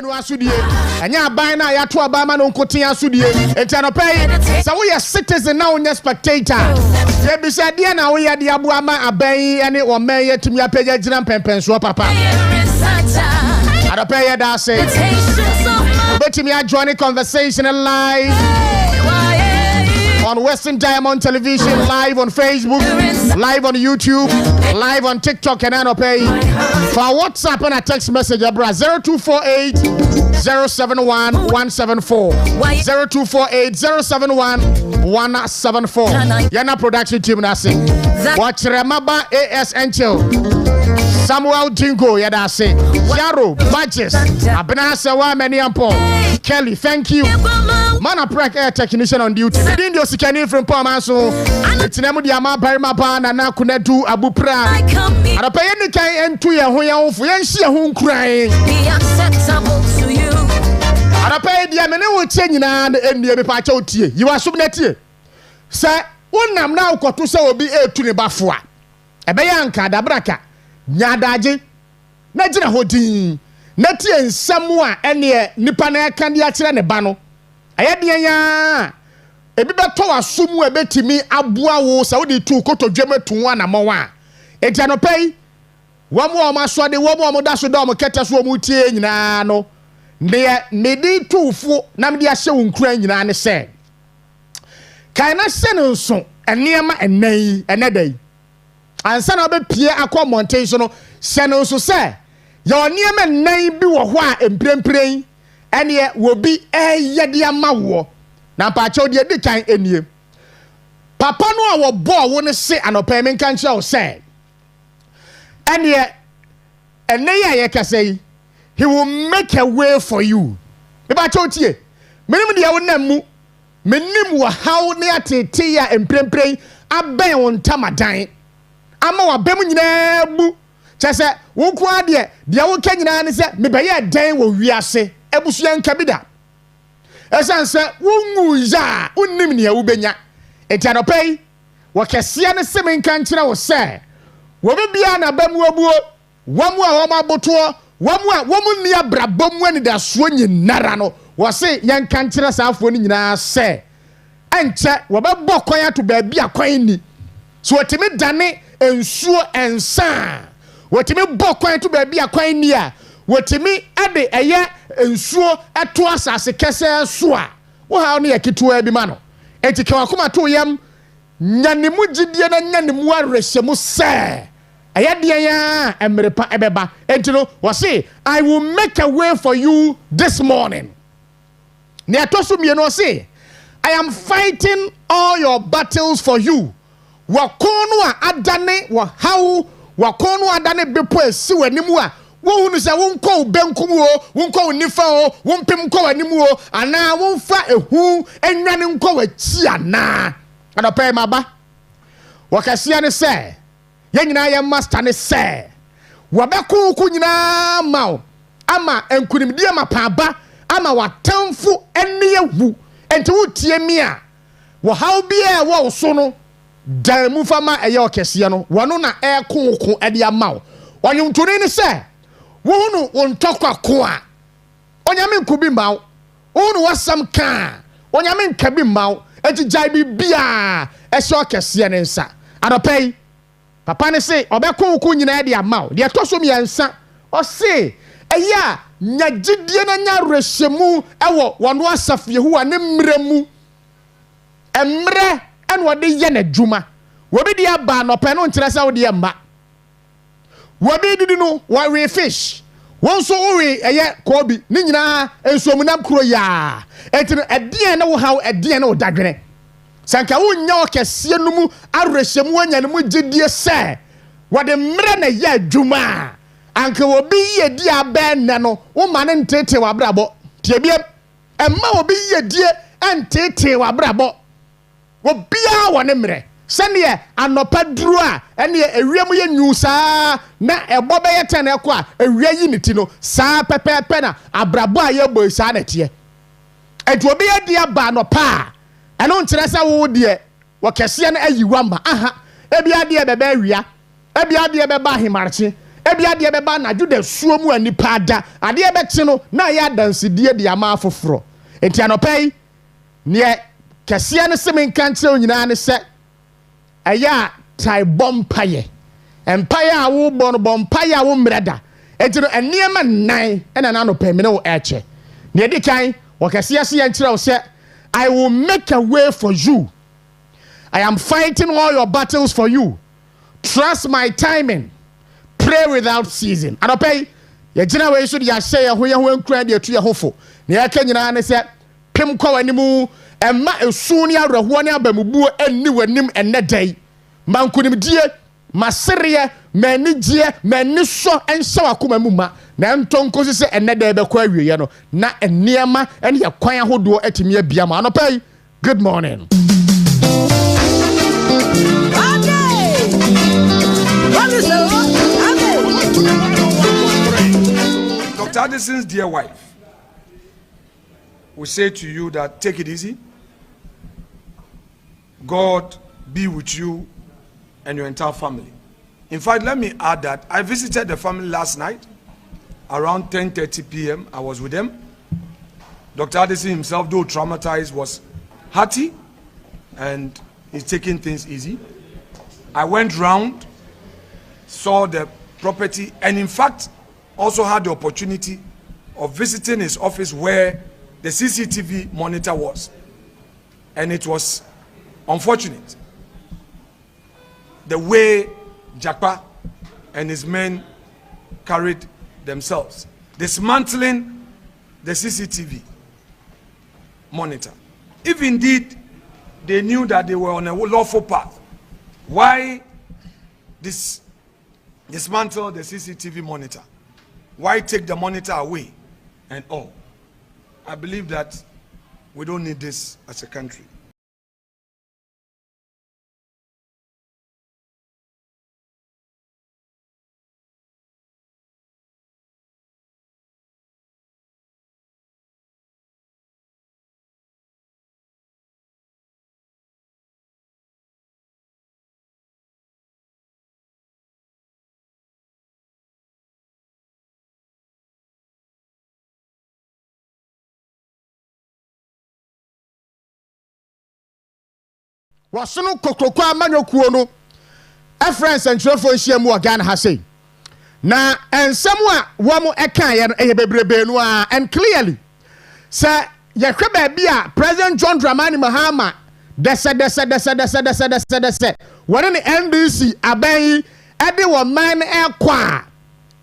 no asudie anya aban na ya to abama no nkoten asudie enti anopay sa we citizen na onye spectator ye bisa de na we de abo ama aban ene o man yetumi apagya gina pempenso papa anopay ye da say obetumi a join conversation live on Western Diamond Television, live on Facebook, live on YouTube, live on TikTok, and Anopay. For WhatsApp and a text message, 0248 071 174. 0248 071 174. Yana production team nasi. Watch Remaba ASN Chill. Samuel Jingo, yada say. Yaro, Badges, Abena Sewa Meniampo. Kelly, thank you. Mana Prack air technician on duty. The Osikani Frimpong Manso. It's name of the Ama Barimapa Nana Kunetu Abupra. And a pay any kind and 2 year home for Yanshia home crying. Be acceptable to you. And a pay the Amene will change and the Pacho. You are subnet. Sir, one nam now Kotusa will be a to the Bafua. A Bayanka, da Braka. Nyadaje. Najina Hodin. Nati en Samoa ene nipa na aka dia kire ne ba no ayede ya ebi beto asumu ebetimi aboa wo sa wo di tu kotodweme tu ana mowa enti no pay wo mo maso de wo mo da so do mo kete so mo tie nyina no ne medi tufu na me dia hye wo nkura nyina ne se kai na se no nso enema enan enedai ansa na obepie akọ mountain so no se no nso se your niema nan bi wo ho a emprempren ene wo bi yede amawo na pacho de di kan enie papa no a wo bo wo ne se anopa men kan kire wo se ene ya ye kase he will make a way for you me pacho tie menim de wo namu menim wo how ne atete ya emprempren aben wo ntamadan ama wa bem nyina bu chese wo ku ade de wo kanyina ne se me beye dan wo wiase ebusuan kabida esanse wo ngu ya unnim ne wo benya etianopei wo kese ne se men kan kire wo se wo bibia na bam wo buo wo mu a wo maboto wo mu ni abrabom ani da so nyinara no wo se yan kan kire saafo ni nyina se enche wo be bokwan ato ba bia kwan ni so otimi dane ensuo ensa wotimi bokwan to ba bia kwan ni a wotimi ade eye ensuo eto asase kese so a wo ha no yakituwa bi ma no etike wakoma to yam nyanemu gidie na nyanemu arehemu se eye de ya emrepa ebeba entino wo say I will make a way for you this morning ne atoso mie no say I am fighting all your battles for you wakono a adane wa how wakono adane bepo esi wanimu a wo hunu se wonko benkum wo wonko nifa wo wompem ko wanimu wo ana wonfa ehu enwane nko wachi ana adopɛ maba wakasia ne se yenyina ye master ne se wabɛko ku nyina ma ama enkunimdie mapaba ama watamfu ene yehu enti wotie mi a wo how bia wo so no dan mu fama eye okese no wono na ekoko ade amaw wonyontoni ne se wo hunu wontokwa ko a onyame nkubi maw wo hunu wasam ka onyame nkabi maw enti jai bia ehye okese ne nsa adopei papa ne se obekoko nyina ade amaw de etoso mi yansa o se eya nyagidie na nya rehemu ewo wono asafie hu ane mremu emre en wode ye na djuma wobi di aba no pe no nkyerese wode ye mba wobi didi no wa we fish wonso we eye kobi ni nyina ensomunam kuro ya etino edien na wo haw edien na wo dadwene sanka wo nya okese numu arehemu anya no mu gidie se wode mre na ye djuma anke wobi ye di aba ne no wo ma ne ntete wa brabo tie biem emma wobi ye die entete wa brabo wobia wone mre sene anopa duru a ene ewiem ye nyusa na ebobe ye tene ko a ewia yi niti no saa pepepe na abrabo a ye bo saa na tie etu obi ye dia ba anopa eno nkire sa wo de wo kese na ayiwa mba aha ebia de bebe awia ebia de beba himarche ebia de beba na ju de suo mu anipa da ade ebekye no na ya dansidie de ama afoforo enti anopai ne kese ne semen kanche onyina ne se eya tai bompaye empire a wo bon bompaye a wo mreda enti no eniema nan ena na no pemene wo eche ne di kan wo kese ase ya nkire wo se I will make a way for you. I am fighting all your battles for you. Trust my timing. Pray without ceasing. And okay, ye jina we should ya share ho ye ho nkra de atu ye hofo. Ne ya kanyina ne se pem kwa wanimu emma esu ne awreho ne abamubuo enni wanim enne dai. Mankunim die maseriye manigye maniso enhye wakoma mu ma na ntonkosi se enne dai be kwa awiye no na enniema ene ye kwan ahodo atimi abia ma. Anopai, good morning. Dr. Addison's dear wife will say to you that take it easy. God be with you and your entire family. In fact, let me add that I visited the family last night around 10:30 p.m. I was with them. Dr. Addison himself, though traumatized, was hearty and he's taking things easy. I went round, saw the property, and in fact also had the opportunity of visiting his office where the CCTV monitor was. And it was unfortunate the way Jakpa and his men carried themselves, dismantling the CCTV monitor. If indeed they knew that they were on a lawful path, why dismantle the CCTV monitor? Why take the monitor away and all? I believe that we don't need this as a country. Wasunu kokroko amanyokuo no friends and trefo nhia mu Ghana ha sei na ensem a wo mo eka ye no bebrebe no a and clearly say ye hwe ba bia President John Dramani Mahama dese wone ne NDC aban ede wo man ekwa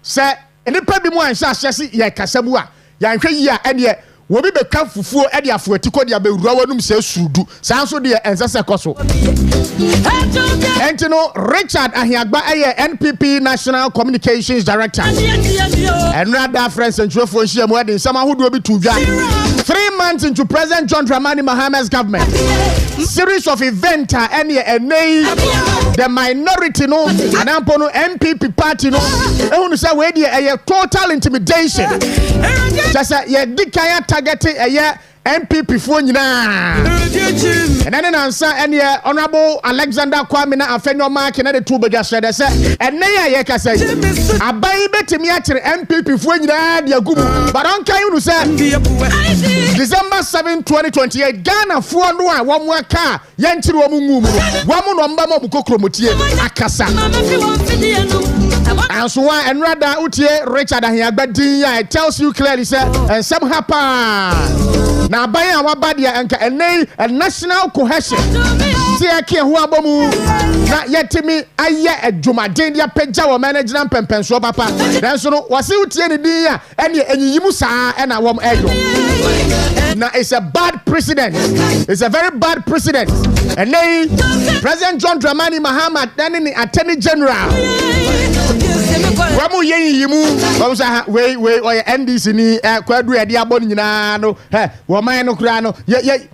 say enipa bi mu anhya ahyese ye kasamu a ya hwe yi a ene wo bi be ka fufuo e de afoati ko de abewura wanum se sudu sanso de ensese koso entino Richard Ahiagba eye NPP National Communications Director and rather friends and trofo nhia mo de nsama hodo bi tudwa 3 months into President John Dramani Mahama's government series of events and the minority no anampo no MPP party no ehunu say we dey total intimidation just ye dikaya targeting MPP for nyina and then answer any honorable Alexander Kwame na afenyo mark na the two beja shede say enne ye ka say abai betimi a kire MPP for nyina de agumu but on kan you say December 7 2028 Ghana for no a wo mo aka ye nkire wo mu ngumu wo mo no mba mo kokromotie akasa and so one and rather utie Richard Ahiagba din it tells you clearly say and some happen na aban a wabadia enka ene a national cohesion ti ake ho abomu na yetimi aye adwumaden dia pagya wo management pempenso papa then so no wase utie ne din a ene enyiyimu saa ena wom eyo na it's a bad precedent. It's a very bad precedent. And then President John Dramani Mahama then the Attorney General wamu yimu wamsa we oya NDC ni kwadu e dia bon nyina no woman no kura no ye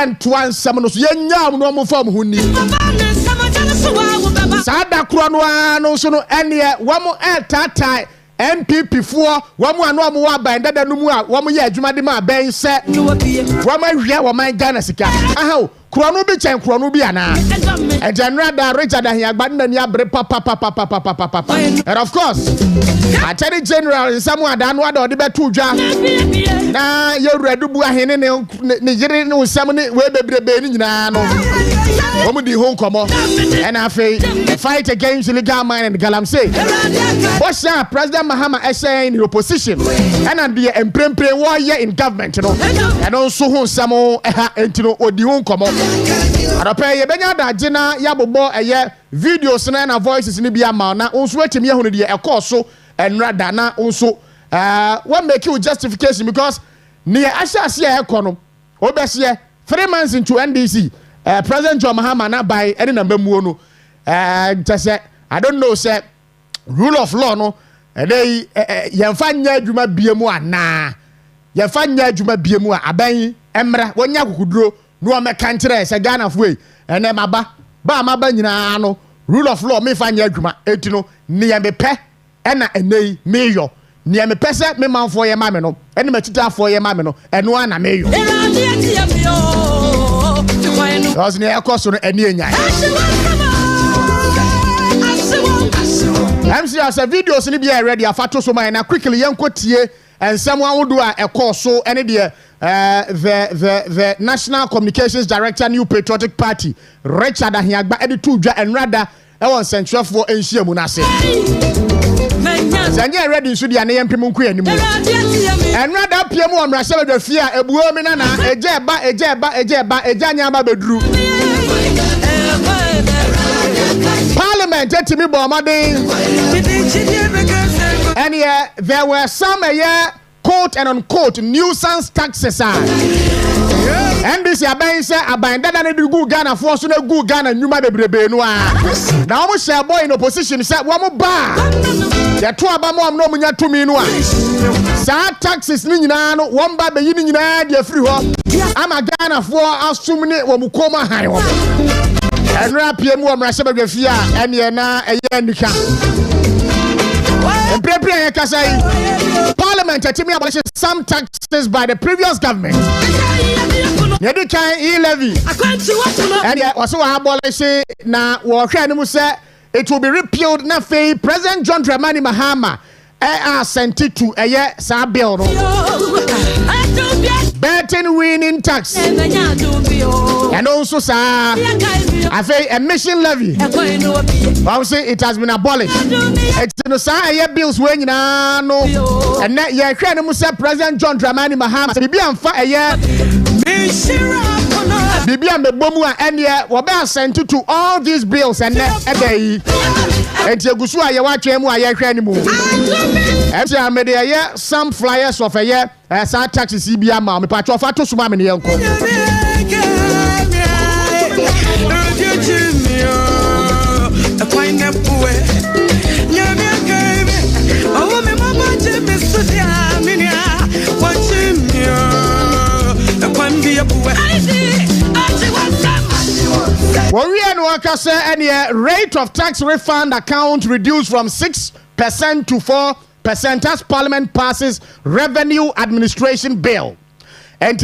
ntwan sam no so ye nyam no mo fam hunni sada kura no so no ene wamu tatai MPP for wamu anu amu wa ban dada no mu a wamu ye adwuma de ma ben se wamu ahia waman Ghana sika aha Krono bi chen krono bi ana. And General Richard Ahiagba na ni abre papa. And of course, Attorney General in someone dan wa do de betu dwa. Na ye redubu ahene ne yire ne usamne we bebrebe ni nyina no. Omo di home komo. And afei fight against illegal mining and galamsey. What's President Mahama in the opposition and the emprempre war in government, you know, and also who some entino or the home come on. I pay a benya da jina yabobo a year videos and voices in the Biama now also to me on the course and radana also what make you justification because near Asha Sia Econo Obesia 3 months into NDC President John Mahama na by any number muono just I don't know say rule of law no dey yemfa nya adwuma biemu ana yemfa nya adwuma biemu a aban emra wonya kokuduro no o meka nkire se Ghana fo ene maba nyina no rule of law me fa nya adwuma etino ne yempe ena enei meyo ne yempe se me manfo ye ma me no ene matitafo ye ma me no eno ana meyo cause ne ekoso no ene enya MC as a videos ni be ready afato so man na quickly yenkotie ensem awodo a ekoso ene de the National Communications Director New Patriotic Party Richard Ahiagba editu dwa enrada e won sentrefo enhia mu na se Zanye ready so dia ne yempem nku ani mu enrada piemu omrase bedwa fia ebuo mi na ejanya ba bedru Parliament etimi bomade and yeah there were some quote and unquote nuisance taxes and this aban say aban dada ne du Ghana for so na gu Ghana nyuma bebrebe no a na omo share boy in opposition say wo mo ba ya to aba mo no munya tumi no a sa taxes ni nyina no wo ba be yi ni nyina dia free ho ama Ghana for asum ne wo mu koma han wo and rap PM wo mra shebe gafia and ye na eye nika and prepare kasai Parliament atimi abolish some taxes by the previous government yedi kan e-levy and ye also abolish na wo hwe ani mu say it will be repealed na fei President John Dramani Mahama sent it to sa bill no betting winning tax and also sa I say emission levy I say it has been abolished it's no sa bills we nyina no and na ye hwe no say President John Dramani Mahama bibi amfa bibi amebomu a ene wo be sent to all these bills and edai entiegusu a ye watwe mu a ye hwe ni mu enti amede ye some flyers of sa taxes bia ma me patcho fa to suma me ne yenko and rate of tax refund account reduced from 6% to 4% as Parliament passes Revenue Administration Bill. And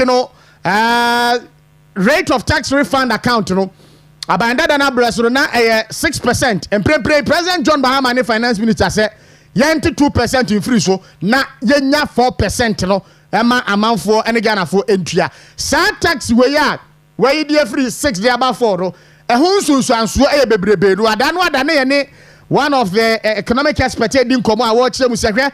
rate of tax refund account, abanda dana breso na 6%. And President John Mahama and Finance Minister said, 2% in free so na yenya 4% no ema amount for any Ghana for entry. Sa tax we ya where you free 6 dey about 4 no. Bebrebe no adano adane ne one of the economic experts din komo a wo kire mu sehwe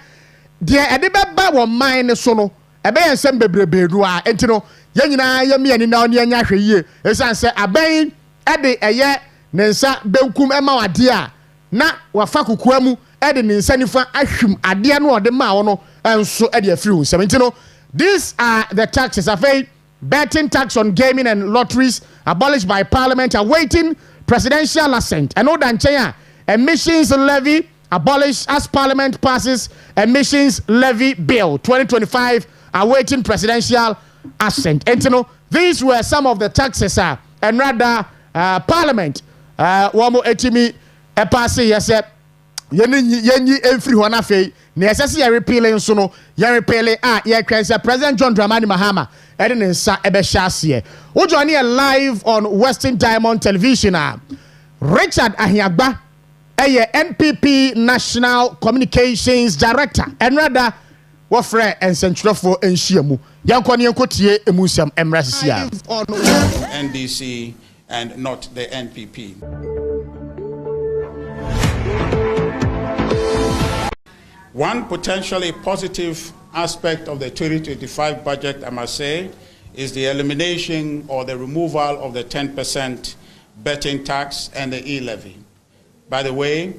de ede beba wo mine so no ebe yensem bebrebe no a enti no ye nyina ye me ani na oni anya hwe yie esan se aban ede eye ne nsa benkum ema wade a na wafa kokua mu ede ne nsa nifa ahwim ade no ode ma wo no enso ede afiri wo nsem enti no these are the taxes afei betting tax on gaming and lotteries abolished by Parliament awaiting presidential assent. And Odancheya, emissions levy abolished as Parliament passes emissions levy bill 2025 awaiting presidential assent. And these were some of the taxes and rather Parliament wamo etimi pass yes yenyi every one afei na yɛsɛ yɛ repealing so no yɛ repealing yɛ kwensa President John Dramani Mahama ɛde ne nsa ɛbɛhyɛ aseɛ wo join here live on Western Diamond Television Richard Ahiagba NPP National Communications Director Enrada wofre ensentwerefo enhyiamu yankɔ ne yankotie emusam emrasisia NDC and not the NPP. One potentially positive aspect of the 2025 budget, I must say, is the elimination or the removal of the 10% betting tax and the e-levy. By the way,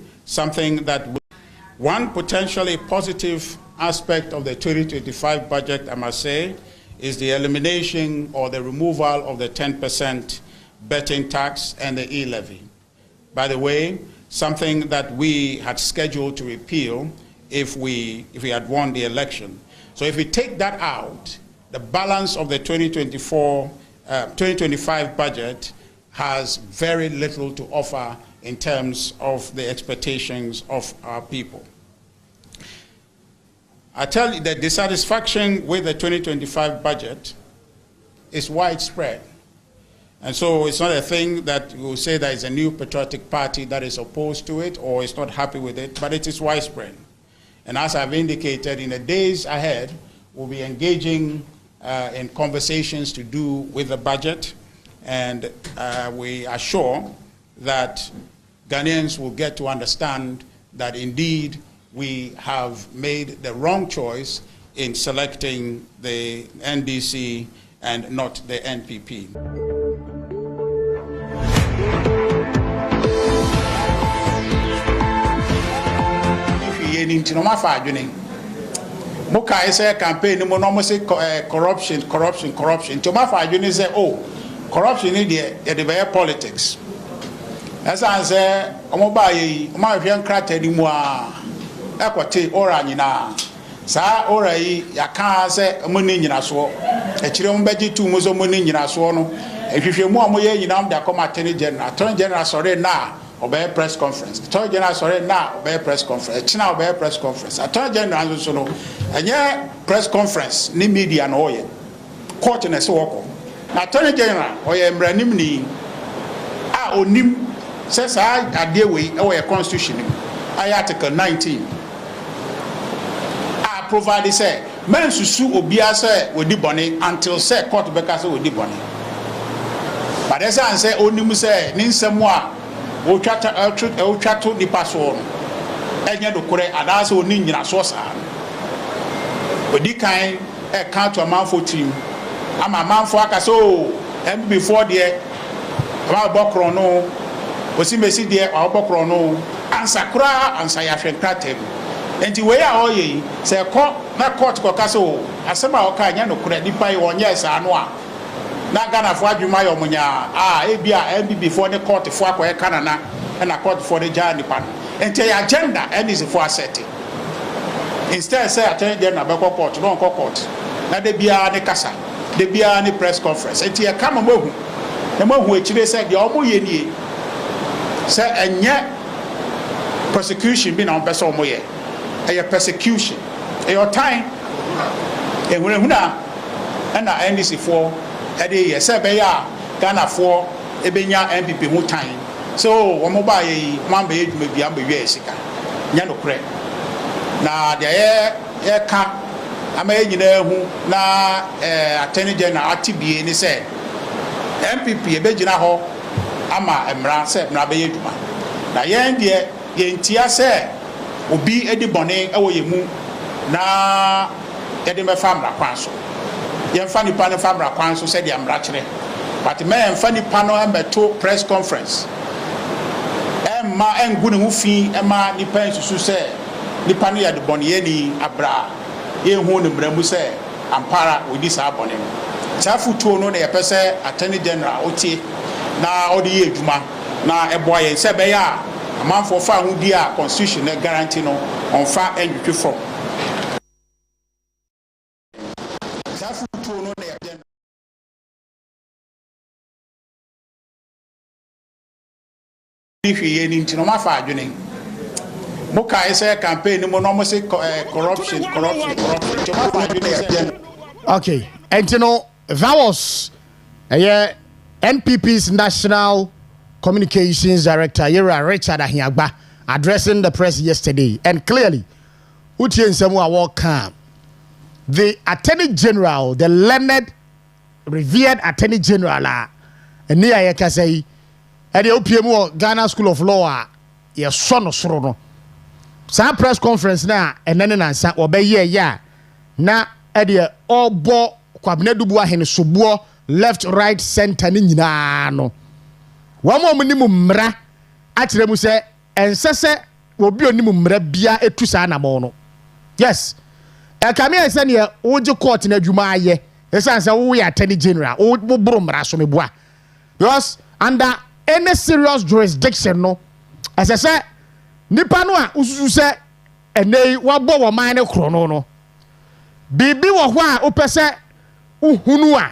one potentially positive aspect of the 2025 budget, I must say, is the elimination or the removal of the 10% betting tax and the e-levy. By the way, something that we had scheduled to repeal if we had won the election. So if we take that out, the balance of the 2025 budget has very little to offer in terms of the expectations of our people. I tell you that dissatisfaction with the 2025 budget is widespread. And so it's not a thing that you will say that it's a new patriotic party that is opposed to it or is not happy with it, but it is widespread. And as I've indicated, in the days ahead, we'll be engaging in conversations to do with the budget, and we are sure that Ghanaians will get to understand that indeed we have made the wrong choice in selecting the NDC and not the NPP. Muka say campaign no no say corruption. To my father say corruption is the politics. As I say, omobaye ma hwe nkrata ni mu a ekote ora nyina sa ora yi yaka say omoni nyina so e kire mo beji tu mo zo moni nyina so no ehwehwe mu amoye nyina am da come attorney general sorry na obey press conference. Attorney General sorry now obey press conference. China obey press conference. Attorney General so no anya press conference ni media no oye. Court na so woko. Na Attorney General oye mranim ni onim say sa ade we e we constitution ni. Article 19. Provide say men susu obia say we di bone until say court beka say we di bone. But as I say onim say ni nsemu a wo twato di paso enye do kore adase oni nyina so sa odi kan e kan to amanfo team ama amanfo aka so before there about bokro no osimesi there about bokro no ansa ya hwenka tem enti we ya oye se ko na court ko ka so asema o ka nya no kore nipa yi wonye sa no a na Ghana for adwuma yo munya ebia before the court for akoye kanana na court for the jani pan ente agenda and is for setting instead say attend there na be court no court na de bia ne kasa de bia ne press conference ente e kama mahu e mahu ekire say de omo ye nie say enye persecution bi na on person omo ye e persecution e your time e huna na NDC for ede ye se be ya Ghana for ebenya MPP hu time so wo mo ba ye man be eduma bia be wi esika nya no kre na de ye ka ama nyina hu na Attorney General atibie ni se MPP ebegina ho ama emra se emra be eduma na ye ndie ye ntia se obi edi bone ewo ye mu na ye de me famra kwan so ye mfa nipa ne famra kwan so se de amra kire but me mfa nipa no embeto press conference emma engu ne hu fi emma nipa nsusu se nipa no ye de bone ye ni abra ye hu ne mramu se ampara odi sa bone sa futuo no na ye pese Attorney General otie na odi ye adwuma na eboa ye se be ya amanfo fa hu di a constitution na guarantee no on fa enwetwe from sa futuo no na ye if ye ni ntino ma fa adwene Muka is a campaign, no more say corruption. Okay, and you know, that was NPP's National Communications Director, Richard Ahiagba, addressing the press yesterday. And clearly, Uti and Samuel walk calm. The Attorney General, the learned, revered Attorney General, and near Yakasei, at the OPM Ghana School of Law, your son of Sorono. Some press conference now, and then answer, obey ya. Na at the all bo Kwabnedubua Hen Subo, left, right, center, no. One more minimum mra, at the Muse, and Sese will be a minimum bia a Tusana mono. Yes. Come here, send you, would you court in a Jumaye? Yes, answer, we are Attorney General, old Bobrum Rasomebois. Because under any serious jurisdiction, no, as I said, Nipanua, who said, and they were bow minor chrono. Bibi wa opese uhunua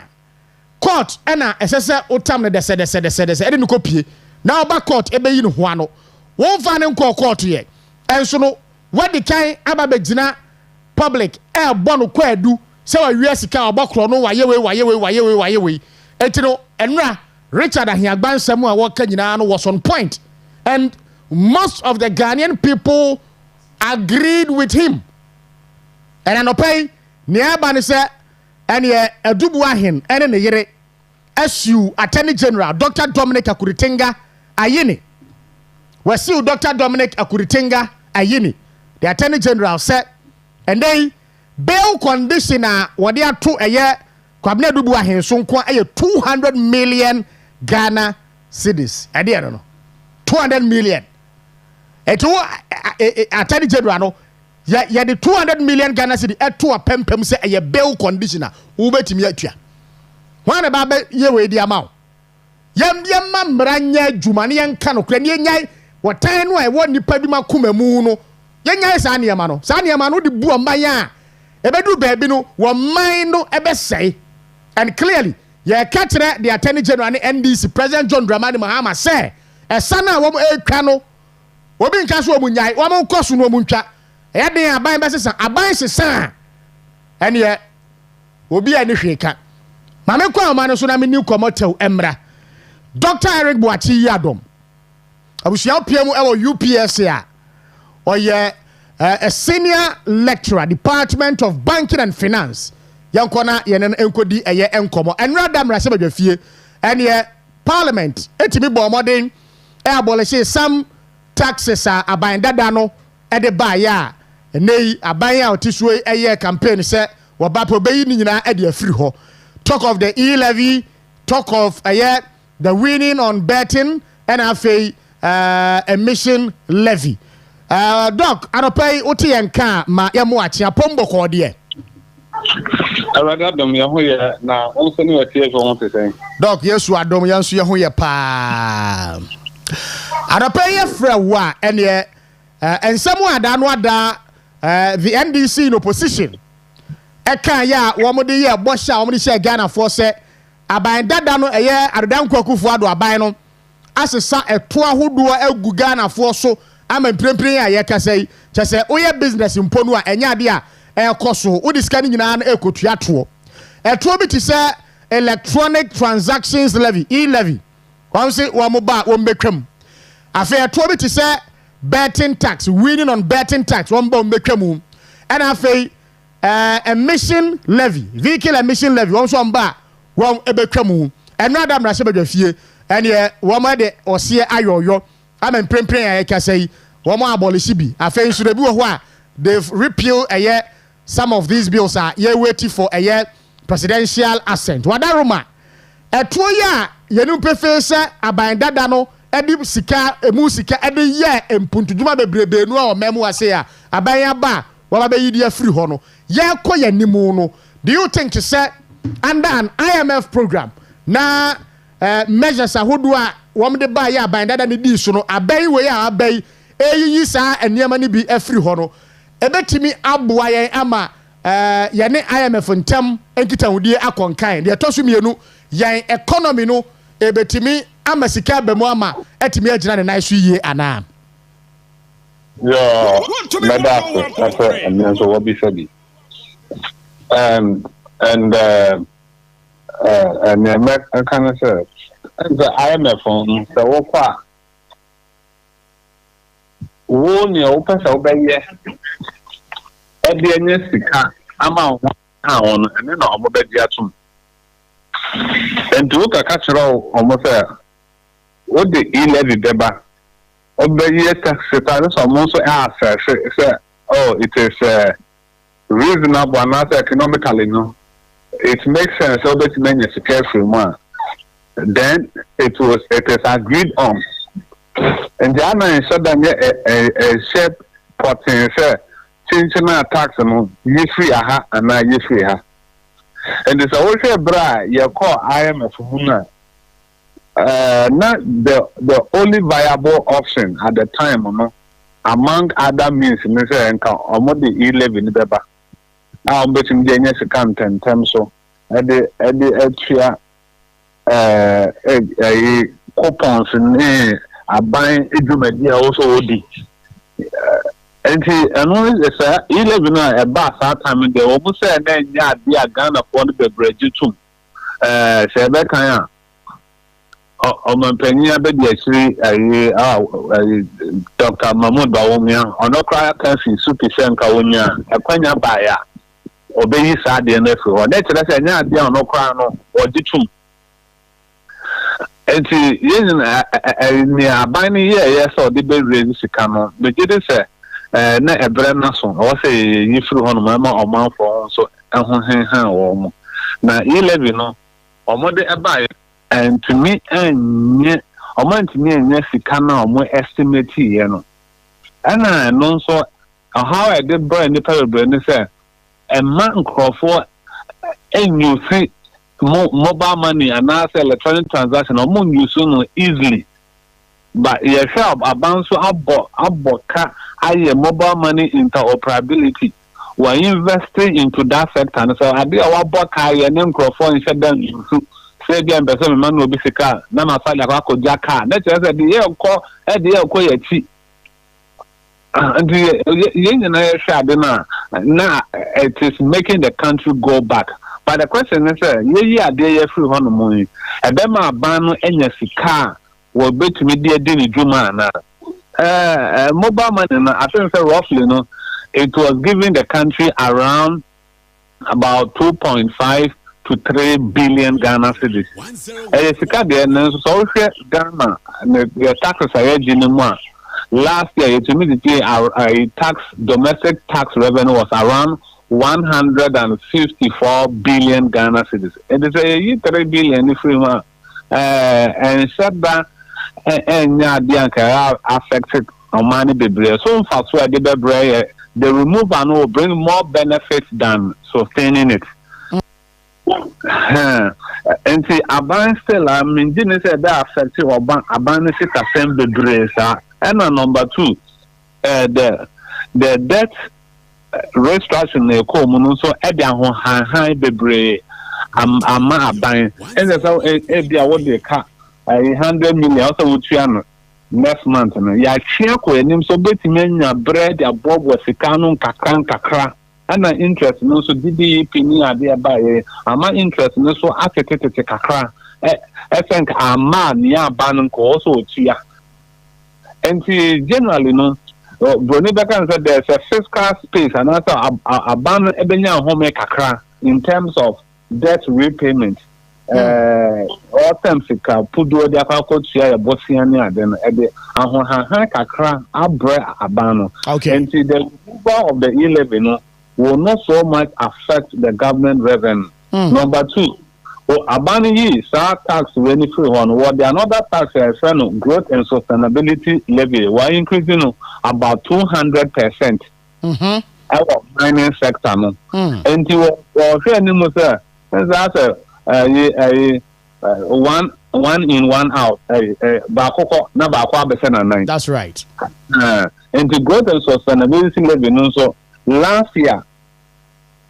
court ena esese otam ne de ede no kopie na oba court ebe yi no ho ano won fa ne nko court ye enso no wadi kan aba begina public e bo no kwadu se wa wi asika obokro no waye etino enra Richard Ahiagba nsam a woka nyina no was on point, and most of the Ghanaian people agreed with him. And anopay nearby say and ye adubu ahin ene ne yere SU Attorney General Dr. Dominic Akuritinga ayini. Wasiu Dr. Dominic Akuritinga ayini. The Attorney General said, and they bail conditioner what they are to a year kwabne adubu ahin so nko aye 200 million Ghana cedis. I don't know. 200 million. Attorney General no ya the 200 million Ghana cedi eto apempem se eye bail conditioner ubetimi atua wan ba ba ye we di ama yam mamranya adwuma ne yenka no kra ne nyai wotan no e wo nipa bi makoma mu no yenyai sa ne yama no de bu amban a ebedu baabi no wo man no ebesai. And clearly ye katre the Attorney General and NDC President John Dramani Mahama say esana wo etwa no obi nka so omunyai wo mo nkoso no omuntwa eyade aban besesa aban sesa ene obi ani hweka mame kwa Oman no so na me new komotew emra Dr. Eric Boachi Yadom abusia opiemu ewo UPS a oye a senior lecturer Department of Banking and Finance yankona yenen enkodi eye enkomo enra damra se badwafie ene parliament etimi bo modern e abolish some taxes aban dada no e de ba ya nei aban a otisue eye campaign se wobapo beyi ni nyina e de afiri ho. Talk of the e-levy, talk of the winning on betting and afei emission levy. Doc anopay oti enka ma yamo achi apombo ko de Aradom ya ho ye na onso ni watie so won tesen. Doc yesu adom yanso ye ho ye pa. Anopay ye fra wa ene ensemu ada no ada the NDC in opposition. Eka ya womode ye bosha womode share Ghana for say aban dada no eye aredan kwakufu ado aban no asesa eto ahodo agu Ghana for so ama prempren ya ye kasai chese oye business mponu a enya ade a ekoso odi sika ni nyina na ekotua to eto bi ti say electronic transactions levy e-levy won say womoba wombetwam afa eto bi ti say betting tax winning on betting tax won ba wombetwam and afa emission levy vehicle emission levy won so mba won ebetwamu enada mrase badwafie ene won de ose ayoyo am prempren ya kasai won abolish bi afa insure bi wo ho a they've repeal some of these bills are ye waiting for presidential assent wadaroma eto ya yenu pefe se aban dada no edi sika emu sika edi ye empuntuduma bebrebe nu a omemu ase ya aban ya ba waba be yidi afiri ho no ye koye nimu no. Do you think to say under an IMF program na measures ahodo a wom de ba ya ban dada ne di so no abai we ya abai eyiyi sa eniema ni bi afiri ho no ebetimi aboa yen ama ye ne IMF ntam enkitahudie akonkan de toso mienu yen economy no ebetimi ama sika bemu ama etimi agina ne na so yie ana. Yo, Medafo, and then so what be said. And the kind of say, the IMF on the Opa. One year open so by year. At the end, the amount on and then I'm about to and to look at cultural almost what the e-levy deba. Obey tax returns almost say, oh, it is reasonable and not economically, no. It makes sense, so that many is careful one. Then it is agreed on. And the other is so that a shape potting say, changing tax you free aha and now you free her. And it's also a bra, you call IMF Huna. Not the only viable option at the time, among other means, and almost the 11 Beba. Now, I'm betting Genius account and terms so at the extra coupons and buying Idrumedia also OD. And only say 11 a bus that time they almost said, then, yeah, they are gonna afford the bridge too. Say, Becca. Oman Penia Bedi actually Dr. Mahmoud Bawumia on Accra Country Supi Kawunya Aquanya Baya Obey Sadi and Efu or that's a Nadia on Ocrano or Ditum. And she is near binding yes or the bed raise Cano, but it is a Brenason or say you through on Mama or Mount for so and now 11 or Mother Abai. And to me, and to me, and yes, it cannot more estimate here. And I know so how I did burn the parable and say, a man call for and you see mobile money and now electronic transaction or more you soon easily. But you shall bounce up car higher mobile money interoperability. We're investing into that sector. And so I did our book higher name call for and shut down you. Say again, person man will be sick. Now my father got Jacka. That's just the year call at the air cheap. And the Union now it is making the country go back. But the question is, yeah, they are free on money. A Bema ban any car will be to me, dear Dinny Juma. Mobile money, I think roughly, no, it was giving the country around about 2.5 to 3 billion Ghana cedis. So Ghana, the taxes are edging. Last year, it immediately our domestic tax revenue was around 154 billion Ghana cedis. It is a 3 billion if we want. And said that and affected Oman Biblia. So fast where the removal will bring more benefits than sustaining it. And see, Aban still, I mean, didn't say that affected Aban sit assembly brace. And number two, the debt restructuring the common so Edian high bebre ama Aban. And that's how Edia what they cut 100 million also would next month. Ya chiako and him so betting bread, ya bob was a canon kakra. And an interest no so DDP ni ade by ama interest no so affected kakra I think a man ya ban ko also tia and generally no Brony Bekan said there's a fiscal space and also a ban ebenya home kakra in terms of debt repayment all terms ka pudo dia ka ko tia ya bosia ni ade no ede ahohahan kakra abre abano okay and the removal of the 11 no will not so much affect the government revenue. Number two, Abani tax revenue free one. What the another tax is growth and sustainability levy. We're increasing about 200%. Our mining sector. And you that's one in, one out. That's right. And the growth and sustainability levy so last year,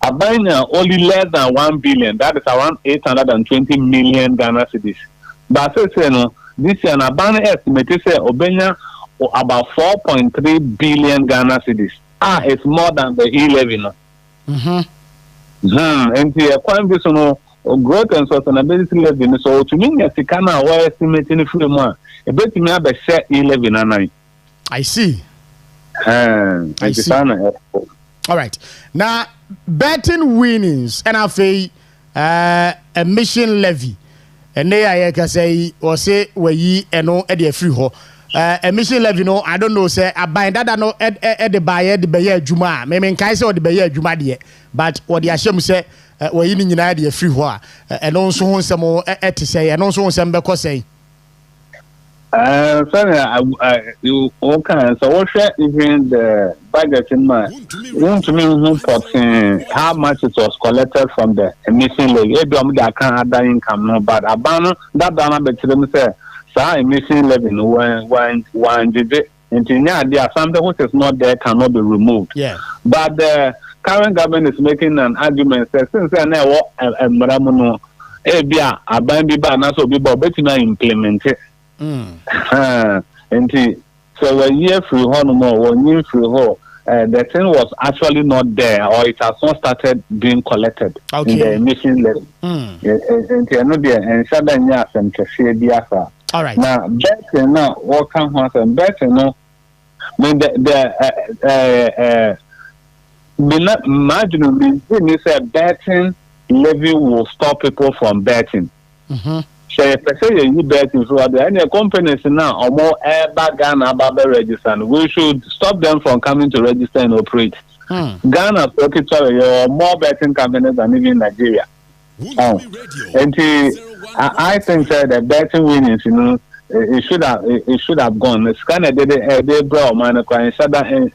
Abanya only less than 1 billion. That is around 820 million Ghana cedis. But say no, this year Abanya estimate say Obenya about 4.3 billion Ghana cedis. It's more than the e-levy. No? And the economy no growth and sustainability levy. So to me, Sikana we're estimating if we more. A bit me have a share e-levy na. I see. I see. All right. Now, betting winnings and emission levy. And they are say or say we and free ho. Emission levy no, I don't know, say I buy that no at the buyer the Bayer Juma. Maybe Kaiser or the Bayer Juma dear. But what the Asham say we in United free ho. And also some more at say and also some because say. You okay? So what share even the budget in my want to me how much it was collected from the emission levy. Maybe I can't add that income no, but abano that dana bet them say so emission levy when did it into there something which is not there cannot be removed. Yeah. But the current government is making an argument that since I know maramuno ebia abambi ba na so be betina implement it. And so a year free home more 1 year free home. The thing was actually not there, or it has not started being collected in the emission levy. All right. Now, betting now, what can happen? Betting now, when the marginal means that betting levy will stop people from betting. So if I say you betting for any companies now or more Ghana Baba register, we should stop them from coming to register and operate. Ghana or more betting companies than even Nigeria. And I think that the betting winnings, it should have gone. It's kind of they brought money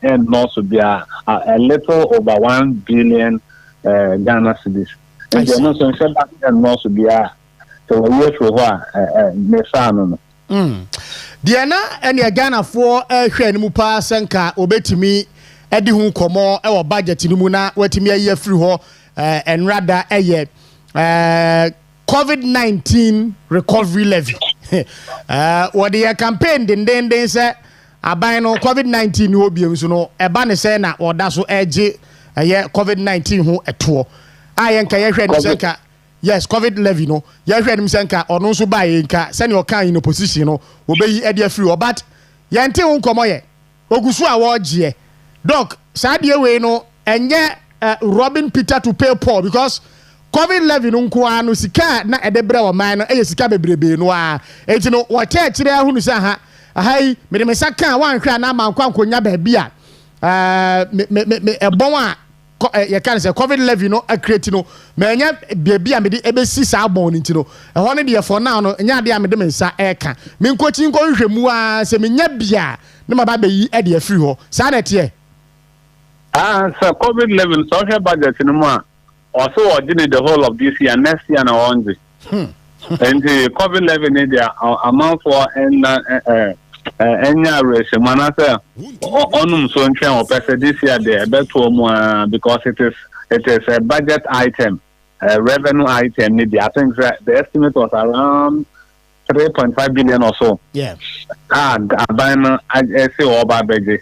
and also be a little over 1 billion Ghana cedis. And they're not so and also be a so we for no. Diana and your Ghana for hwɛ mu pa sanka obetimi edi hu komo e wo budget ni mu na watimi aye free ho and rather COVID-19 recovery levy. What the campaign den say aban no COVID-19 ho biem so no eba ne say na oda so eje COVID-19 ho eto ayenka ye hwɛ no sanka. Yes, COVID levy no. Ya hwɛ nim senka ono so ba ye nka sɛ ne ɔka in opposition no obeyi ade free o but yɛnte wo nkɔmɔ yɛ ogusu a wɔgye doc saa de we no enye Robin Peter to pay Paul because COVID levy no nko no sika na ɛde brɛ wɔ man no ɛyɛ sika bebrebe no a enti no wɔte akyire ahunu sɛ ha ahai me de me saka wan hwɛ na ma nkwankonya ba bia me ɛbɔn a you can say COVID levy no a create no menya baby a me de ebesi saa bon nti no e ho ne de for now no nya de a me de mensa eka me nkochi nko hwehwɛ mu a se menya bia ne ma ba yi e de free ho saa na tie so COVID levy so hwe budget no mu a also ordinate the whole of this year next year na on the and the COVID levy need the amount for enya ratio manase onum so ntwen o pese this year there beto mu because it is a budget item, a revenue item need I think that the estimate was around 3.5 billion or so. Yeah. Abana I say oba beje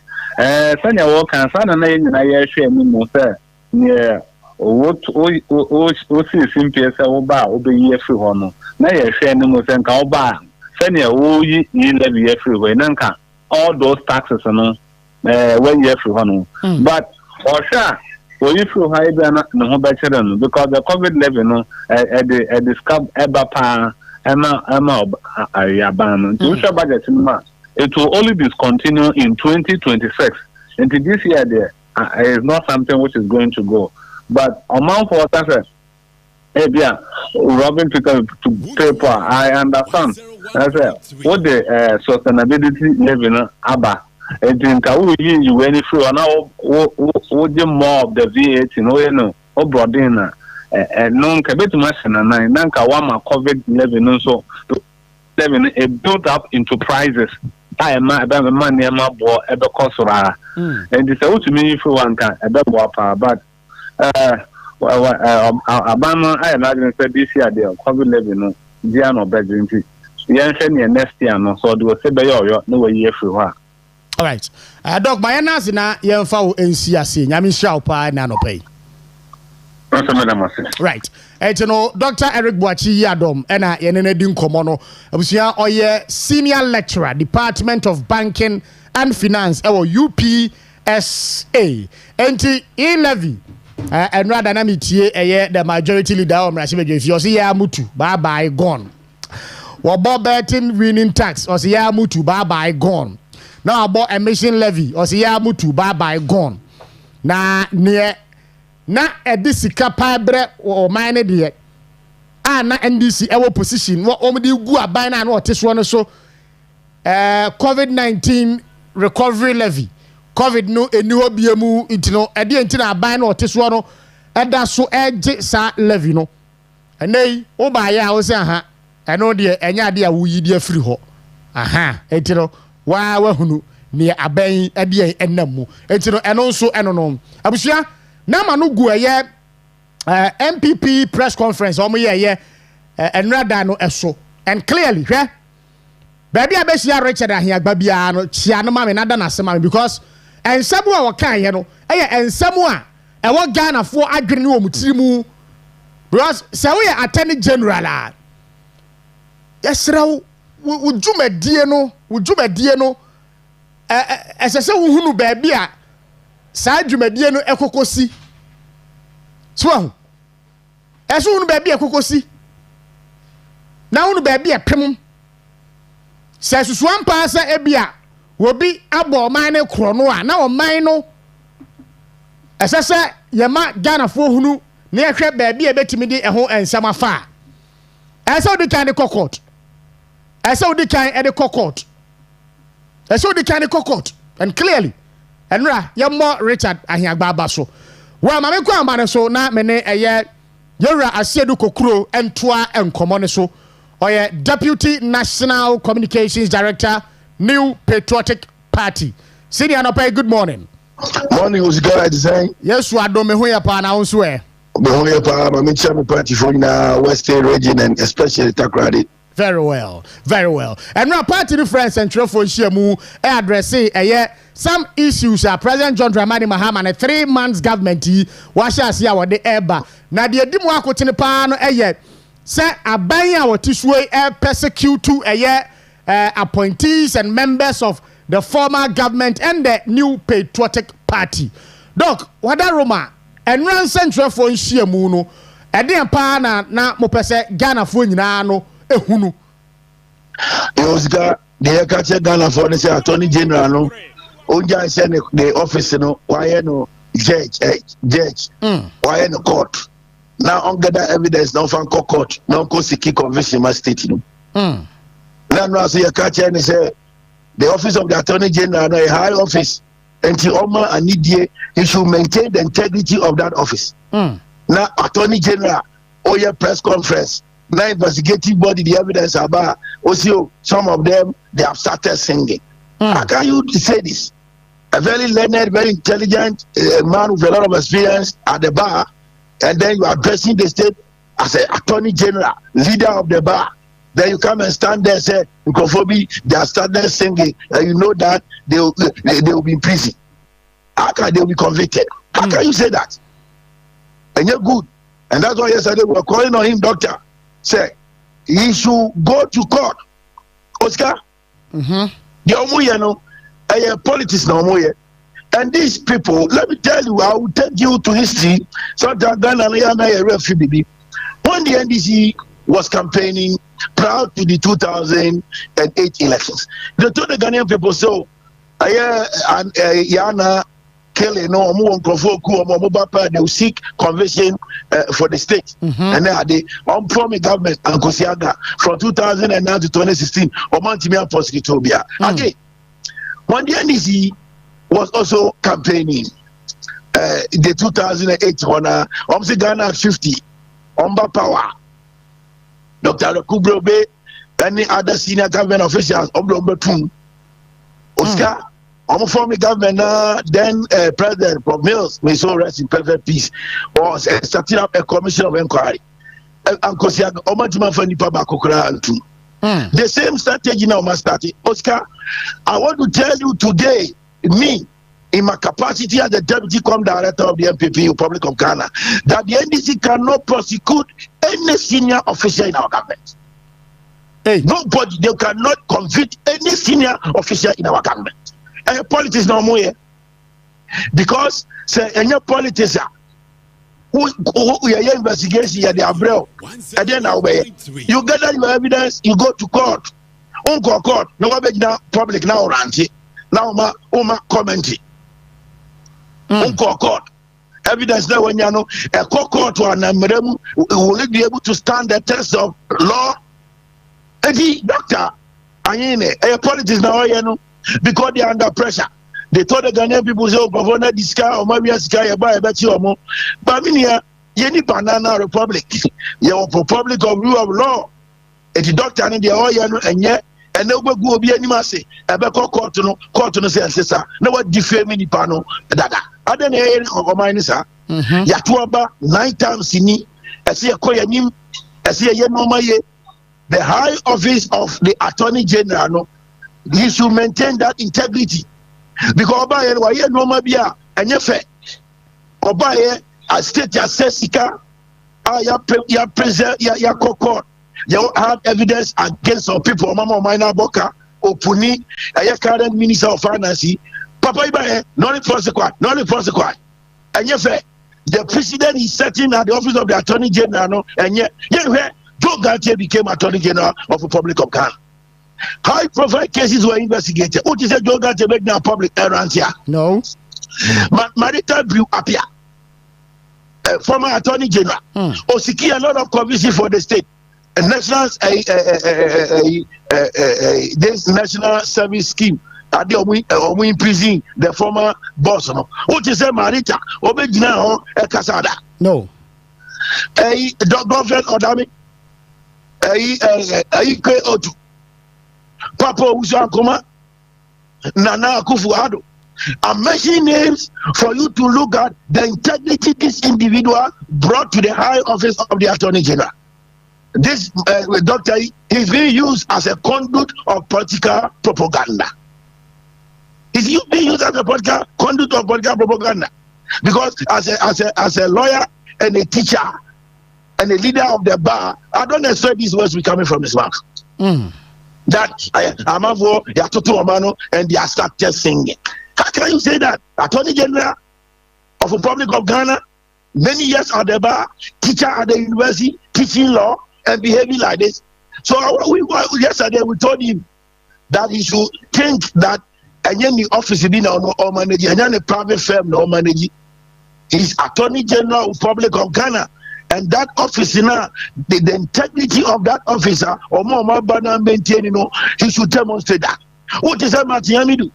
sanya wo kan sa na yin na ye hwe mi mo se ne what o si simple say wo ba obeyi afri ho no na ye hwe ni mo se nka wo ba senior who you levy everywhere nanka all those taxes no when you free no but for sure when you free high no ho better no because the COVID levy no the discount eba pa ema ayaban to show budget no it will only discontinue in 2026 into this year there is not something which is going to go but amount for taxes Robin Peter to paper I understand. I said, what the sustainability levy no aba. And think you any free now what more of the VAT no or brought in non cabet machine and nanka one COVID levy no so levy it built up into prices. I am my money am up or ever cost and it's out to me if one can a double but Abama I imagine said this year the COVID levy no dia no budget. Yen next year no so do say be yo no way free wa All right. Doc, my answer na yemfa wo NCAC. Nyame hia pa na no pay. Right. You know, Dr. Eric Boachi Yadom ena yenene di nkomo no. Abusia oye senior lecturer, Department of Banking and Finance UPSA. Enti E-levy and rather na mitie the majority leader of Mrashibejo. If you see ya mutu, bye gone. Wabo betting winning tax or see ya mutu, bye gone. Now about emission levy or see ya mutu, bye gone. Na near na edisika pabre o mine de na NDC ewo position wo omdi gu aban na no teso no so COVID-19 recovery levy COVID no eni ho biemu intino ede entina aban na teso no eda so eje sa levy no enei wo ba ya wo se aha eno de enya de a wuyi de afiri ho aha etino wa hunu ne aban ede enam etino eno so eno no abusua na manu gu MPP press conference omo ye enrada no eso and clearly hwe baby abesia Richard Ahiagba bia no chia no ma me nada na sema because ensemu a wokan ye no ensemu a ewo Ghana fo adwene no mutirimu because se we attorney general a yesra wo dwumadie no esese wo hunu baby a saa dwumadie no ekokosi so eso hunu baby ekokosi na hunu baby epem se susuan pa sa ebia wobi abo man ne kro no a na o man no esese yema Ghana fo hunu na ehwe baby ebetimi di eho ensam afa ese odi kan de kokot ese odi kan e de kokot ese odi kan de kokot and clearly enra yemo Richard Ahiagba baso wa ma me kwa amane so na me ne eye yewra asiedu kokuro entoa enkomo ne so oye Deputy National Communications Director New Patriotic Party senior no pay good morning Osikani design yes wa do me ho ya pa na wonso e me ho ya pa ma me chairman party for na Western region and especially Takoradi. Very well. And now party difference and for Shiamu address some issues are President John Dramani Mahama and a 3 months government wash us here what the eba. Now the dimu akotine pano say abaya what tiswe persecute to appointees and members of the former government and the New Patriotic Party. Doc, wada Roma and run central for Shiamu no ede pa na mo pese Ghana fo nyina no ehunu Osika the catch Ghana for the attorney general no onja send the office no why no judge why no court now on gather evidence no fan court no go seek conviction ma state no now no say catch and say the office of the attorney general no a high office until Oman and Nidie he should maintain the integrity of that office now attorney general or your press conference now investigative body the evidence about also some of them they have started singing. How can you say this? A very learned, very intelligent man with a lot of experience at the bar, and then you are addressing the state as an attorney general, leader of the bar. Then you come and stand there and say, they have started singing, and you know that they will be in prison. How can they be convicted? How can you say that? And you're good. And that's why yesterday we were calling on him, doctor. Say he should go to court. Oscar, the omuye no, politics no omuye, and these people. Let me tell you, I will take you to history. Sometimes Ghana na refugee. When the NDC was campaigning prior to the 2008 elections, they told the Ghanaian people, so Yana. Kelly no they will seek conviction for the state and then they unpromised government and Kosiaga from 2009 to 2016 Oman Timia Poskitobia. Okay, when the NDC was also campaigning the 2008 on Ghana 50 Omba Power, Dr. Kubrobe, any other senior government officials Oblombetum Oscar former government then President from Mills, may so rest in perfect peace, was starting up a commission of inquiry. And the same strategy now must start. Oscar, I want to tell you today, me, in my capacity as the deputy director of the MPP Republic of Ghana, that the NDC cannot prosecute any senior official in our government. Hey. Nobody, they cannot convict any senior official in our government. And politics no more, because say any politician who investigation at the umbrella, and then now you gather your evidence, you go to court. Unko court, no one now public now ranty, now ma commenting. Unko court, evidence now when you know a court to an amrem will be able to stand the test of law. And the doctor, a politics now, you know, because they are under pressure. They told the Ghanaian people, say, oh, Governor, this guy, or maybe a sky, buy a bet you more. But I mean, you need banana republic. You are republic of rule of law. And the doctor and the oil and yet. And no go be any massy. A back court no say, sister. No what defame the panel. Dada. I don't know of mine, sir. Yatuaba 9 times in me. I see a koyanim. I see a yenomaye. The high office of the Attorney General, no, he should maintain that integrity. Because Obaye, why you no mabia, and you fair. Obaye, a state ya sesika, ya present, ya court. You have evidence against some people. Mama Minor Boka, Opuni, a current Minister of Finance. Papa Ibaye, non prosecuted. And yet, the president is sitting at the office of the Attorney General, and yet, Joe Gante became Attorney General of the Republic of Ghana. High profile cases were investigated. What is Joe Gante make now public errands here? No. Marital Brew appear. Former Attorney General. Osikani a lot of conviction for the state. National this national service scheme at the prison the former boss no what is marita obegina ho e kasada no government order me ke otu papa Usankoma Nana Akufo-Addo. I'm mentioning names for you to look at the integrity this individual brought to the high office of the Attorney General. This doctor is being used as a conduit of political propaganda. Is he being used as a conduit of political propaganda? Because as a lawyer and a teacher and a leader of the bar, I don't expect these words to be coming from his mouth. That Amavo, Yatoto Omano, and they are started singing. How can you say that? Attorney General of the Republic of Ghana, many years at the bar, teacher at the university, teaching law, and behaving like this. So yesterday we told him that he should think that any office in or manage any private firm or manage. He's Attorney General of the Republic of Ghana, and that office now, the integrity of that officer or more maintain, he should demonstrate that. What is that Matiamidu?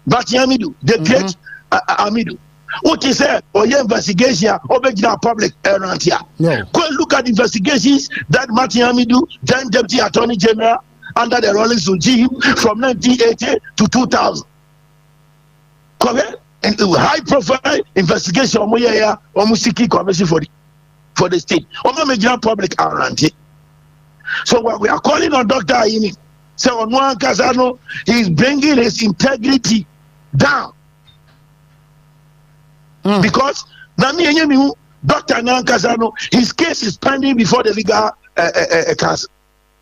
Matiamidu, the great Amidu. What is that? Or your investigation or public errand here. No. Go and look at investigations that Martin Amidu, then Deputy Attorney General under the Rawlings regime from 1980 to 2000. Correct? And high profile investigation on Musiki Commission for the state. Or major public errand. So what we are calling on Dr. Ayini. So on one Casano, he is bringing his integrity down. Because Dr. Nankasano, his case is pending before the legal council.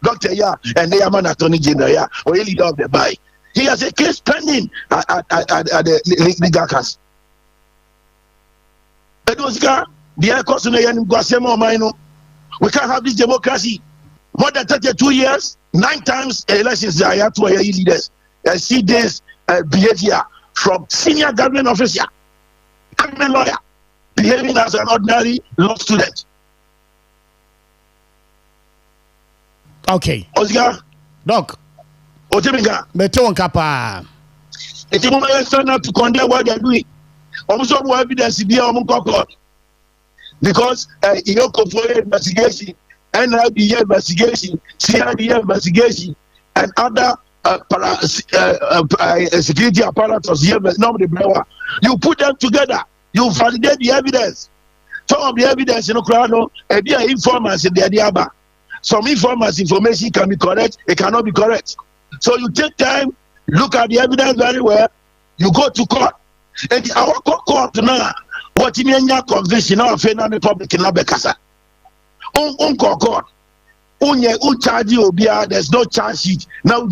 Dr. And the Yaman Attorney General, or a leader of the buy. He has a case pending at the legal council. We can't have this democracy. More than 32 years, 9 times elections I had to leaders. I see this behavior from senior government official. Government lawyer behaving as an ordinary law student. Okay. Oscar. Doc. Oteminga. Beto Nkapa. It's a moment not to condemn what they're doing. Almost all evidence is there because Iyoko investigation, NIB investigation, CID investigation, and other security apparatus here, you put them together, you validate the evidence. Some of the evidence in Ukraine, informants in the Adiaba. Some informants' information can be correct, it cannot be correct. So you take time, look at the evidence very well, you go to court. And our court now, what in your conviction of the public in Abekasa. Court. Charge you, there's no charge sheet. Now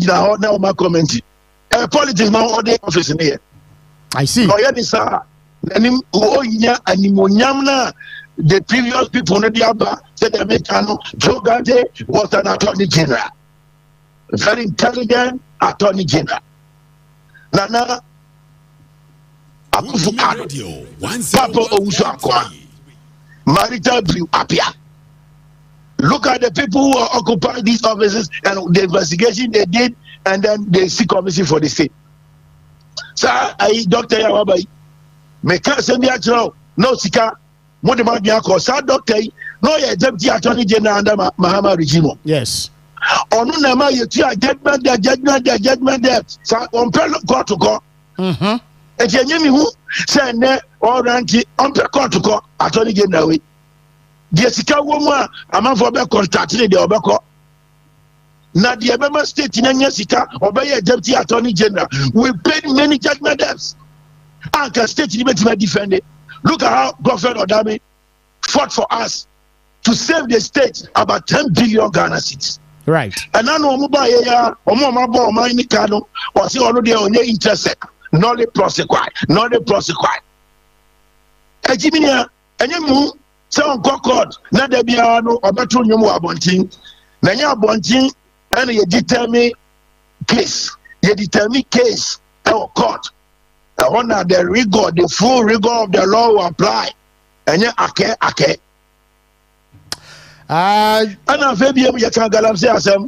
my comment. Politics now all the office in here. I see. The previous people said the Mekano Joe Gante was an attorney general. Very intelligent attorney general. Nana Akufo-Addo, Papa Owusu-Akwaa, marital blue appear. Look at the people who are occupying these offices and the investigation they did, and then they seek commission for the state. So I Dr. Yawabai, me can't send me a no sika. What about the Sir Doctor? No, you're deputy attorney general under Mahama regime. Yes. On Nama, you judgment there. So on court to court. And you who send there or ranky on court to court, attorney general. Jessica woman, a man for back contracting the Obako. Now the Abema state in Jessica, obey a deputy attorney general. We paid many judgment debts. Anchor state limit defended. Look at how Godfrey Odame fought for us to save the state about 10 billion Ghana cedis. Right. And I know Mubaya or Mama Mini Kano or see already on your intercept. Not the prosecute. Ejiminia, and you move some court, not the Biano or Batunium Abonting. Nanya Bonting, and you determine case. You determine case or court. I wonder the rigor, the full rigor of the law will apply. And yeah, okay.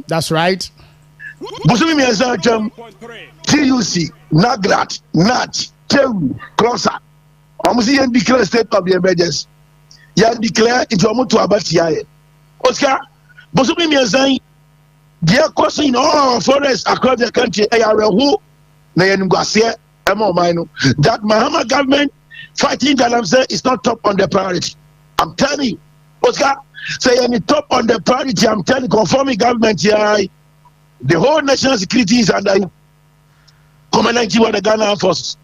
That's right. TUC, Nagrat, Nat, Tewu, Crosser. Almost even declare state of the emergency. You declare it will move to Abatia. Oscar, Bosumi Miazai, dear question in all forests across the country, who Nayan that Mahama government fighting Galamsey is not top on the priority. I'm telling you, Oscar, say any top on the priority. I'm telling you, conforming government here, the whole national security is under you. Commandant of the Ghana Armed Forces.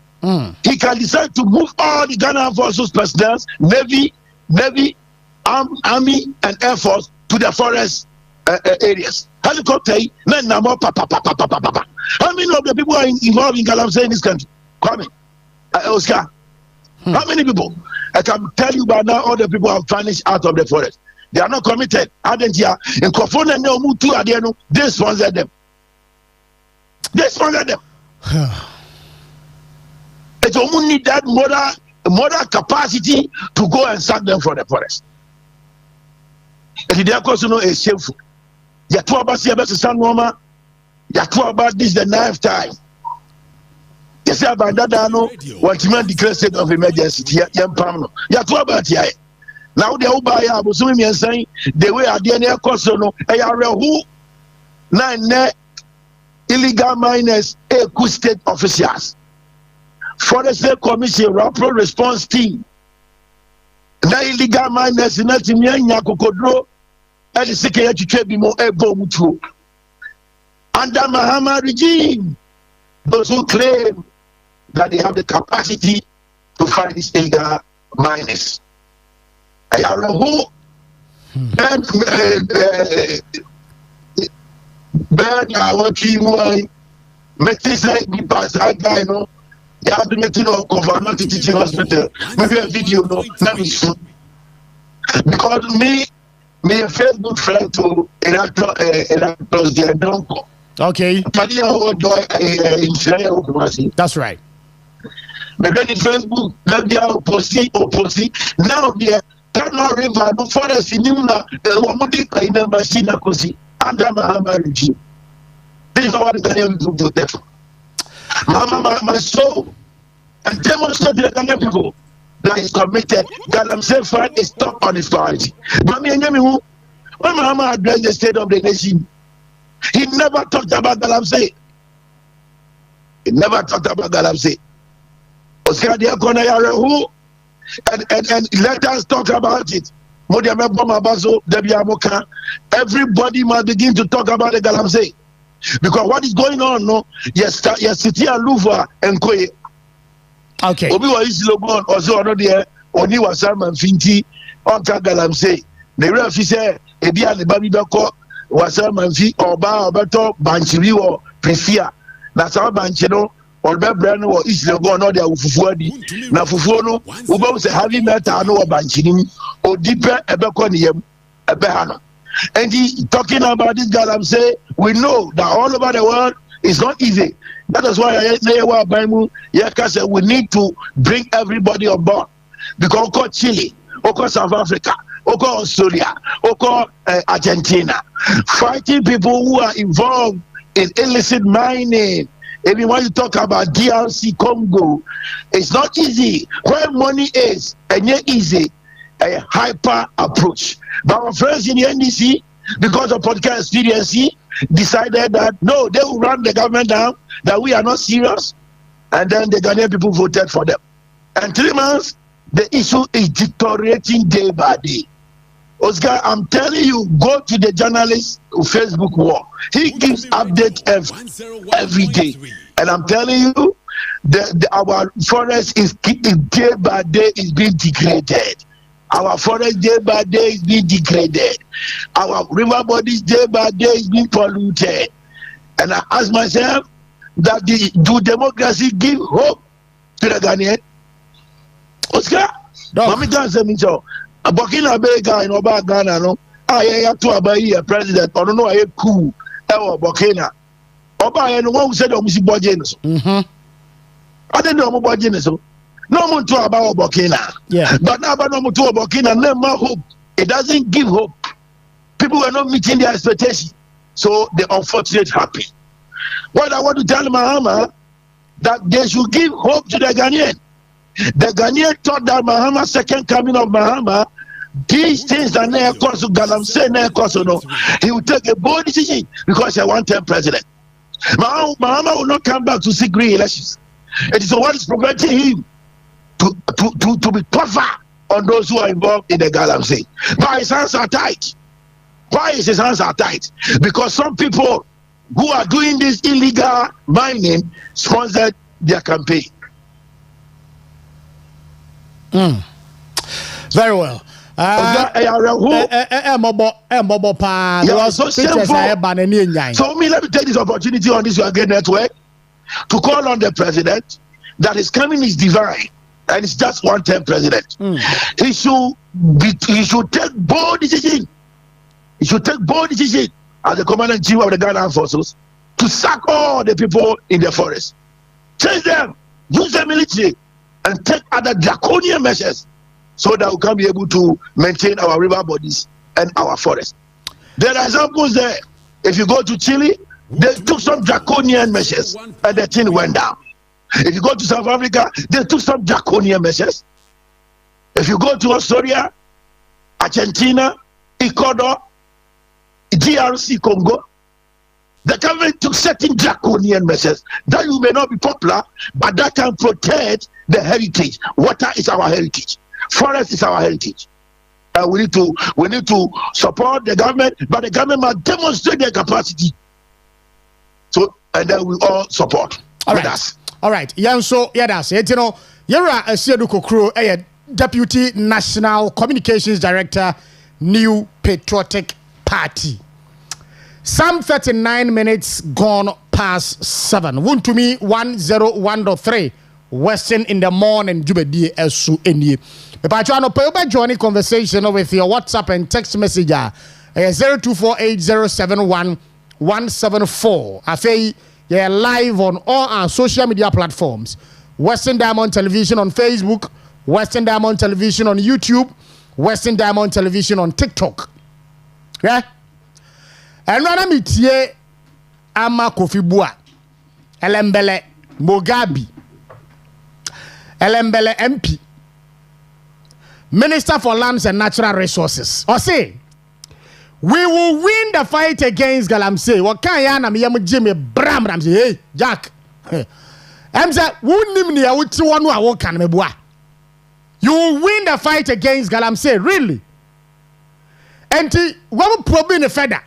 He can decide to move all the Ghana Armed Forces personnel, Navy, Army, and Air Force to the forest areas. Helicopter, how many of the people are involved in Galamsey in this country? Coming, Oscar. How many people? I can tell you by now, all the people have vanished out of the forest. They are not committed. In Kofona, no Mutu Adiano, they sponsored them. It's only need that moral capacity to go and sack them from the forest. And they are also is shameful. You are talking about San Roma. You are talking about this the ninth time. You say about that, I know what you meant declare state of emergency. You are talking about it. Now the Obaya was saying the way I did near Kosono, who nine illegal miners, a state officials. Forest Commission, rapid response team. Now illegal miners in Natimia Kokodro, and the secretary to trade more ebo mutuo. Under Mahama regime, those who claim that they have the capacity to fight these illegal miners. I don't know who bad our team make this like me pass that guy, no. You have to make government teaching hospital. Maybe a video, no, let me shoot. Because me a Facebook friend to Eractus the Donko. Okay. That's right. Maybe in Facebook, they are opposing. Now they are Tano River, no forest in Nimna, the in the machine, under Mahama regime. This is what the name to them. My soul, and demonstrate to the Ghanaian people that is committed, that I'm saying fight is top on his priority. But me and you, when Mahama addressed the state of the nation, he never talked about Galamsey. He never talked about Galamsey. Oscar Diakonayare who and let us talk about it. Everybody must begin to talk about the Galamsey. because what is going on no yes city aluva enkoye okay obi wa islogon ozo no de oni wasalman finti on ka galamsey the real fi say ebi ale ba bi beko wasalman fi oba obeto banchiri wo prefia na sa banchi no olbe brand wo islogon no de afufu adi na fufu no wo say heavy metal no wo banchiri odipe ebeko ne yam ebe ha no. And he talking about this guy, I'm saying we know that all over the world it's not easy. That is why I say we need to bring everybody on board. Because Oko Chile, Oko South Africa, Oko Australia, Oko Argentina, fighting people who are involved in illicit mining. Even when you talk about DRC Congo, it's not easy. Where money is, and yet easy. A hyper approach. But our friends in the NDC, because of political experience, decided that no, they will run the government down, that we are not serious, and then the Ghanaian people voted for them. And 3 months, the issue is deteriorating day by day. Oscar, I'm telling you, go to the journalist Facebook wall. He gives updates every day. And I'm telling you, our forest is day by day is being degraded. Our forest day by day is being degraded. Our river bodies day by day is being polluted. And I ask myself, do democracy give hope to the Ghanaian? Oscar, Mami can say me so. Burkina Faso in Oba Ghana no. I to abayi a president. I don't know I cool. Burkina. Oba no one said omusi budget so. I don't know budget so. No Mpuntuo about Burkina. Yeah. But now about no Mpuntuo Burkina, no more hope. It doesn't give hope. People are not meeting their expectations. So the unfortunate happen. What I want to tell Mahama, that they should give hope to the Ghanaian. The Ghanaian thought that Mahama, second coming of Mahama, these things that never cause to Galamsey, never cause no. He will take a bold decision because he a one-term president. Mahama will not come back to seek re-elections. It is what is preventing him to be tougher on those who are involved in the Galamsey. But his hands are tight. Why is his hands are tight? Because some people who are doing this illegal mining sponsored their campaign. Very well. So me, let me take this opportunity on this Young Network to call on the president that his coming is divine and it's just one-term president. He should take bold decision. He should take bold decision as the commander-in-chief of the Ghana Armed Forces to sack all the people in the forest, change them, use the military, and take other draconian measures so that we can be able to maintain our river bodies and our forests. There are examples there. If you go to Chile, they took some draconian measures and the thing went down. If you go to South Africa, they took some draconian measures. If you go to Australia, Argentina, Ecuador, DRC Congo, the government took certain draconian measures that you may not be popular, but that can protect the heritage. Water is our heritage. Forest is our heritage. We need to support the government, but the government must demonstrate their capacity. So, and then we all support. All right. Us. All right. So that's it. You know, you're a Siedu Kokro, a Deputy National Communications Director, New Patriotic Party. Some 39 minutes gone past 7. Won to me 101.3 Western in the morning. Jubedi esu eni. If I try to pay joining conversation with your WhatsApp and text messenger 0248071174. I say you're live on all our social media platforms. Western Diamond Television on Facebook, Western Diamond Television on YouTube, Western Diamond Television on TikTok. Yeah? And when I meet here, Ama Kofi Bua, Elembele Mogabi, Elembele MP, Minister for Lands and Natural Resources. Or say, we will win the fight against Galamsey. What can yana me yamu Jimmy Bram Ramsey? Hey, Jack. I'm saying, who name me? I would see one who I walk on me boy. You will win the fight against Galamsey, really? And what will probably in the feather?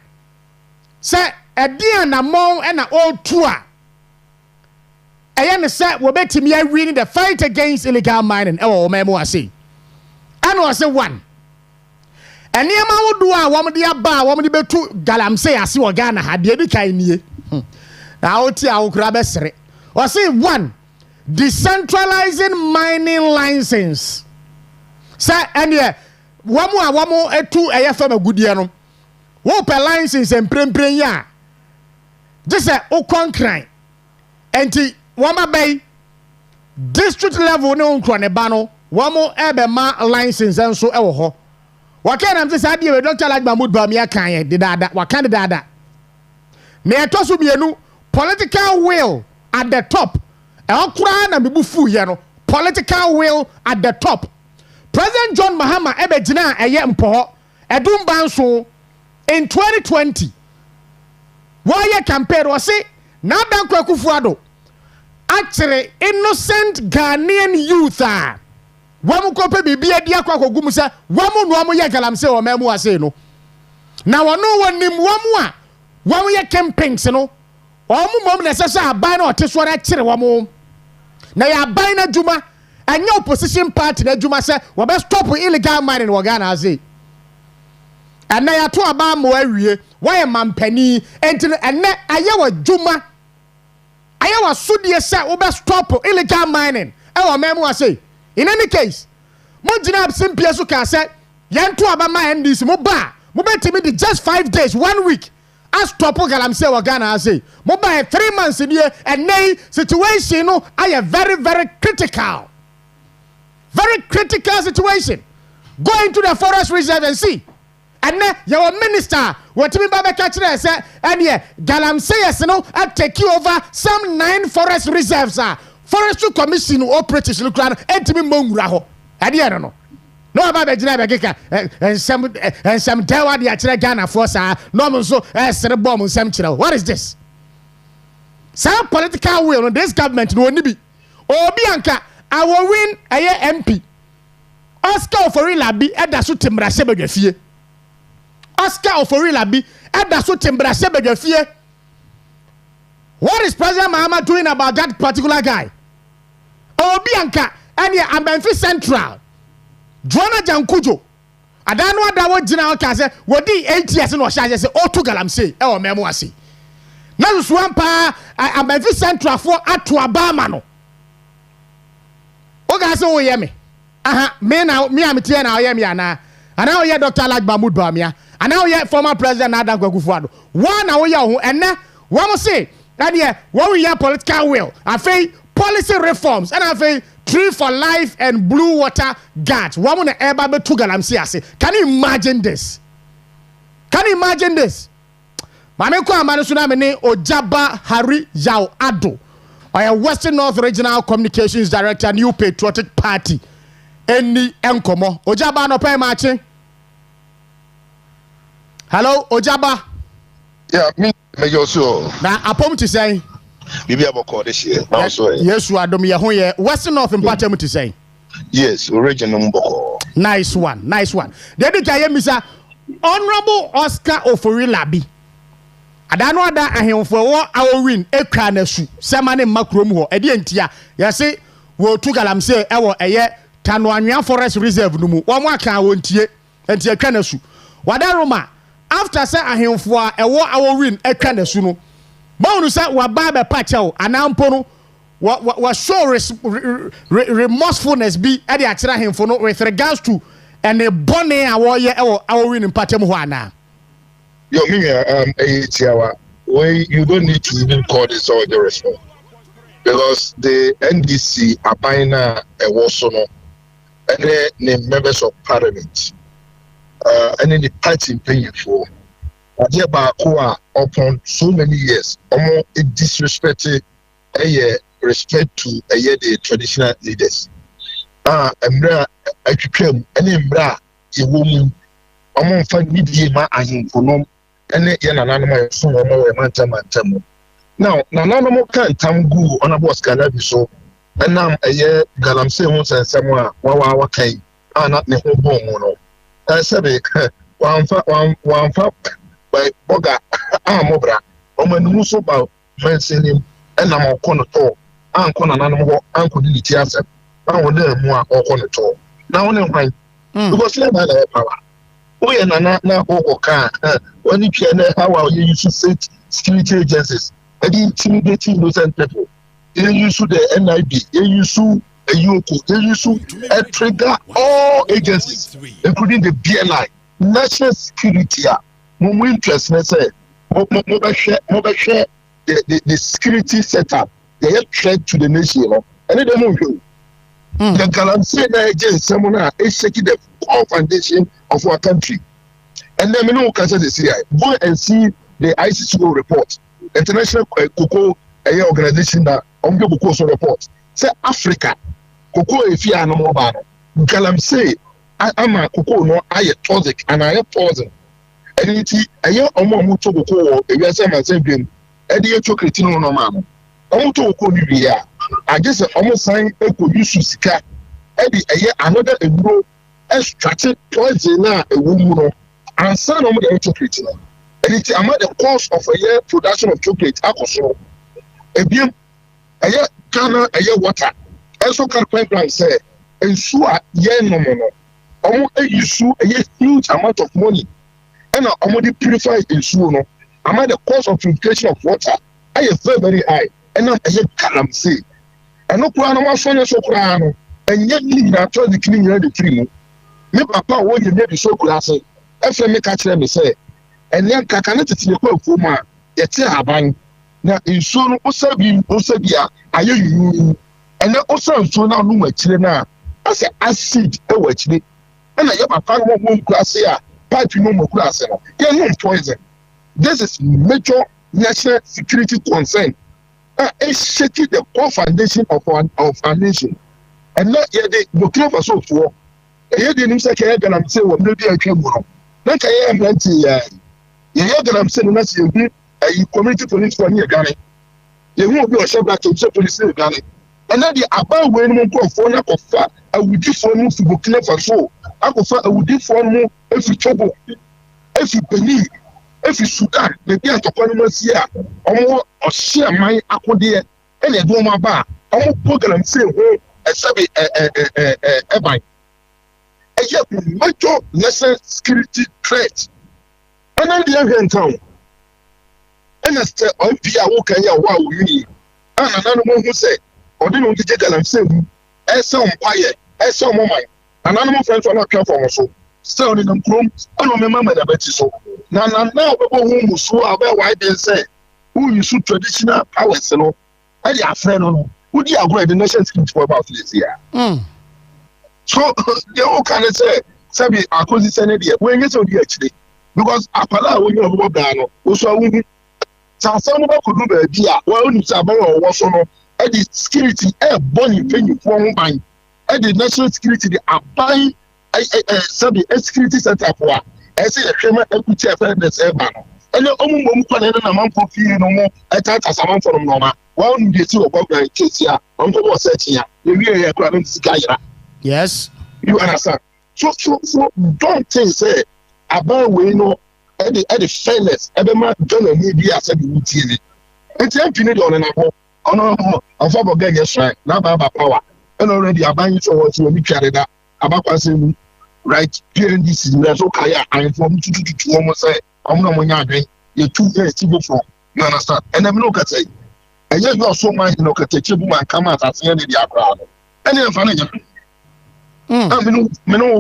Say, dia na mon na O2 ne say we betimi ya win the fight against illegal mining Oman mu ase and was say one eniema wodo a wo de aba wo de betu galamsey ase wo Ghana ha de bi kan nie na oti a wo kura be sere o say one decentralizing mining license say ene wo mu etu fam agudie no wo per license emprempren ya just say o concrete enti wo ma bay district level ne onkro ne ba no wo mu ebe ma license enso e wo ho wakana mse sa die we Dr. Laj Mahmoud ba me akan ye de dada wakana dada me etoso mienu political will at the top e okura na mebufu ye no political will at the top. President John Mahama ebe gina eye mpo edum banso in 2020 why campaign was say na dan kwakufuado actually innocent Ghanaian youth wamu kope bibia dia kwa kogum se wamu no amu ye galamse o memu ase no na wono wonim wamu ye campaigns no omu mom na sese aban na oteso na kire wamu na ya aban na djuma anya opposition party na djuma se we be stop illegal mining wo Ghana ase ana ya to aba mo awie why mampani enti enne aye wa djuma aye wa sudie se we be stop illegal mining e wo memu ase. In any case, Mojina Simpia Suka said, Yantu Abama and this Moba, Mobetimi just 5 days, 1 week. As Topo Galamse wa Ghana I say, Moba 3 months in here, and nay situation no, I am very, very critical. Very critical situation. Go into the forest reserve and see. And then your minister, what me Baba Kachre said, and yeah, Galamse yes, no, I take you over some 9 forest reserves. Forestry Commission operatives look around entimi mongra ho ade eno no aba be gina be keka and some dawa de akire Ghana for sa no mo so sere bom nsem kire. What is this? Some political will no this government no oni bi obi anka awo win aye MP Oscar Oforila bi eda so timra se badwafie Oscar Oforila bi eda so timra se badwafie. What is President Mahama doing about that particular guy? Obianka and ya Amenfi Central. Joanna Jankujo. Adano adawo jina oka se wodi 8 years no charge se o to galamse e o memo ase. Na suampa Amenfi Central for atu abama no. Oga se wo ye me. Aha, me amtie na o ye me ana. Ana o ye Dr. Laj Mahmoud Bawumia. Ana o ye former president Adam Kwakufuado. One na o ye ho enne wo mo say that yeah, what we have political will. I say policy reforms and I say Tree for Life and Blue Water Guards. What want to ever be to galamsi? Can you imagine this? Can you imagine this? Mameko amanu sunamene Ojaba Hari Yao Ado, or a Western North Regional Communications Director, New Patriotic Party. Any enkomo Ojaba no pay matching. Hello, Ojaba. Yeah, me also. Now, upon to say, Bibi aboko this year. Yes, you are doing your Western North in Patem to say. Yes, original Mboko. Nice one, nice one. The other guy, Mr. Honorable Oscar Oforilabi. I don't know that I am for what I win a cranesu. Samane Macromo, a dientia. Yase, wo to galamse, ewo a year, Tanwanya Forest Reserve no more. One more can won't ye, and tia cranesu. Wadaroma. After say ahim for a war our win a kind of suno. Bonu say wa baba pacho anampono wa show remorsefulness be at the atira him for no with regards to and a bonne our win in patem huana. Yo you don't need to even call this all the response. Because the NDC are buying a wasono and the members of parliament. And in the party paying for upon so many years, it disrespected respect to the traditional leaders. Emra atwitwam ene emra ewomu fa nidie ma ahemfonom ene ye nananom ayeso no we mantam. Now nananom kan tamgu onabo Osikani bi so enam galamse ho sensem a wa kai ana ne ho bom no. Sabe, one by Boga Amobra, Oman so about mentioning and I'm on corner talk. Uncle and animal, Uncle did it yourself. I want them more or corner talk. Now, when because you have power. We are not now car. When you can, how you should set security agencies and intimidating those people. You use the NIB, you use a UOCO, you use a trigger all agencies, including the BNI, national security. More interest, let's say, mobile share the security setup. They have threat to the nation, and they don't know. The Galamsey agent, someone is shaking the core foundation of our country. And then we know can say the CIA. Go and see the ICCO report, International Cocoa Organization that Cocoa report. Say Africa, Cocoa if you are no more bad. Galamsey, I'm a cocoa no I toxic and I have poison. And it's a year or more mucho cocoa, a year same as him, and the chocolate no man. Omoto Korea. I guess almost saying Eko Yusu Sika. Eddie a year another a bro extracted poison now a woman and son of the chocolate. And it's among the cost of a year production of chocolate alcohol. A year Ghana a year water. Also can pipeline say and so year no. Almost a issue a huge amount of money. And already purified in Suno. Among the cost of purification of water, I am very, very high. And I'm a Galamsey. And no plan of so crown, and yet you are trying to clean the tree. Me papa, what you may be so classy. After me catch them, say, and then Kakanata to the quote for my yet Haban. Now, in Sono, Osabia, I you, and then also so now no much now. I say, acid, a watch me. And I have a pan one class here, pipe no more class. You're not poison. This is major national security concern. It's shaking the core foundation of our nation. And not yet they look for so for. You didn't say, I'm saying, well, maybe I came wrong. Not I am plenty. You hear that I'm saying, that's a community police for me, Ghana. You won't be a shop like a police in Ghana. And then the about when we go for I would do for you to go clear for so. I would do for you if you trouble, if you believe. If you Sudan, the beer to Congress here, or share my accordia, and a doma bar, or program say, a sabi a bike. A yet major national security threat. And then the other town. And I said, oh, Pia, okay, wow, you and another one who said, or didn't want to take and say, as some quiet, as some moment, an animal friends will not come from us. Still in them chrome, I don't remember the better so. Now, people who so about why they say, who you should traditional powers, you know, and your friend, who do you agree the nation security for about this year? So, they all kind of say, Sabi, I could send it here. When you saw the actually, because Apala, when you have a banner, also, some of could do the idea, well, you saw or was on, and the security, a bonny penny for one bank, and the national security, they are buying. Sabi a security setup for I say a shema equity affairs ever. And the Omu can a man for fear no more attack as a man from Noma. One day to about my case here, Uncle was searching here. The real Sky. Yes, you understand. So don't think say about we know at the fairness, every man done a media said we would see it. It's empty on an apple. Oh no, I'm for getting right now by power. And already I'm buying so what you carry that. About saying right PNDC is okay. I inform to almost say I'm not money again. You're 2 years to go from. You understand? And then look at say, and yet you are so much look at the chibu and come out as the end of the crowd. And then funny. I mean,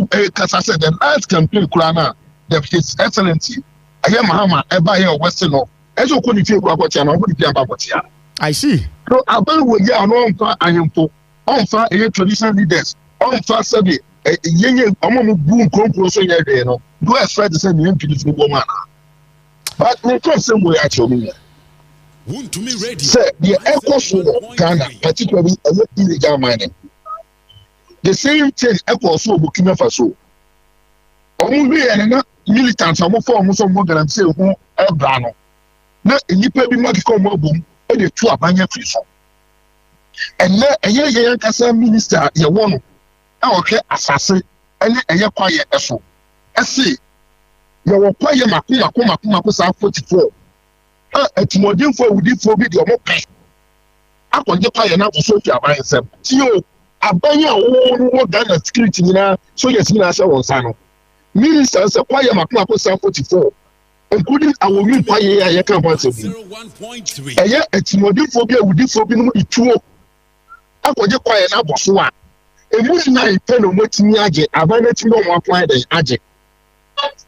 because I said the last campaign, Kurana, His Excellency, I am Mahama, Eba here, Western Law. As you couldn't feel about you, nobody care about you. I see. So I will get I am for a traditional leaders. On fast Sabi, a young boom conclusion, you know, do I try to send you into this woman? But we come some way actually. Sir, the echo Ghana, particularly illegal mining. The same thing echo so Burkina Faso. Only and militants are more for some more than say who are Brano. Now, you pay me money come boom, and the 2 abanya free song. And now a young Casa minister, you want. Okay, assassin, and a quiet so. I see. You will quiet Makuma 44. etimodinfo ewudifo bi de omo pe akɔgye kwaye na so fi aban nsɛm tio aban a wo Ghana security nyina so yes nyina hyɛ wɔn nsa no minister sɛ kwaye makoma ko 44 including our new kwaye a yɛka ho asɛm ɛyɛ etimodinfo bi ewudifo bi no ituo akɔgye kwaye na bɔ so a emu na ipe no motimi agye aban na timi no apply den agye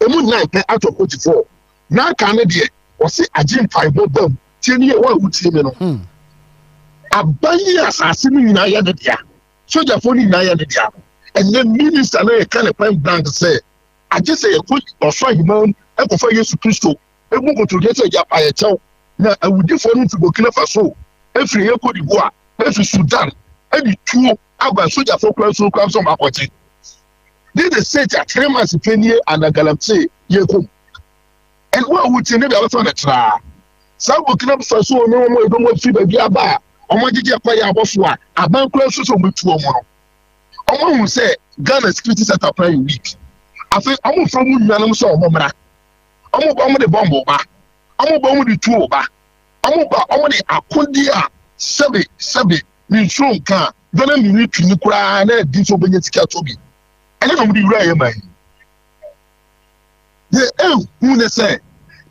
emu na ipe ato 44 na aka ne de wɔse agye mpai bobam tie ne wa wutie me no abayi asase no nyina yɛ de dia soja fo ni nyina yɛ de dia ɛnɛ minister na yɛ ka ne point blank sɛ agye sɛ yɛ ko ɔsɔ himan ɛkɔfa Yesu Kristo egu kontroge sɛ ya pa yɛ kyɛw na awudifo no fi Burkina Faso efiri yɛ Cote d'Ivoire efiri Sudan ɛdi tuo agba soja fo kura so makɔte de the state a 3 months penie anagalamse yɛ kom and what would you never have a tra? Some Burkina Faso no more don't want to be a bar. Or what did you acquire a boss one? A bank close to some two or more. Oman who say Ghana security setup playing week. I think I'm from Munanum so Momra. I'm about the bomb over. I'm about the two over. I'm about the Akundia Sabi Minshon car. Then I'm need to cry and disobedience to be. And then I'm the rare man. Who they say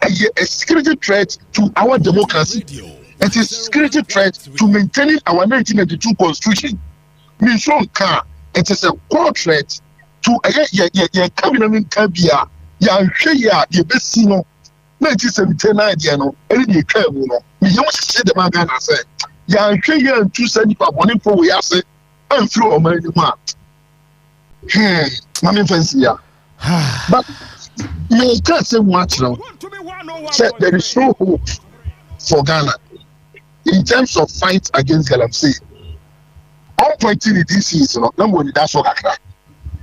a security threat to our democracy. It is a security threat to maintaining our 1992 constitution. Minshon car. It is a core threat to a cabinet Kabia. Shaya, the best sino. 1979, no, and the Kabuno. We don't say the man Ghana say. Shaya and 275 1 for we are say and through a man. Mammy fancy ya. But you can't say much now. Say there is no hope for Ghana in terms of fight against Galamsey. All pointing the DC is not nobody that's what Accra.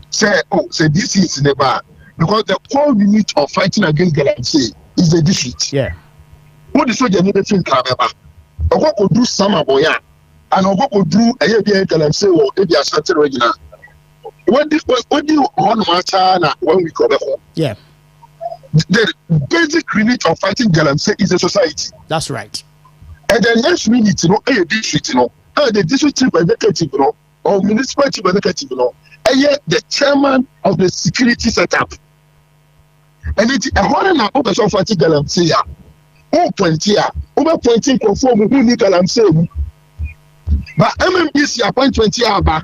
Say DC is never because the core unit of fighting against Galamsey is the defeat. Yeah. What is so the need to think about? Ogo could do some aboya and Ogo could do a year Galamsey or maybe a certain regional. What do you want matter when we come home? Yeah. The basic unit of fighting Galamsey is a society. That's right. And the next minute, a district, the district chief executive, or municipal chief executive, and yet the chairman of the security setup. And it's a one and over so fighting Galamsey. Oh, over pointing conform who need Galamsey. But MMBC appoint 20 hours.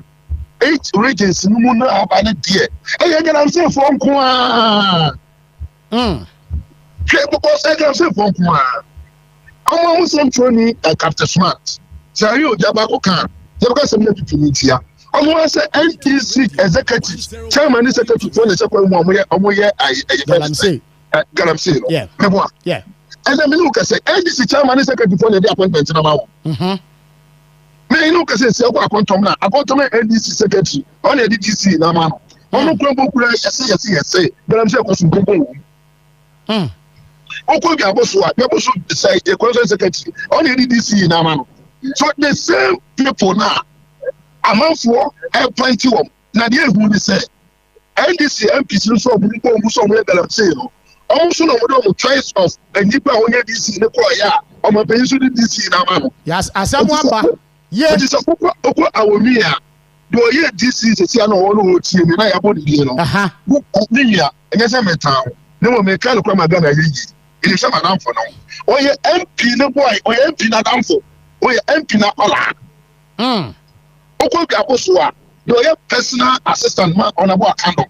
8 regions no more about it dear. And I can say from Kwa. Because I can say from Kwa. I'm almost training a Captain Smart. So you Jabako can. Jabaka some people need here. I'm going to say NTC executive, chairman is secretary for the second Galamsey. Yeah. Yeah. And then look I say NTC chairman is secretary for the appointment in about. Me no kase se akwa akontom NDC secretary on the DDC na ma no ono kura yes Galamsey akoso gbogbo okwo bi aboso say the constituent secretary on the DDC na ma no so the same people now amanfo plenty wom na dey ehu ni say NDC MPs so obu so mo Galamsey no also no mo choice of nipa onye DC ne ko ya o ma pe so DDC na ma no yes asamu aba. Yeah, it is a Oko Awomia. Do ye this is a Siano or Tia, and I about the book of Nia, and as I'm a town. No one may call a Ghana. It is some down for now. Or ye MP no boy, or MP not down for, or ye MP not all. Oko Gabosua, do ye personal assistant man on a work candle.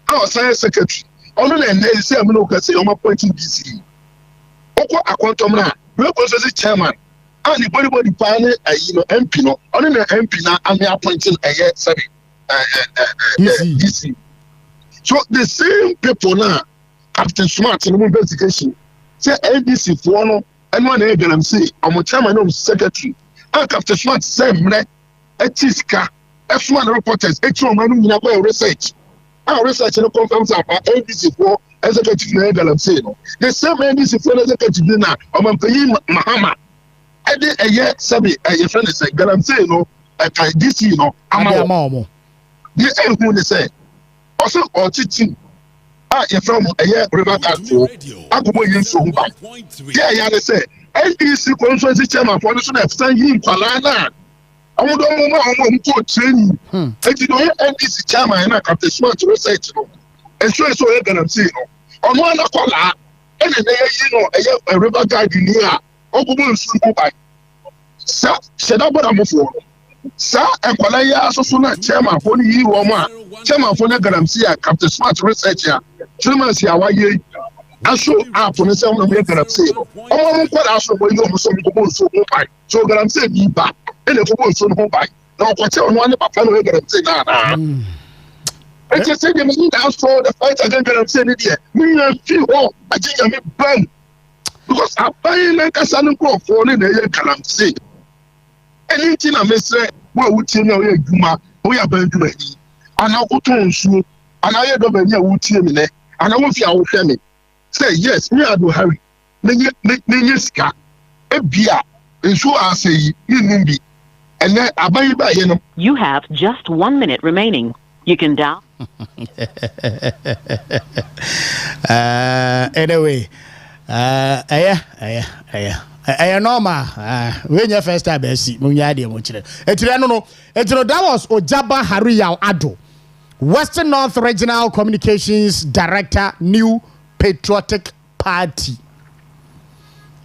Our science secretary. Only and they say I'm no say on my point in DC. Oko Aquantomna, we are chairman. And anybody planning MP no only the MP now and they appointing DC. So the same people now, Captain Smart in the investigation, say NDC for no and one Galamsey, I'm a chairman of secretary. And Captain Smart say me etiska F1 reporters H1 man research. Our research no confirms about NDC for executive Galamsey no. The same NDC for executive now, I'm Mahama. I did a year, Sabi, a friend is like Galamsey, no, I DC, no, I'm a mom. The who they say, also, or teaching, you're from a river for Akubo Yensu. Yeah, they say NDC constituency chairman for the son him Palana. I would don't know training. And you know NDC chairman and I have the smart research. And so you're gonna see on one collar and then a river guide in here. Okubo Nsu by. Sir, said about a move. Sir, and Palaya Sosuna chairman for the Roma, chairman for the Galamsia, Captain Smart Researcher, Chairman Siawaye, and so up on the sound of the Galamsia. Oh, what else will you know some Kubo so by? So Galamsia be back, and the Kubo so by. Now, what's on one of the family Galamsia? I just said, you must ask for the fight against Galamsia. Me and few, I think I'm banned because I buy like a son of for the Galamsia. Anything I may say, what would you know? We are going to do it. And I go to you, and I don't know what you mean. And I want you to me. Say, yes, we are to hurry. Nenyeska, a beer, and so I say, you nimby. And then I buy by you. You have just 1 minute remaining. You can down. Anyway, I normal. When your first time, I see Munyadi Muchre. That was Ojaba Hariyao Ado, Western North Regional Communications Director, New Patriotic Party.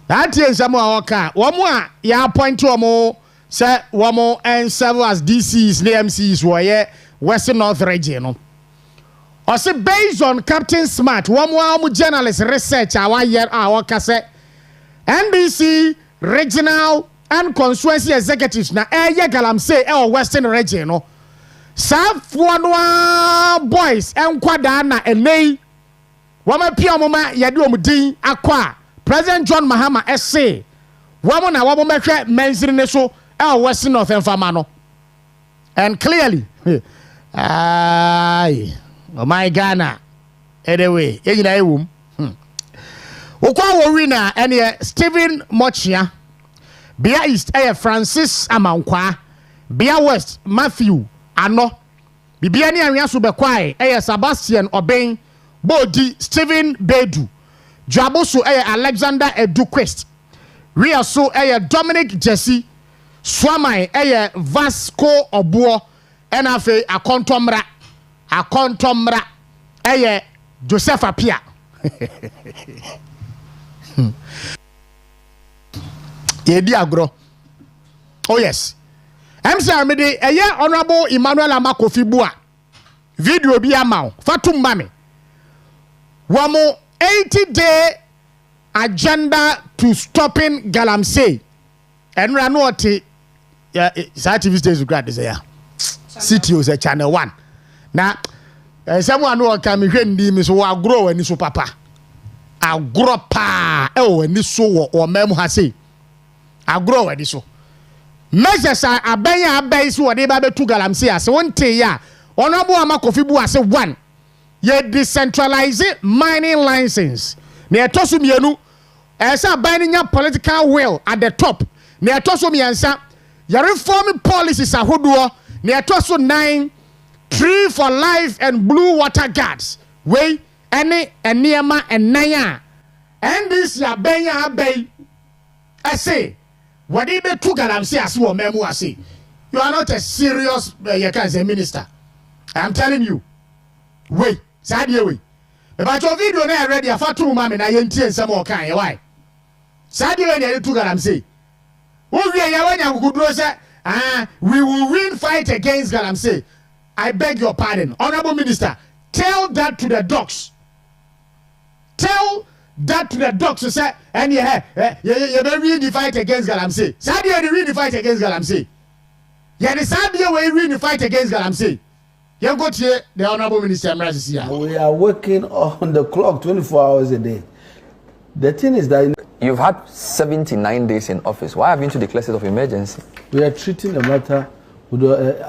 That is Samoa Oka. One more, ya point to a more, say, one more, and several as DCs, MCs were Western North Region. Also, based on Captain Smart, one more journalist research our year, our cassette. NBC regional and constituency executives na Galamsey Western region no South boys enkwada na enei wama pia moma yade omudin akwa President John Mahama SA wamo na wamo mehwe mensiri ne so Western North Enfama no and clearly oh my Ghana anyway enyina ewum Ukwa Warina and Stephen Mochia, Bia East, Francis Amankwa, Bia West, Matthew, Ano, Bibiani and Yasubekwai, Sebastian Obeng, Bodi, Stephen Bedu, Jabosu, Alexander Eduquest, Ria So, Dominic Jesse, Swamai, Vasco Obuo, NFA, a contomra, Joseph Apia. Yedi agro. Oh yes. MC Amede Honorable Emmanuel Amakofi Bua. Video bi amao. Fatum mame. Wamo 80-day agenda to stopping Galamsey. And Ranote TV station grad is here. CTO is channel 1. Now someone who can me hwendi so agro ani so papa. Agro pa ni so o mem ha sei agro wadi so measures aben so wadi ba betu Galamsey ase wonte ya Honorable Amakofi Bu ase 1 ye decentralize mining license na etoso mienu esa aben nya political will at the top na etoso miensa ya reform policies ahodo na etoso 9 tree for life and blue water guards we any eniema enaya and this ya ben I say what did be to Galamsey as wo memu ase you are not a serious you can say minister I'm telling you wait sadie we about your video na ready afatu ma me na yentie nsem o kan why sadie we na to Galamsey wo wie ya wanya kukuduro say we will win fight against Galamsey. I beg your pardon honorable minister tell that to the dogs. Tell that to the dogs to say, and you win the fight against Galamsey. Sadia, you win the fight against Galamsey. Yeah, the Sadia way win the fight against Galamsey. You go to the honorable minister. We are working on the clock 24 hours a day. The thing is that you've had 79 days in office. Why haven't you declared state of emergency? We are treating the matter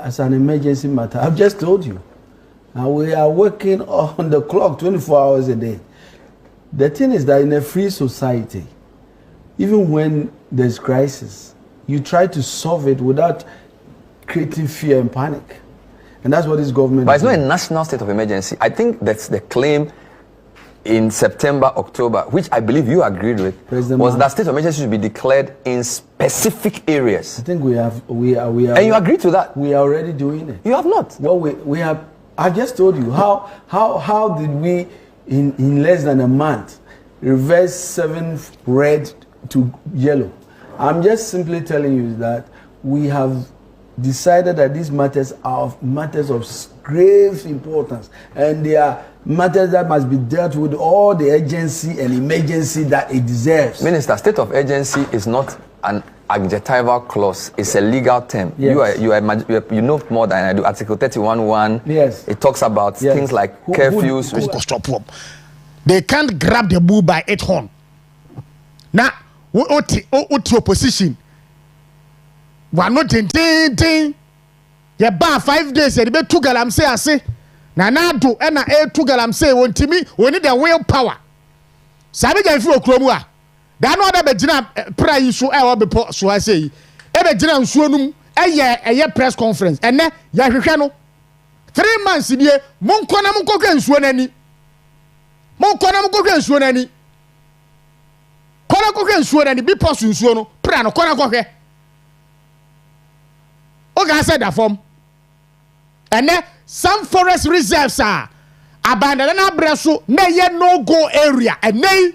as an emergency matter. I've just told you. And we are working on the clock 24 hours a day. The thing is that in a free society, even when there's crisis, you try to solve it without creating fear and panic. And that's what this government But it's not a national state of emergency. I think that's the claim in September, October, which I believe you agreed with, was that state of emergency should be declared in specific areas. I think we are. And you agreed to that? We are already doing it. You have not. Well, we have. I just told you how did we in less than a month reverse 7 red to yellow? I'm just simply telling you that we have decided that these matters are matters of grave importance, and they are matters that must be dealt with all the urgency and emergency that it deserves. Minister, state of urgency is not an adjectival clause; it's a legal term. Yes. You know more than I do. Article 31(1). Yes. It talks about things like curfews. They can't grab the bull by its horn. Now, what opposition? We are not ding. You buy 5 days. You be 2 galam say. Na do na 2 galam say. We need the willpower. Sabi ga ifu okromu a. Da no da be gina pra yi so e wo be po so ase yi. E be gina nsuo num eye press conference. Ene ya hwehwe no. 3 months die monko na monko ka nsuo nani. Monko na monko ka nsuo nani. Kona ko ka nsuo nani bi po so nsuo no. Pra no kona ko hwe. Oga said that form. And then some forest reserves are abandoned and abreso na ye no go area. And they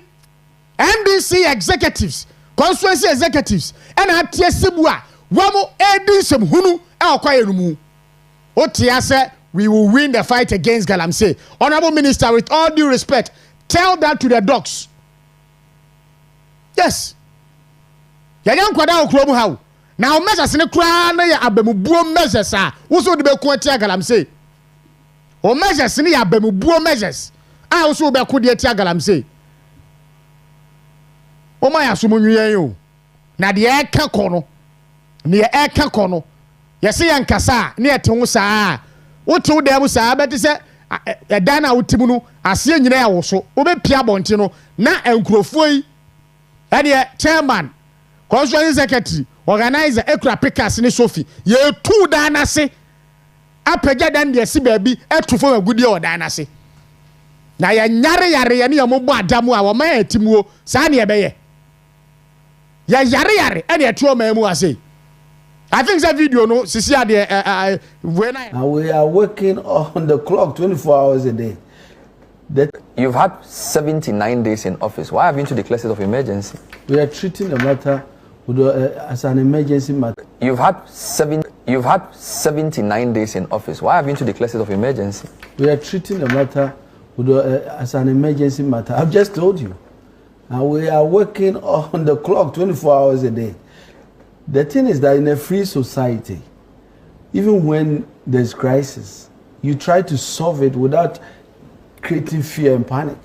NDC executives, constituency executives, and Atiesibua, Wamo Edisum Hunu, El Kwayerumu. Otia said we will win the fight against Galamsey. Honorable Minister, with all due respect, tell that to the dogs. Yes. Yanyan kwada okromu how. Now measures in the crown na ya abemubuo measures ah wo de be ko tia Galamsey o measures ni ya abemubuo measures ah wo be ko de tia Galamsey o ma ya so munwen yo na de e ka ko no ne e ka ko no ye se yan kasa ne ete wo saa wo te wo da mu saa be te se dan na wo timu no ase nyina ya wo so wo be pia bonte no na enkrofo yi ade chairman constituency secretary organizer Accra Pickers ni Sophie ye tu dan ase apagya dan de si baabi etufo agudie o dan ase na ya nyare ye ne yamo bo adamu a wo ma etimuo sa ne ebe ye ya yare e ne etu o ma mu ase. I think that video no sisi ade when we are working on the clock 24 hours a day. You've had 79 days in office. Why haven't you declared state of emergency? We are treating the matter as an emergency matter. You've had 79 days in office. Why haven't you declared state of emergency? We are treating the matter as an emergency matter. I've just told you. We are working on the clock 24 hours a day. The thing is that in a free society, even when there's crisis, you try to solve it without creating fear and panic.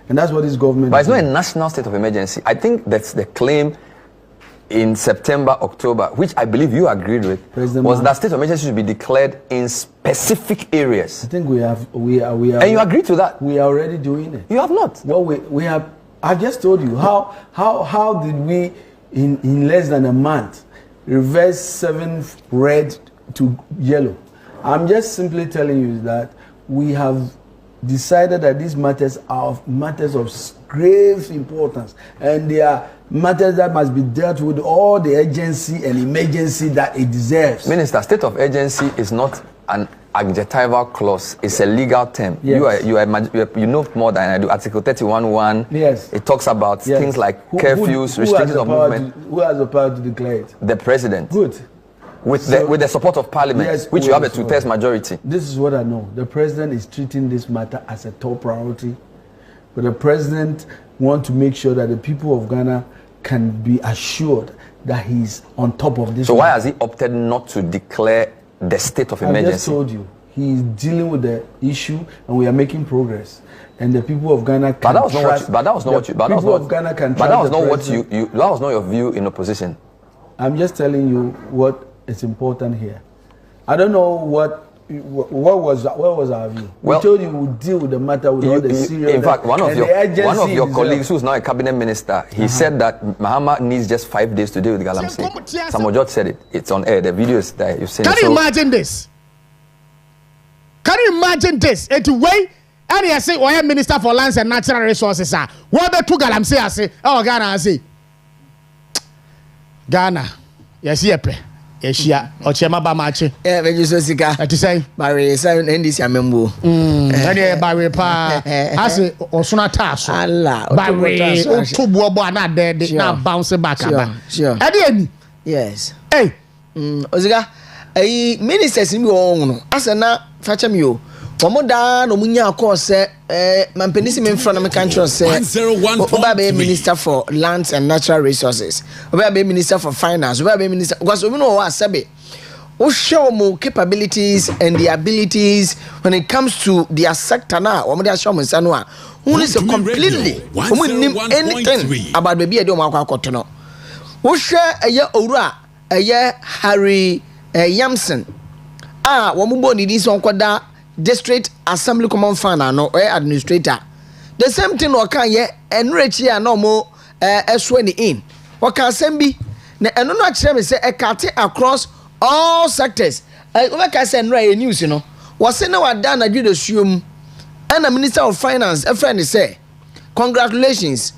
And that's what this government But it's not a national state of emergency. I think that's the claim in September, October, which I believe you agreed with, was that state of emergency should be declared in specific areas. I think we are. And you agreed to that? We are already doing it. You have not. Well, we have. I just told you how did we in less than a month reverse 7 red to yellow? I'm just simply telling you that we have decided that these matters are matters of grave importance, and they are matters that must be dealt with all the urgency and emergency that it deserves. Minister, state of urgency is not an adjectival clause; it's a legal term. Yes. You know more than I do. Article 31(1). Yes. It talks about things like curfews, restrictions of movement. Who has the power to declare it? The president. Good. With the support of parliament, yes, which you have a 2/3 majority. This is what I know. The president is treating this matter as a top priority. But the president wants to make sure that the people of Ghana can be assured that he's on top of this. So why has he opted not to declare the state of emergency? I just told you. He's dealing with the issue and we are making progress. And the people of Ghana can that was not your view in opposition. I'm just telling you what is important here. I don't know what was our view. We told you we'll deal with the matter with all the serious. In fact, one of your colleagues, who's now a cabinet minister, he said that Mahama needs just 5 days to deal with Galamsey. Samojot said it. It's on air. The video is there. You've seen it. Can you imagine this? Can you imagine this? It's the way and I say, why Minister for Lands and Natural Resources, sir? What the two galamsey I say, oh, Ghana, I say. Ghana, yes, yepe. Asia or Chema Bamachi. When you say, to say, Barry, seven and this Yamembo. Barry Pa, I say, Osuna Tasso, Allah, Barry, two boba not dead, now bouncing back. Sure. Yes. Hey, Oziga, a minister in your as a na fetch you. Pomoda no munya course Mampenisi in front of my country say Obabe Minister for Lands and Natural Resources, Obabe Minister for Finance, Obabe Minister because we know what Sabe. O show more capabilities and the abilities when it comes to their sector now. Omoda show me sanwa. Who is completely who name anything about baby do makwa kotono. O share a year ora a year Harry Yamson. Wamubo ni this one kwada District Assembly Common Fund no administrator. The same thing waka ye enrich here no more esweni in. Waka sembi na eno no akire me say e kate across all sectors. Waka say enra news you know. Was say na wada na dwe suom. And the Minister of Finance a friend say congratulations.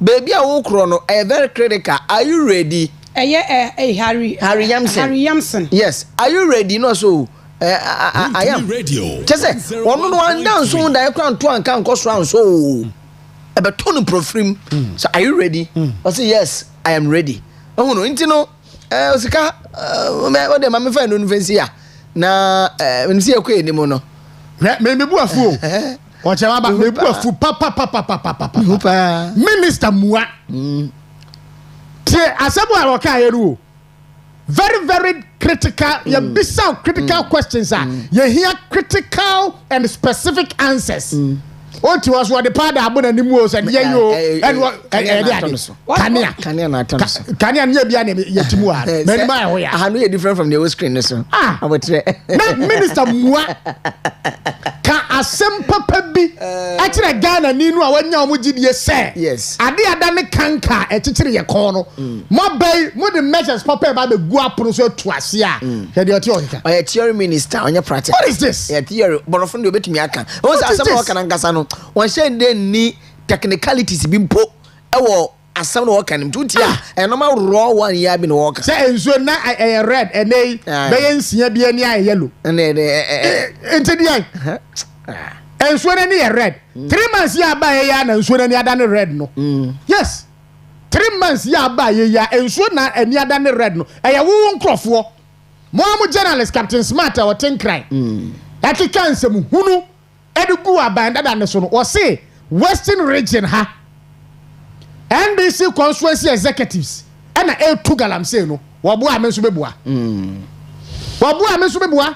Baby a wo kro no very critical. Are you ready? Harry Yamson. Yes. Are you ready no so I am radio. Just say, one down soon. I can't to and can't cost round so. About Tony Profrim. So, are you ready? I say, yes, I am ready. Oh, no, Intino, Osika, what the mamma friend on Vencia. Now, when see a quay anymore. Maybe a fool. Watch out about maybe a fool, papa. Minister Mua. Asabu Wakaru. Very, very critical. You be some critical questions. You hear critical and specific answers. What to us? What the part of Abuna Nimos and you and what Kanya Yatimua. I know you're different from the old screen. I would say, Minister Mua can a simple baby. Actually, Ghana Nino when you would say, yes, I did done the canker at Chichiri corner. More bay, more the measures papa by the Guapo to us. Yeah, a theory minister on your practice. What is this? A theory, but often you bet me I can. What's Casano? One said they need technicalities being put. As some work and tutia and no more raw 1 year been walk. Say so now I red and they see be any yellow and into the eye. And so any red 3 months ya by a yan and so any other red no. Yes, 3 months ya by a ya and so now any other red no. I won't crop for more journalist Captain Smart or 10 cry. That you can't say who Edu abandoned and so or say Western region ha. NBC constituency executives and a two galam say no wabua mesubebua wabua mesubebua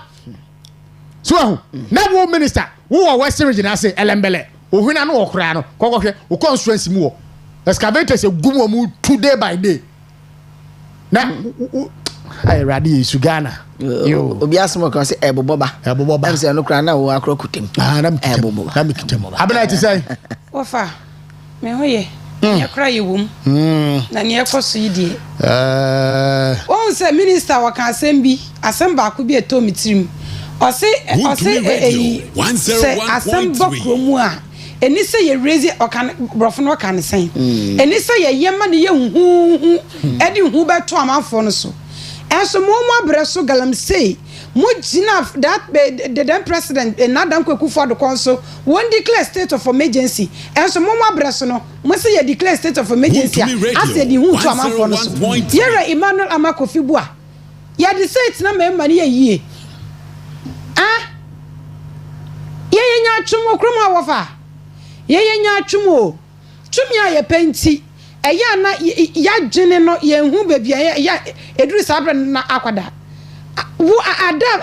so na minister who are Western region I say elembele ohuna no okra no kokohwe o constituency mu excavators e gumo mu 2 day by day na I ready Sugana yo obi asmo kan say eboboba am say no kra na wo akro kutem na eboboba na mikitem abena ti say ofa me hoye Accra yewum na ne ekoso yidie on say minister waka assembi assemba ko bi eto mitrim o say assemba kromu a eni say ye raise okan brofo no kan sen eni say ye yema ne ye hu edi hu beto amanfo no so enso mo abreso galamsey Mujina that the then president Nadam Kweku for the council won't declare state of emergency. And so Mama Bresono must say declare state of emergency. I said you to Amapon. Here Emmanuel Amako Fibua. Ya the say na me money a ye. Ah ye nya chumo kroma wafa. Ye nya chumo. Chumia ye penti. Eya na ya dwene no ye hu bebia ya eduru sabre na akwada. Who Adam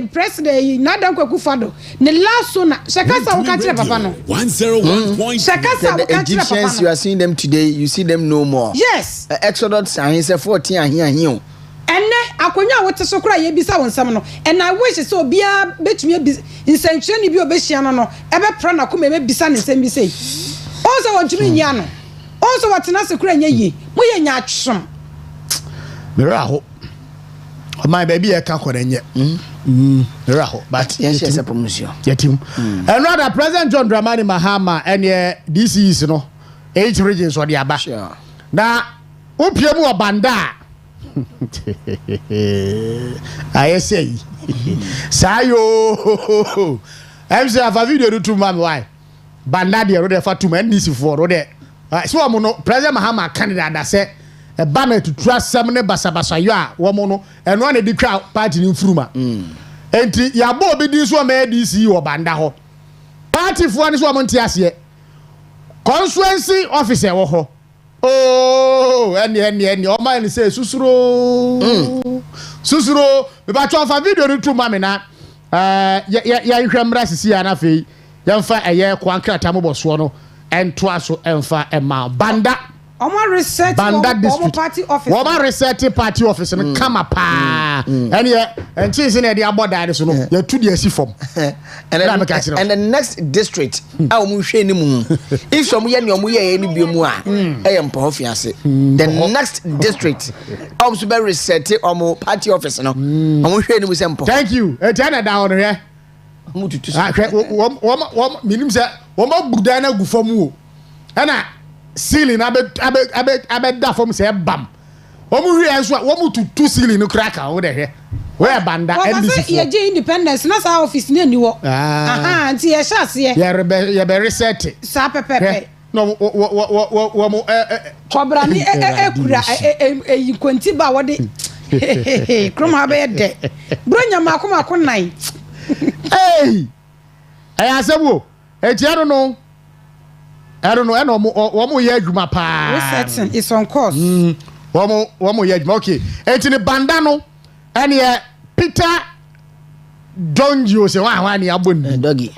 president Nadam Kweku Fado ne last one Shakasa Wakachira Papa no 101. Shakasa the Egyptians you are seeing them today you see them no more. Yes Exodus and he 14 and here ene akonya wote so kura ye bisa wonsam no and I wish so bia betumi insentuani bi obehia no ebe pra na kuma ebe bisa ne nsem bi sei also wontumi nya no also watena se kura nya yi mo ye nya atwom mera ho my baby I can't enye but yes yes promotion yetim and rather President John Dramani Mahama and this is no 8 regions or the aba na opiemu obanda I say sayo I'm say have a video to man why banda de ro fa to man this for ro de so am no President Mahama candidate that say a banner to trust some ne basabasa yo a wo mo no eno na di twa party ni mfuruma enti ya bo bi di so ma DC wo banda ho party fo ani so mo ntiase constituency officer wo ho oh eni o ma ni say susuro me ba twa fa video ni to ma me na ya hwemra sisi ya na fe ya mfa eye kwankrata mo boso no entoa so emfa ema banda Oma reset party office. Oma reset party office no kama pa. And cheese in the aboda so no. You to the form. And the next district a mu hwe ni mu. If some ye ni omu ye ni biemu a e mpo fiase. The next district also be reset omu party office no. Omu hwe ni mu sempo. Thank you. E tana down here. Mu tutu. Minim say wo ma buda na gu fam wo. Ana ceiling abe da form say bam omu hwe enso omu tutu ceiling no kraka wo de hwe where banda NDC ye je independence na sa office na ni wo aha anti ye sha se ye be reset sa pepepe no wo mo kobra ni ekura yinkonti ba wo de krom be de bronya makoma nan hey ayasebo etiaro no I don't know. I know. Womo ye adwuma pa. Resetting is on course. Womo ye adwuma. Okay. Enti ne bandano ene Peter Donjo se wa ni abon. Doggy.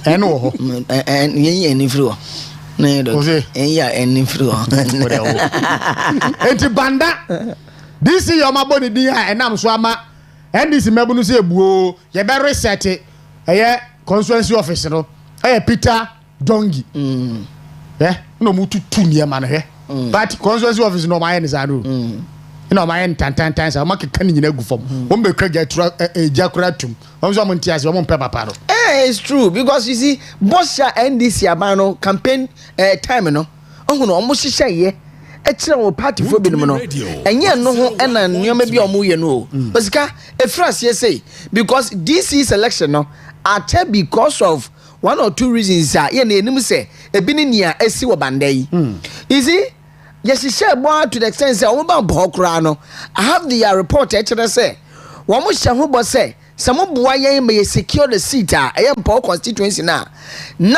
Eno ho. Yen ni fru. Na doggy. Ya eni fru. Enti banda. This is your maboni din ha enam so ama. NDC mabunu se ebuo ye be reset eye constituency office no. Peter Dongi. No mutu tunia man he. But constituency office no my is adu. No my tan sa make kan nyina gu fom. Won be kwaga jakuratum. Won so montiase won pepper paro. It's true because you see Bosha NDC abano campaign time no. Ohun no omo hihye ye. E kire wo party fo binom no. Enye no ho na nyoma bi omo ye no. Basika e France ye say because this is election no at because of one or two reasons ye na enim say ebi ni nia esi wo banda yi. You see yes share more to the extent say omo ba bo kra no I have the report e kire say wo mo hye ho bo say some boy may secure the seat I am poor constituency na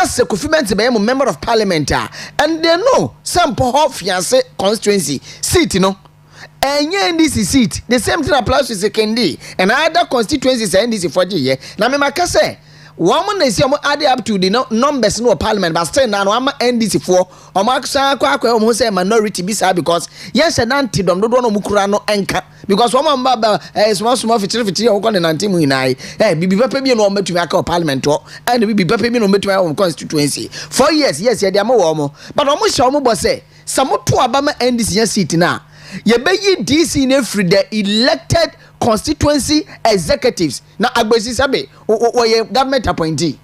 se confident be member of parliament and they know some poor fiance constituency seat no and this seat the same thing applies to secondary and other constituencies and this for ye na me maka say one man see add up to the numbers no parliament but still now am NDC for akwa say minority bisa because yes and anti dom do no mukura no enka because one man ba small fitiri o kon nanti mu hinai bibi papa bi no metumi aka parliament o and bibi papa bi no metumi aka constituency 4 years yes ye dey am wo but omo hye omo bo say samoto abama NDC seat na ye be yi DC na free the elected constituency executives na agbesi sabe oye government appointee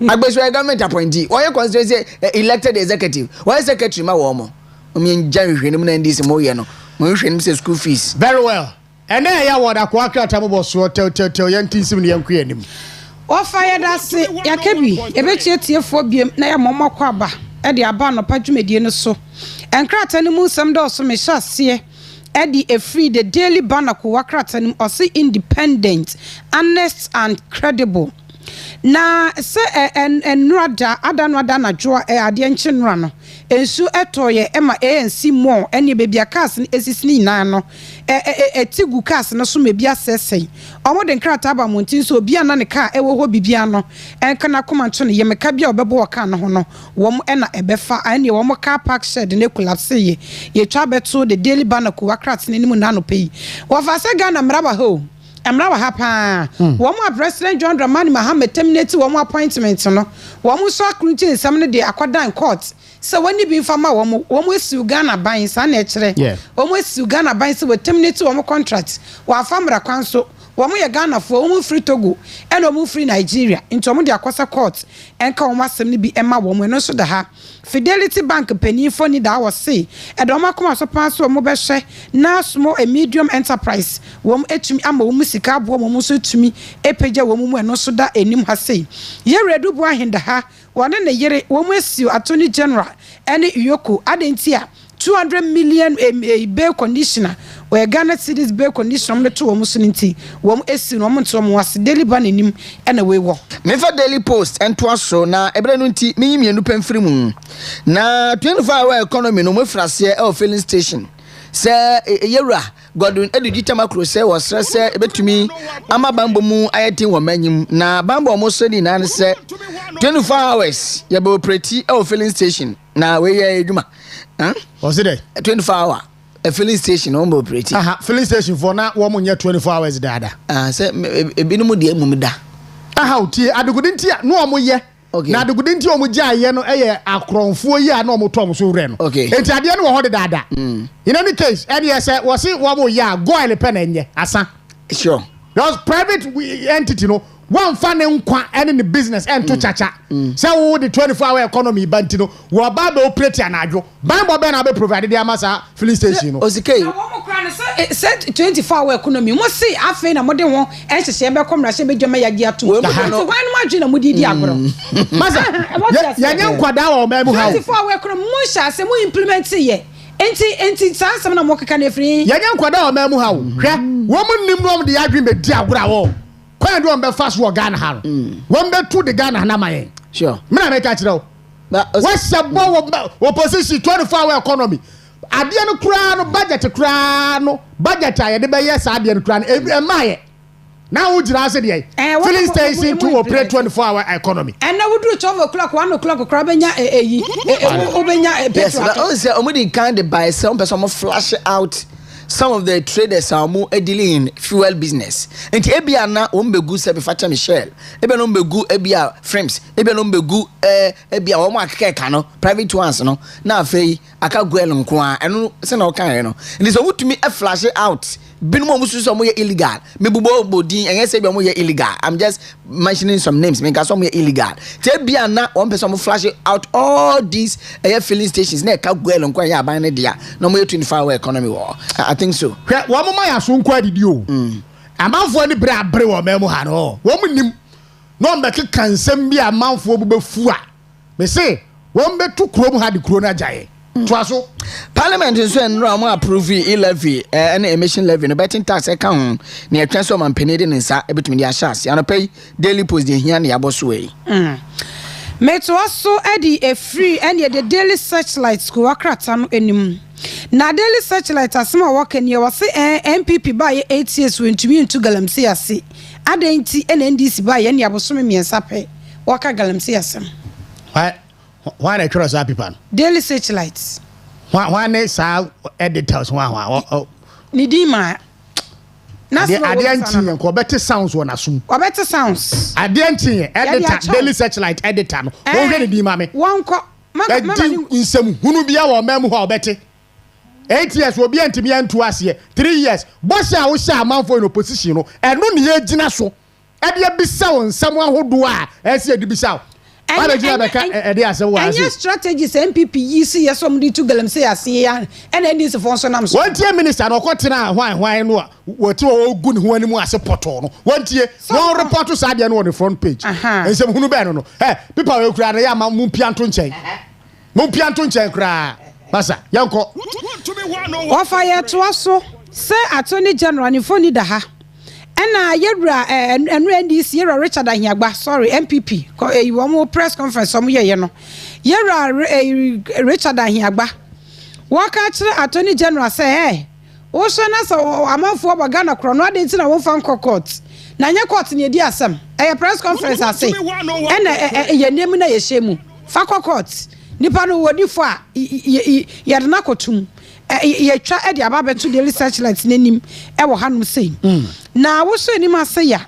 agbesi government appointee oye constituency elected executive oye secretary ma wo mo omi njanhwe nim na ndisi mo ye no mo hwe nim se school fees very well ene ya woda kwa akrata mo boso tel yantisim ne yanku anim o fire da se yakebi ebechi tiefo biem na ya momma kwa ba e de aba no padwumedie no so enkrata ne mu sam da so me hyase Eddie a free the daily banner kuwakratanim or say independent, honest and credible. Na se en rada adanwada na joa adienche nrano ensu etoye ema ANC mo ene bebia cars esisini na no etigu cars no so mebia sesei omo de nkrata aba montin so bia na ne car ewo ho bibia no enka na komanto ne yemeka bia obebo ka no ho no wom ena ebefa ene wom car park shed ne collapse ye twa beto the daily banner ku wakrat ne nimu na no pei wo fa se Ghana mraba ho emra wa ha pa wo mo President John Dramani Mahama terminate wo mo appointment no wo mo so akrunti nsam no de akwadan court so wani bi fama wo mo esi Ghana ban sa na ekire wo mo esi Ghana ban se wo terminate wo mo contract wa famra kwan so wo mo ye Ghana fo wo mo free Togo and wo mo free Nigeria into mo de akwasa court enka wo masem ni bi ema wo mo no so da ha Fidelity Bank penny for ni da was say edoma koma so pan so mo be hwe na small a medium enterprise wo mo etumi ama wo musika abo mo so etumi epeja wo mo no so da enim ha say ye redu bo ahenda ha wone ne yere wo mo esiu Attorney General ene Iyoko adentia 200 million bail conditioner or Ghana cities bail conditioner to wo so nti wo mo esiu no mo nto mo wase daily ban enim ene we wo me for Daily Post and to so na ebre no nti me yimienu pamfiri mu na 24-hour economy no mo frase e filling station say yewra Godwin edidi tamakro say was say ebetumi ama bambo mu ayetin wo manyim na bambo mo so ni na say 24 hours ye be operate e filling station na we ye eduma was it 24-hour a filling station on operate filling station for na wo mo nye 24 hours dada say ebinu de mu da tie adugudinti no mo ye na adugudinti o mo giaye no eye akronfo yi a na o mo tom so wre no enti ade no wo ho de dada in any case any say wo se wo mo ya go ile pen enye asa sure because private entity no one fan nkwa any the business and to chacha say wo the 24-hour economy banti no wo ba be operate anadwo ban bo be na be provide the amasa filling station no Osikani wo mo kra no say 24-hour economy mo see afen na mo de ho enhyehyɛ be komra hye be dwama yagi ato wo no adwe na mo didi agro masa ya nya nkwada wo ma mu ha 24-hour economy mo hya se mo implement ye enti sansam na mo keka na free ya nya nkwada wo ma mu ha wo hwɛ wo mo nim no de adwe be di agro awo Kwa do mbe fast wo Ghana ha. Wo mbe to the Ghana na mayen. Sure. Me na make a kire wo. What's the opposition 24-hour economy? Ade no kura no budget aye de be yes ade no kura no e maye. Now wo jira se de filling station to operate 24-hour economy. And now we do 12 o'clock 1 o'clock kura benya obenya petrol. Yes, say omudi kind de buy some person flash out some of the traders are more dealing in fuel business. And ebia na ombegu sebe facha Michelle. Ebe no mbegu ebia frames. Ebe no mbegu ebia omo akeka no private ones no. Na afei aka gwel nko a eno se na okan no. And so wutumi e flash out. Binumo musu so mo ye illegal. Mebubo bodin enye se bia mo ye illegal. I'm just mentioning some names. Me ka so mo ye illegal. Te ebia na one person mo flash out all these filling stations na aka gwel nko ya ban ne dia. No mo ye 24-hour economy war. I think so. Wa mama ya so nko adidi o. Amanfo ni bre abre wo memu ha no. Wo munim. No mbeke kansem bi amanfo bu befu a. Me say, wo mbetu krom ha di kro na jaye. Twaso. Parliament nso enro am approve e-levy and emission levy no betting tax account na etwa so man penede nsa ebetumi di ashas. Ya no pay Daily Post de hia na yaboso we. Meto aso edi a free and the Daily Searchlight school akrata no enim. Na Daily Searchlight asema waka ne wase MPP ba ye 8 years wentumi ntu galamse ase. Adenti NDC ba ye ne abosome miensa pe. Waka galamse asem. Why na cross happy pan? Daily Searchlight. Why na sa editors why ni di ma. Adenti enko better sounds won asum. O better sounds. Adenti editor Daily Searchlight editor no. Wo hwe ne di ma me. Wonko mama nsem hunu bia wo memu ho beti 8 years obi antimi antu ase 3 years boss a wo sha amanfo in opposition no eno ne yegina so e de bisa won nsam ahodo a ese de bisa Why do you have strategies MPP yisi yesom di to galamse ase ya ena ndi se fonso nam so. One tie minister no kwotena hwan no a woti wo gu ne ho animu ase poto no. One tie no report so ade no on the front page. Ensem hunu be no. People we kura na ya ma mu pianto nchen. Mu pianto nchen kura. Basa yanko. Ofa ye to aso say Attorney General ni foni da ha. Ena yewra NDC yewra Richard Ahiagba sorry MPP you am press conference some ye no yewra Richard Ahiagba waka kire Attorney General say hey wo so na so amanfo obaga na kro no adenti na wo fan court na nya court ne di asem press conference ase ena ye nemu na ye shemu fa court nipa no wodi fo a ye de na kotum ye twa e de aba beto the research light nanim e wo hanom sei na wo so anim ase ya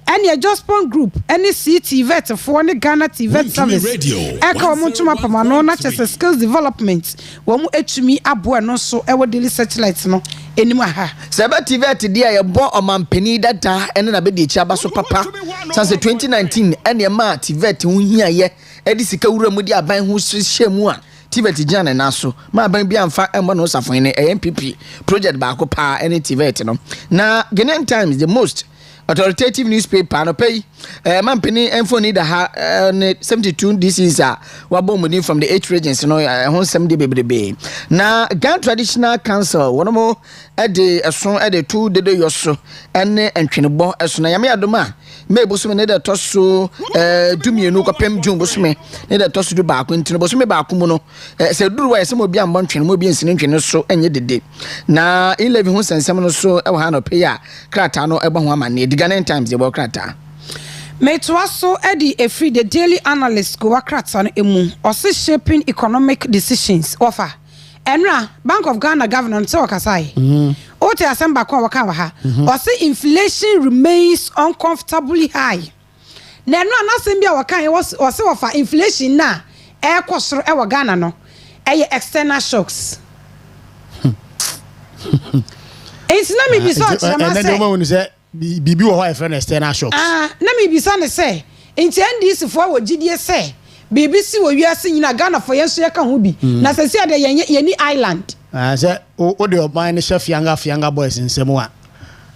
any adjustment group any CT vet for any Ghana TV service eka omo tuma pamano na chese skills development wo mu etumi abo no so e wo daily satellite no enim aha seba TV dia ye bo omampani data ene na be di chiaba so papa since 2019 ene ma TV hu hia ye edi sika wura mu di aban hu hyemu a TV jana na so ma ban bia mfa embo no safon ne MPP project ba ko pa ene TV no na Ghanaian Times the most authoritative newspaper no pay mampini enfoni da ha 72 DCs wabomuni from the 8 regions no hon 70 bebrebe na Ghana Traditional Council wono mo ede eson ede 2 dede yoso ene entwenebo eso na yame adoma me bosume ne de toso dumienu kopem djun bosume ne de toso du ba ko ntino bosume ba ko mu no se duru wa se mo bia mbon twene mo bia nsine twene so enye dede na 11 hu sensem no so e wa ha no pay ya krata no eba ho amane Ghanaian Times the krata Metwaso Eddie Efri the daily analyst go wakrata no emu ose shaping economic decisions offer enra Bank of Ghana governor so kasai ote asemba kwa waka wa ha ose inflation remains uncomfortably high na enra anasem bia waka ose offer inflation na e kwosoro e wa Ghana no e external shocks it's not me be so bibi wo ho friend external shocks na me bisa ne say enti ndis fo wo gidie say bibi si wo wiase nyina Ghana fo yenso ye ka ho bi na sesi ade yeni island say o de oban ne chef fianga boys nsem a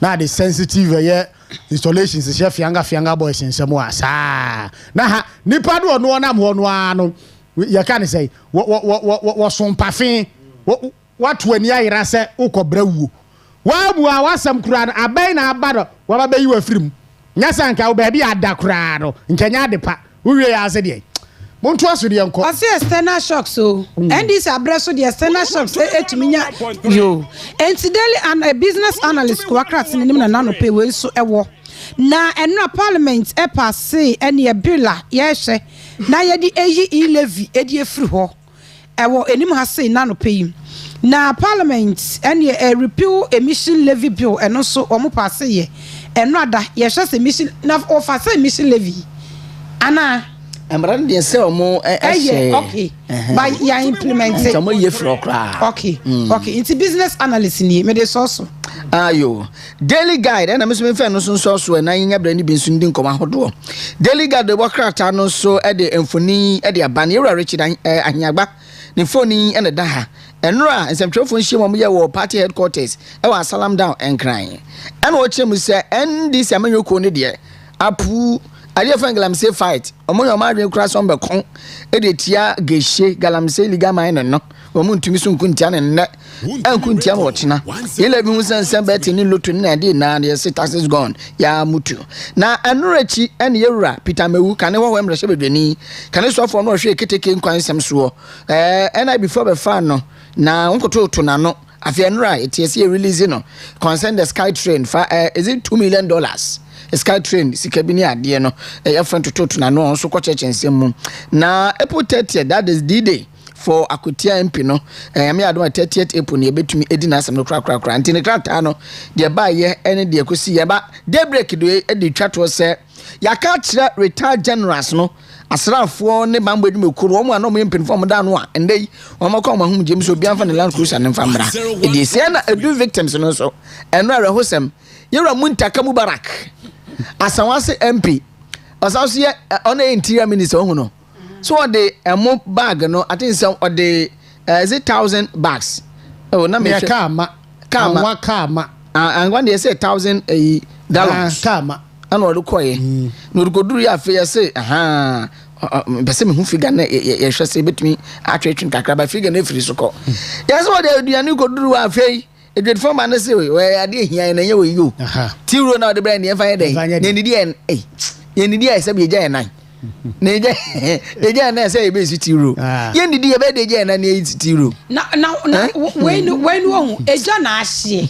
na the sensitive ye installations chef fianga boys nsem a sa na ha nipa do no na mo no ano ye ka ne say wo son pafin what when ya ira say ukobra wuo wa bu a wasam kura abai na abado wa ba bayi wa firim nyasa nka wo ba bi ada kura no nkanya de pa wo wie ya ase de Mpuntuo so de enko ase external shocks so and this abreso the external shocks etiminya yo daily and a business analyst ko akrat nim na nano pay we so ewo na enra parliament e passe ene billa ye hye na ye di eyi levy e di efiri ho ewo enim ha sei nano pay na parliament and a repeal emission levy bill and also omo passe ye enrada ye hye emission na offer say emission levy ana emran de se omo okay by ya implement it omo ye fro kra okay it's business analyst ni me de so ayo daily guide and me so me fe no so na yin abra ni bi nsu ndi nkoma hodo daily guide de bokrata no so e de emfoni e de abane ewura Richard ahnyagba ne phone ene da ha enra nsemtwefo nhie mo ye wo party headquarters e wa salam down enkran ena o chemu se ndc amanyoko ne de apu Adia fan galamse fight omo yo ma adwen kura so mbe kon e de tia geshe galamse liga man no omo ntumi so nkuntia ne nne enkuntia mo china ile bi hu sense bet ni lotu na de na de say taxes gone ya mutu na anurachi ene yewura Peter Mewu kane wo hwemre hye bedwani kane so for no hwe keteke nkwan sem so ena before be fan no na onkoto to na no afia nura etiese release no concern the sky train is it $2 million Sky train sikabini ade no ya front to na no so kwache nsem na April 30th that is D-Day for Akutia MP no me adoma 30th April ne betumi edina asem no kra ntine krata no de ba ye ene de kosi ye ba daybreak do edi twato se yaka kire retired generals no asrafo ne bambo edum ekuru omo anom mpinfo da no a endei omo kwa mahum James obi anfa ne Land Cruiser ne mfamra edi se na edu victims no so eno arehosem yera muntaka Mubarak Asawase MP Asawase ye on interior minister hu no so the emo bag no I think so the is it 1,000 bags oh na me kama and when they say 1,000 gallons kama ana o koye no rukoduru ya fe ya say aha bese me hu figa na ye hwese betumi atwetwe kakra ba figa na free so ko yes what they do ani koduru afi edwed form an say we ade hia na ye we yo tiro na de bra na ye fa ye dey na ni die ye ni die se be je nan na je na say be si tiro ye ni die be de je na na tiro na when wo eja na ahye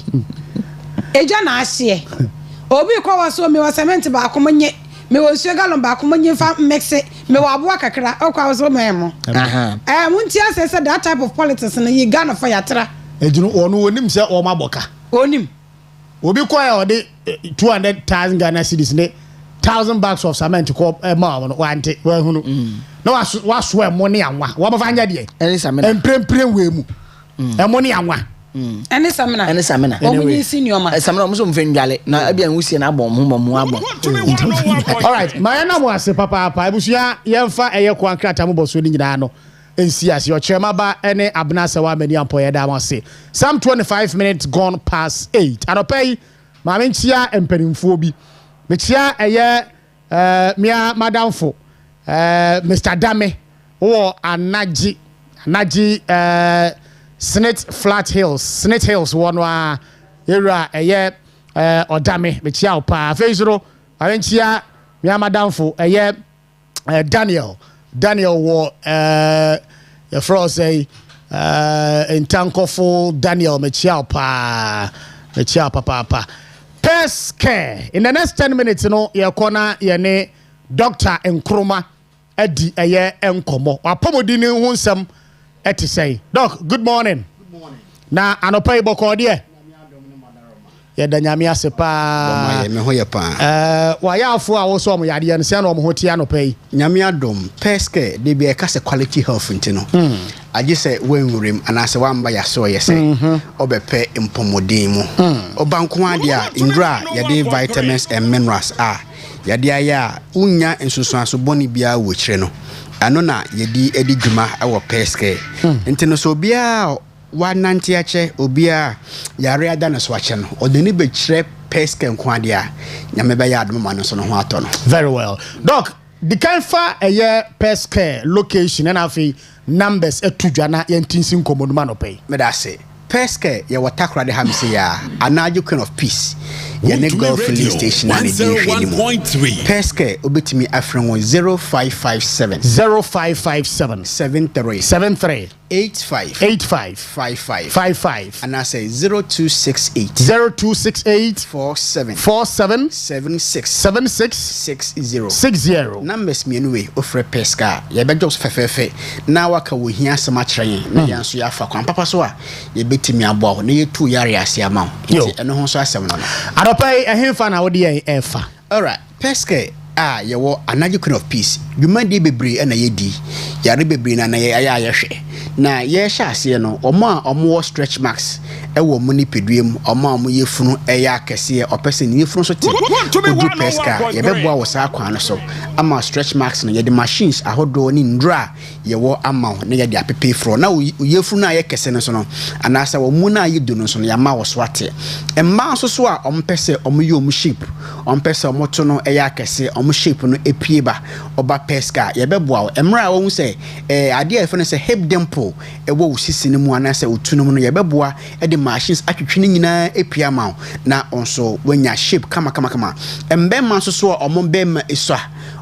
obi kwa waso me wa cement ba akomonye me wo nsuo gallon ba ko monye fa mixe me wo aboa kakra okwa so memo munti asese that type of politics na yi Ghana for yatra ejunu onu onim se o maboka onim obi kwaya ode 200,000 Ghana cedis ne 1,000 bags of cement ko ma no wante wa hunu no waso money anwa wo ma fanya de eni samina emprempren we mu money anwa eni samina o munyi senior ma samina mo so mfendwale na abia nwusie na abom mu abom all right my na mo ase papa ebusua yemfa eye ko ankrata mo boso ni nyina no ensi ase o chema ba ene abnasa wa mani ampo ye da mo se some 25 minutes gone past 8 anopai ma menchia empanimfo bi mechia eye mia madamfo Mr. Dame or Anaji Senate Hills one wa era eye Odame mechia pa Facebook awenchia mia madamfo eye Daniel wo your friend say in tankofo Daniel mechia papa Peske in the next 10 minutes no ye kona ye ne Dr. Nkrumah edi eye enkomo apomodi ni hu nsem eti say doc good morning na anopa iboko de ye da nyame ase pa me ho ye pa wa ya afo a wo so mo yade ne se na mo hoti anopa yi nyame adom Peske de be ka se quality health ntino agi se wenwurem anase wamba ya so ye se obepe impomodin mu obanko ade a indra ye de vitamins and minerals yade aya unya ensusuaso boni bia wo kire no ano na yedi edi dwuma awo Peske ntino so bia wanante ache obia yare ada na so ache no odeni be kire Peske nkwade a nyame be ya adom ma no so no ho ato no very well doc the kanfa eye Peske location and afi numbers etudwana yentinsin komoduma no pay me da say Peske ye Takoradi hamse ya anajo queen of peace ye ne go filling station and the 1.3 Peske obetimi afren 0557 73 85 and I say 0268 47 76 60 numbers me anyway ofre Peska ye be just fefefe na waka wo hia samakyerɛ na yanso ya fa kwan papa so a ye betimi abo na ye tu yare ase ama nti eno ho so asɛm no adopai ehemfa na wo de efa all right Peske ye wo anaje queen of peace dwuma de bebre na ye di yare bebre na ye ayahwe na ye hya ase no omo stretch marks ewo mo ni peduem omo ye funu eya akese opese ni funu so te odu Peska ye beboa wo sa kwan no so ama stretch marks no ye de machines ahodo ni ndra ye wo ama na ye de apepe fro na ye funu aye kese no so no anasa wo mu na ye do no so no ya ma wo so ate emma so so a ompese omo ye omo shape ompese omo to no eya akese omo shape no epieba oba Peska ye beboa wo emra wo hu se ade a fene se hip dimple ewo usisi ne mu anasa otunum no ye beboa e de machines atwetwe nyina epia ma na onso wanya shape kama embema so so omombema eswa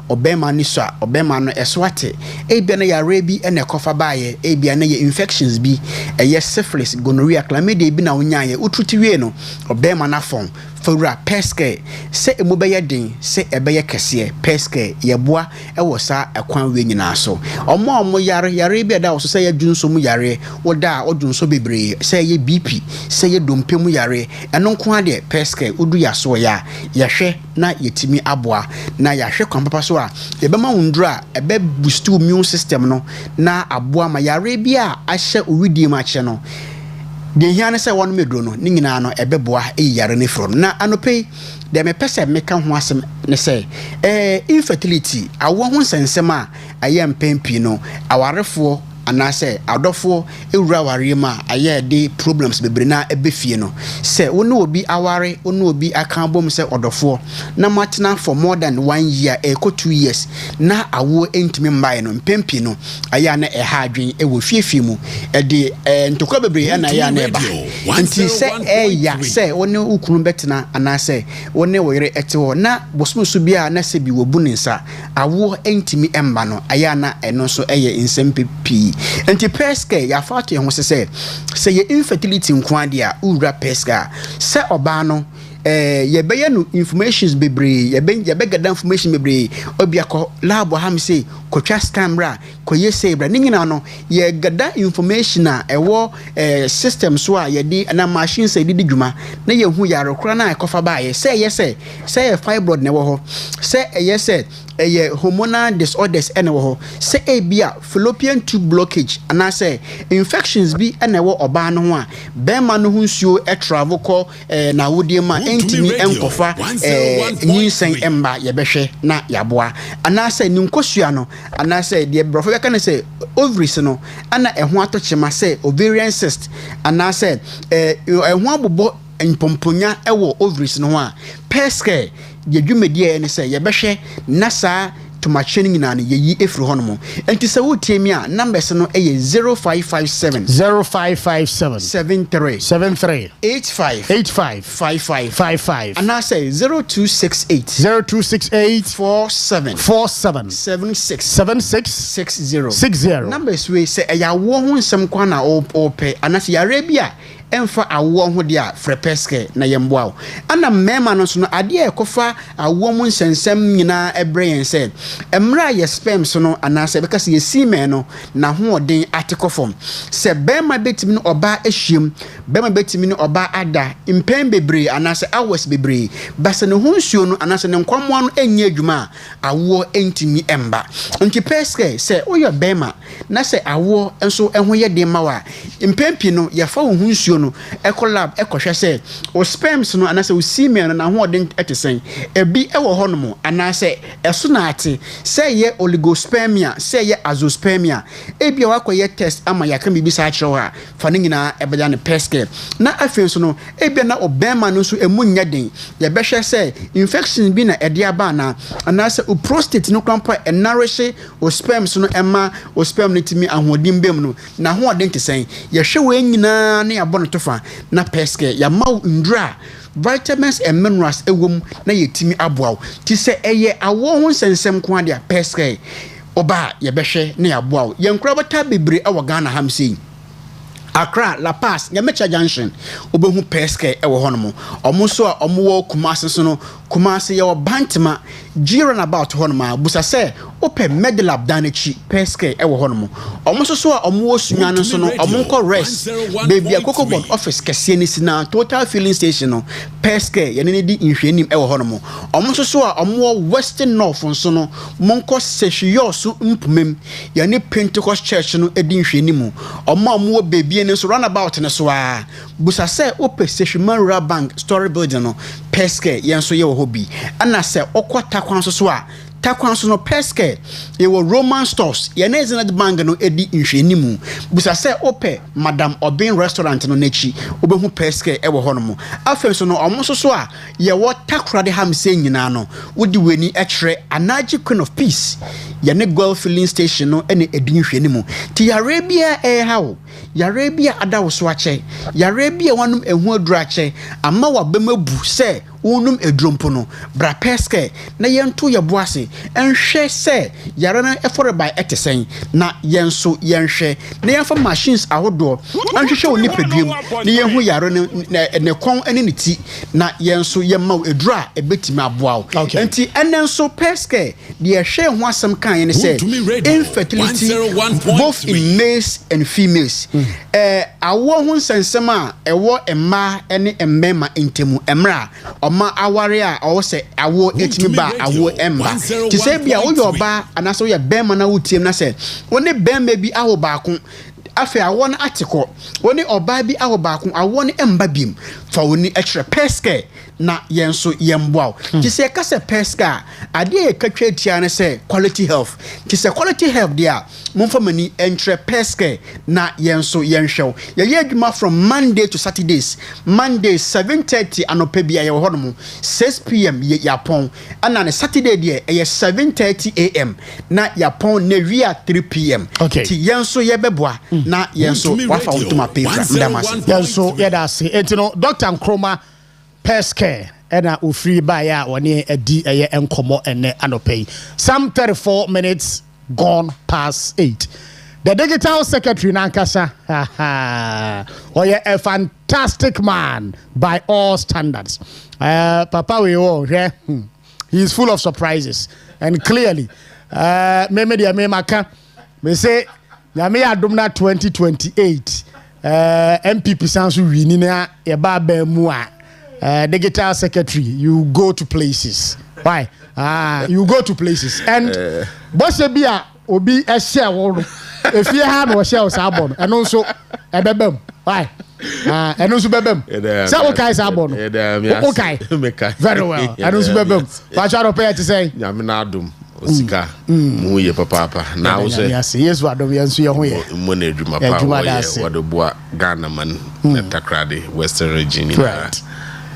obema ni so obema no eswate ebia na yare bi ene kofa baaye ebia na ye infections bi eye syphilis gonorrhea chlamydia bi na wonyaye ututiwie no obema na fon fawura Peske se emobeye den se ebeye kese Peske yeboa ewo sa ekwan we nyina so omo yare bi da wo so se ye dwunso mu yare wo da odwunso bebre se ye BP se ye dompe mu yare eno nko ade Peske udu ya so ya yehwe na yetimi aboa na yahwe kwan papa so a yebema wundura ebe boost immune system no na aboa ma yare bi a ahye owidi ma che no de hiane se won medro no ni nyina no ebeboa yare ne fro na anope de me pese meka ho asem ne se infertility awo ho sensem a ayem pempi no awarefo anase adofo ewura ware ma aye de problems bebre na ebefie no se wonu obi aware wonu obi aka bom se odofo na matena for more than 1 year 2 years na awo entimi mbae no mpempi no aye na ha adwen ewo fiefie mu de ntokwa bebre na aye na eba nti se ya se wonu ukunu betena anase wonu woyere etewo na bosom so bia na se bi wobuninsa awo entimi emba no aye na eno so eye nsempepi enti Peske ya fatu ho se ye infertility nkwade a ura Peska se oba no yɛbɛyɛ no informations bebree yɛbɛgada information bebree obiakɔ lab ham say kɔtwa camera kɔyɛ say bra ne nyina no yɛgada information a ɛwɔ system so a yɛde na machine sɛ de dwuma na yɛhu yarekora na ɛkɔfa baayɛ sɛ yɛ sɛ fibroid na ɛwɔ hɔ sɛ ɛyɛ sɛ ɛyɛ hormonal disorders ɛna ɛwɔ hɔ sɛ ebia fallopian tube blockage anaasɛ infections bi ɛna ɛwɔ ɔbaa no ho a bɛrima no ho nsuo travel kɔ na wodie ma ɛntimi ɛnkɔfa nyinsɛn ɛmba yɛbɛhwɛ na yɛaboa anaasɛ ninkosua no anaasɛ deɛ brɔfo bɛka no sɛ ovaries no ana ɛho atɔkyema sɛ ovarian cyst anaasɛ ɛho abobɔ mpomponya ɛwɔ ovaries no ho a pescare yɛdwumadie ne sɛ yɛbɛhwɛ na saa tomakyɛ no nyinaa no yɛyi ɛfiri hɔ no mu ɛnti sɛ wotie mi a numbers no ɛyɛ 0557 73 85 55 anaasɛ 0268 47 76 60 numbers wei sɛ ɛyɛ awoɔ ho nsɛm kwa na ɔpɛ anaasɛ yɛarɛ bi a ɛmfa awoɔ ho deɛ a frɛ pescare na yɛmboa wo ana mmarima no nso no adeɛ a ɛkɔfa awoɔ mu nsɛnsɛm nyinaa ɛbrɛ yɛn sɛ mmerɛ a yɛ sperm so no anaasɛ ɛbɛka sɛ yɛ semen no n'ahoɔden ate kɔ fam sɛ bɛrima bɛtumi ne ɔbaa ahyiam bɛrima bɛtumi ne ɔbaa ada mpɛn bebree anaasɛ hours bebree basa ne ho nsuo no anaasɛ ne nkɔmmoa no ɛnyɛ adwuma a awoɔ ɛntumi ɛmba nti pescare sɛ woyɛ bɛrima na sɛ awoɔ nso ɛho yɛ den ma wo a mpɛn pii no yɛfa wo ho nsuo no ɛkɔ lab ɛkɔhwɛ sɛ o sperms no anaasɛ o semen no n'ahoɔden ɛte sɛn ebi ɛwɔ hɔ nom anaasɛ ɛso na ate sɛ yɛ oligospermia sɛ yɛ azoospermia ebi a wakɔyɛ test ama yɛaka biribi saa akyerɛ hɔ a fa ne nyinaa ɛbɛda ne pescare na afei nso no ebi na ɔbɛrima no nso emu nyɛ den yɛbɛhwɛ sɛ infection bi na ɛde aba ana anaasɛ o prostate no krampa ɛnarehye o sperms no ɛma o sperm no timi ahoɔden bɛm no n'ahoɔden te sɛn yɛhwɛ wɔn nyinaa ne yɛabɔ no tofa na pescare yɛama ndura vitamins and minerals ewom na yɛtimi aboaw ti sɛ ɛyɛ awo ho nsɛnsɛm ko ade a pescare oba yɛbɛhwɛ na yɛaboaw yɛnkora bɛta bebre ɛwɔ Ghana ham sei Accra, La Paz, Yamecha Junction, Obehu Pescare, Ewohonomo, Omuso, Omuo, Kumasi, Sono, Kumasi, your Bantama, Jiran about Honoma, Busase, Ope Medilab Danichi, Pescare, Ewohonomo, Omuso, Omuo, Sunyano, Sono, Omunko Rest, Baby, a Cocoa Board Office, Cassianis now, Total Filling Station, Pescare, Yanidi in Shenim, Ewohonomo, Omuso, Omuo, Western North, on Sono, Monko Seshio, Su Umpmem, Yani Pentecost Church, no Edin Shenimu, Omo, baby. So runabout na so a busa se ope Seshimara Bank Story Building no Pescare yenso ye wo hobby ana se okota kwan so a takwan so no Pescare ye wo Roman stores ye na ezina de bank no edi nhwani mu busa se ope Madam Obin restaurant no nechi obehu Pescare e wo ho no mu afen so no omo so a ye wo Takoradi ham se nyina no wodi weni e kire Anaji Queen of Peace ye ne Gold Filling Station no ene edi nhwani mu ti Arabia e hawo Arabia adawo so ache Arabia wanum ehu aduru ache ama wa bemabu se unum edrompo no bra Pescare na yento ye boase enhwe se yare na efore by etesen na yenso yenhwe na yenfa machines ahodo anhwehwe oni pediem na yenhu yare ne kon ene ne ti na yenso yemma edura ebetimi aboa enti enenso Pescare de yehwe ho asem kan ye ne se infertility both in males and females awo ho nsensem a ewo emma ene emmema entemu emra ma aware a o se awo etimi ba awo emba ti se bia wo yoba anaso ye bema na wutiem na se woni bema bi awo baako afi awo na atiko woni oba bi awo baako awo ne emba bim fa woni ekre Pescare na yenso yemboa ti se ka se Pescare ade e katwa tia ne se quality health ti se quality health dia momfa mani entre Pescare na yenso yenhwew ye adwuma from Monday to Saturdays Monday 7:30 anopa bia ye ho no 6 pm ye yapon ana ne Saturday dia e 7:30 am na yapon na wia 3 pm ti yenso ye beboa na yenso wafa ontuma paper ndamas yenso ye da se etino Dr. Nkroma Pescare ena ofri ba ya woni edi eye enkomo ene anopai some 34 minutes gone past 8. The digital secretary Nankasa a fantastic man by all standards. Papa we all he is full of surprises and clearly me dia me maka me say nyame adom na 2028 MPP sounds wini na e ba ba mu a digital secretary you go to places why you go to places and boss bia obi e share wo if you ha no share sabon and also e bebem why and also bebem say okay sabon okay very well and also bebem what you pay to say nyame na adom Osika mu ye papa na wo say yes wa adom yanso ye ho ye mo na edwuma pa wo de boa Ghana man na Takoradi Western region right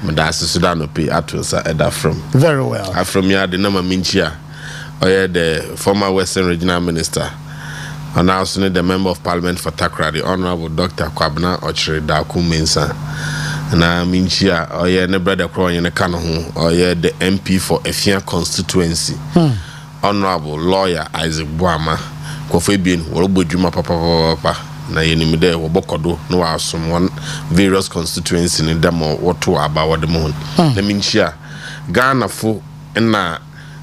Madasi Sudan pay atosa eda from very well from here the number minchia the former Western regional minister and also the member of parliament for Takoradi Honorable Dr. Kwabena Ochiri Daku Mensa na minchia ne brother kro yen kano ho the MP for Efia constituency Honorable lawyer Isaac Boama Kofebien wo bodwuma papa na yenimide wo bokodo no asom one various constituency in demo woto about the moon na minchia Ghana fo na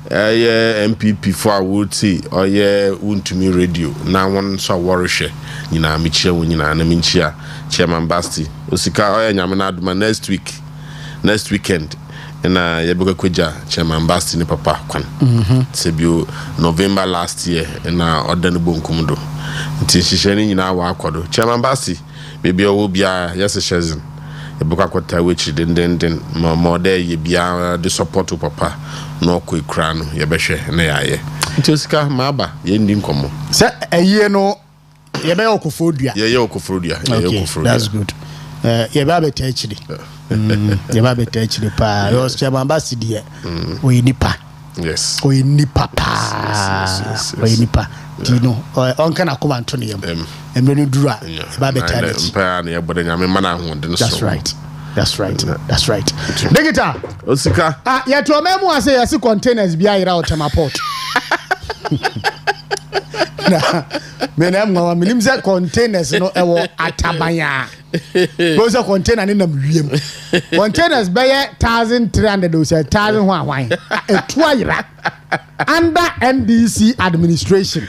MPP for would see untumi radio na one so worship nyina michia wo nyina na minchia chairman Basti Osika nyame na aduma next weekend na yebeka kweja chairman Basti ni papa kwan sebio November last year na odane bonkumdo nti hihye nyina wa akodo chairman Basti baby owo bia yes shezin yebeka kwata wechi den mo de ye bia the support papa no ko ikra no yebehwe na yaye nti Osika maaba ye ndi nkomo se ayie no yebe okofodua ye okofodua that's good yeba beta achiri yeba beta achiri pa yo chairman Basti die we nipa yes we nipa pa we nipa tino on kana kuma antoni yam emre dura yeba beta achiri pa na yebode nyame mana ho de no so that's right Digita Osika ya to memu ase yasi containers bia ira otema port na menem ngwa minimze containers no ewo atabanya those container ni nam wiem containers beye 1300 o say 1000 hwan etuayira under NDC administration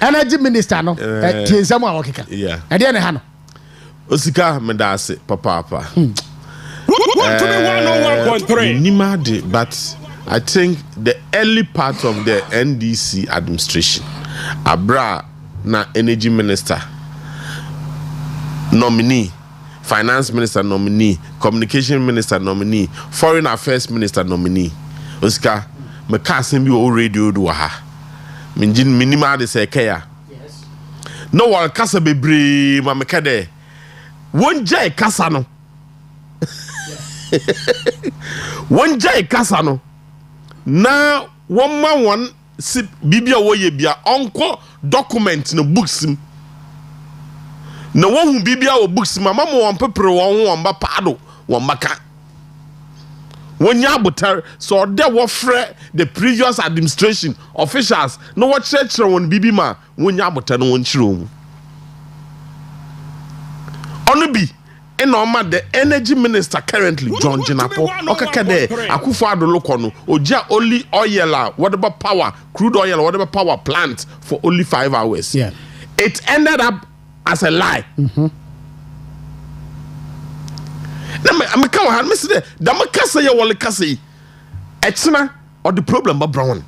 energy minister no tiensam a wokeka yeah e de ne ha no Osika medase papa to be 101.3 Nimade, but I think the early part of the NDC administration Abra na energy minister nominee, finance minister nominee, communication minister nominee, foreign affairs minister nominee. Osika me kasen bi o radio do ha. Minima de say kaya. Yes. No one kasa bebre ma me kade. Won jay kasa no. Won jay kasa no. Na one si bibia wo ye bia onko document no books him. Na wo hu bibia wo books mama mo won pepere won ba paado won maka. Wonya butar so there wo frɛ the previous administration officials no what church won bibi ma wonya butar no won chiro. Onubi Enoma the energy minister currently John Jinapo okakade akufo adoloko no oja only oil whatever power crude oil whatever power plant for only 5 hours. Yeah, it ended up as a lie. I'm come on me say da makasa ye wole kase etina or the problem ba brown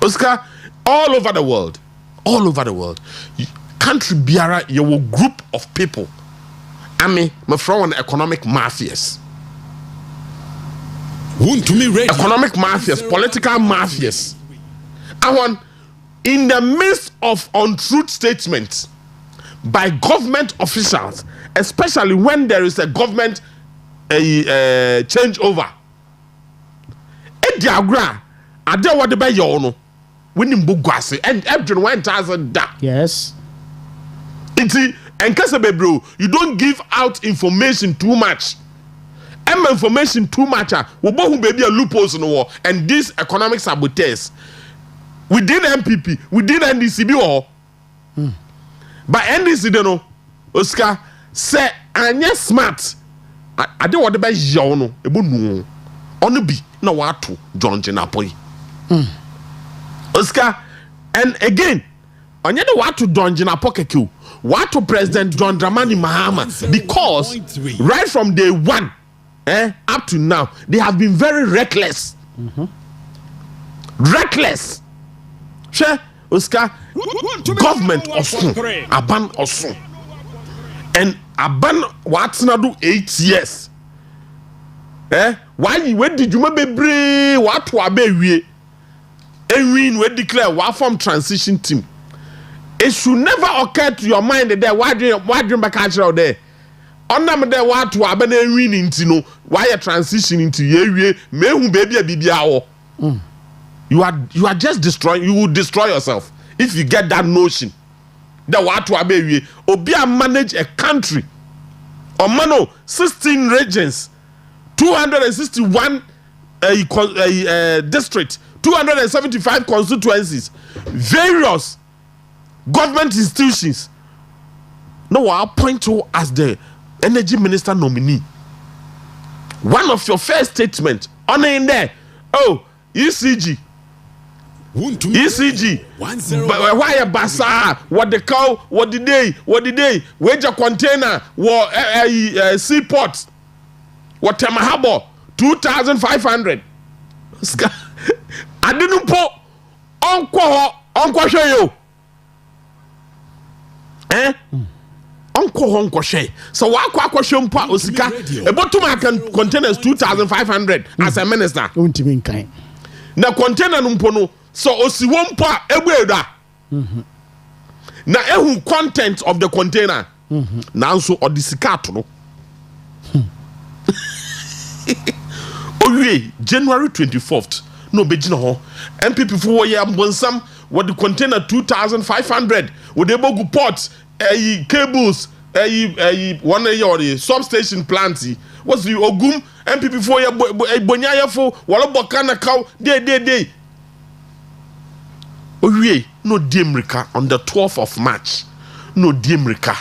Oscar all over the world country biara your group of people me from economic mafias economic mafias, political mafias. I want in the midst of untruth statements by government officials, especially when there is a government changeover. Ediagra ade what the be yo no winning bugwase and everyone went as a da. Yes. And bro, you don't give out information too much. Information too much. We both baby a loopholes in the war and these economic saboteurs within MPP, within NDC or by NDC, you know, Oscar say anya smart I don't want to buy Jono, a bunu. On the be no what to John Jenapoy. Oscar, and again, on the what to John Jenapoke, what to President John Dramani Mahama, because right from day one up to now, they have been very reckless. Reckless. Sure, Oscar, government Osun, Aban Osun. And Aban what's not do 8 years. Why when did you be what to abe we declare what form transition team? It should never occur to your mind that why do back out there? On them there what to abe win into no why a transition into ye me who baby a bibia. You are just destroying. You will destroy yourself if you get that notion. That what to abe Obia manage a country. Omano 16 regions, 261 districts, 275 constituencies, various government institutions. No, I'll point you as the energy minister nominee. One of your first statements on in there. Oh, ECG. ECG. Why a bazaar? What the cow? What the day? Wage a container? What seaport? What Temahabo? 2,500. I didn't put Uncle show you. Uncle share. So what Shumpa Osika? A bottom containers 2,500 as a minister. Now container numpono. So osi wompa ebeda. Na ehu content of the container. Now so odisikato no. Oye January 24th. No bejina ho. MPP for ye ambonsam what the container 2,500 with the bogu ports, cables, one or the substation planty. What's the ogum MPP for ye bonyaya for wala bokana cow day. Oye, no Demrika on the 12th of March. No Demrika,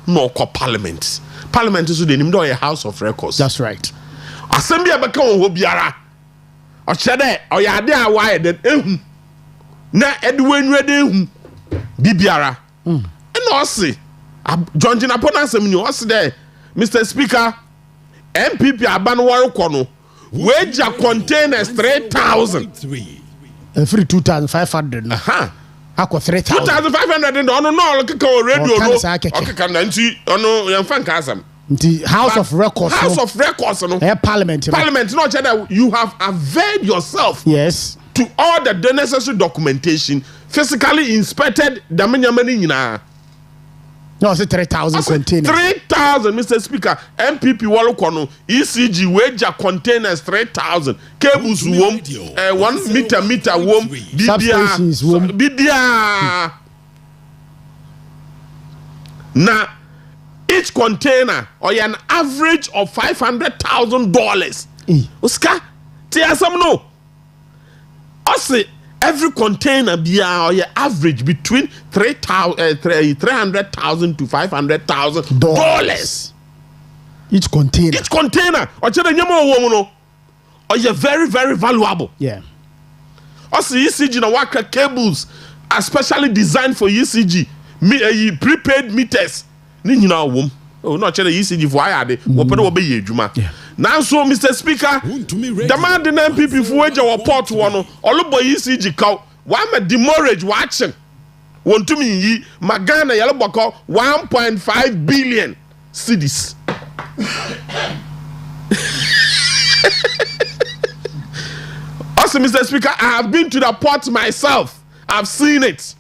no parliament. Parliament is the name of a house of records. That's right. Assembly abeka wo biara. O chede o ya de awaye den ehu. Na edwenwe de ehu. Bibiara. And also John Jinapona asem ni o se there. Mr. Speaker, MPP abanwaro kono. Wager containers 3,000. Free 2,500. Ako 3,000. 2,500 no look at radio no. Okay, can nanti ono yamfa nkasam. The House of Records. House of Records no. Parliament. Parliament no that you have availed yourself. Yes. To all the necessary documentation, physically inspected the many nyina. No, it's 3,000 containers. 3,000, Mr. Speaker. MPP Walukono, ECG wager containers 3,000. Cables womb, 1 meter womb, BBA. Now, each container or an average of $500,000. Oscar, tell some no. I say every container be or average between $300,000 to $500,000. Each container. Each container. Or very, very valuable. Yeah. Also, ECG na waka cables are specially designed for ECG. Prepaid meters. Oh, not the ECG for IAD. Now, so Mr. Speaker, the man the MPP for our port one, all about ECG cow. Why am I demurrage watching? Want to me, Magana Yalabako 1.5 billion cedis. Also, Mr. Speaker, I have been to the port myself. I've seen it.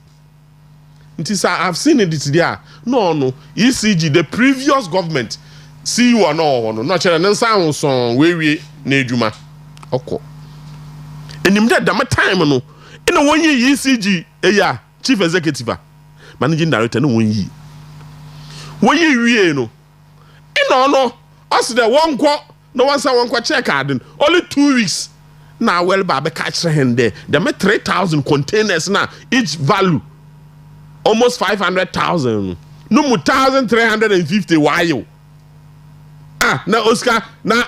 I've seen it there. No. ECG, the previous government. See you or no, not sure. Sound song we Nejuma. Okay. And in that time, no. In a 1 year ECG, chief executive, managing director, no 1 year. 1 year, no. No. Us the one quote, no one saw one check card. Only 2 weeks. Now, well, Baba catch hand there. There are 3,000 containers now, each value almost 500,000. No more 1,350. Why you? na Oscar na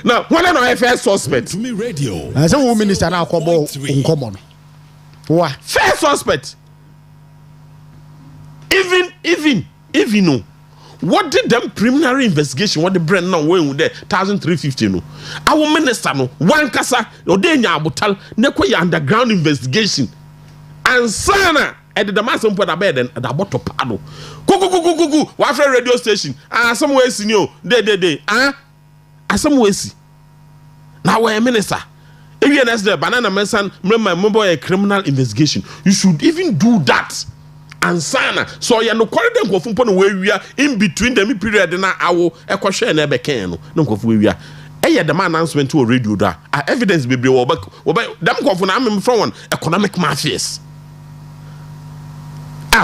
now one of our first suspect to me radio as a woman minister now kobo uncommon what first suspect even no what did them preliminary investigation what the brand now when there 1350 no our minister no one kasa odenya abotal na kwa underground investigation and sana at the master put a bed and the bottle paddle go what radio station somewhere senior they somewhere see now we're a minister if you're the banana man remember a criminal investigation you should even do that. And sana so you no corridor go from where we are in between the period na awo ekwohwe na ebeken no nkofo we are the man announcement to radio da evidence be wo them nkofo na am from one economic mafias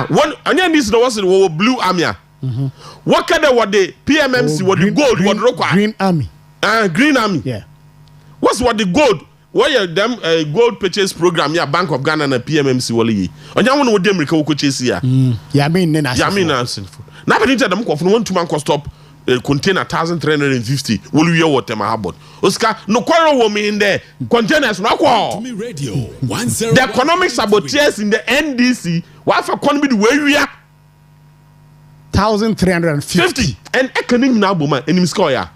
one anya this no was the blue army what kind of what the PMMC what the gold what require green army green army yeah what's what the gold why them gold purchase program ya Bank of Ghana na PMMC wali onya won wo dem reka wo chase ya ya mean na na be them ko fun want to man ko stop container 1350 will we what them habot Oscar no quarrel wo me in there containers no ko radio the economic saboteurs in the NDC wa fa economy the way we are 1350 and economic na boma enim score ya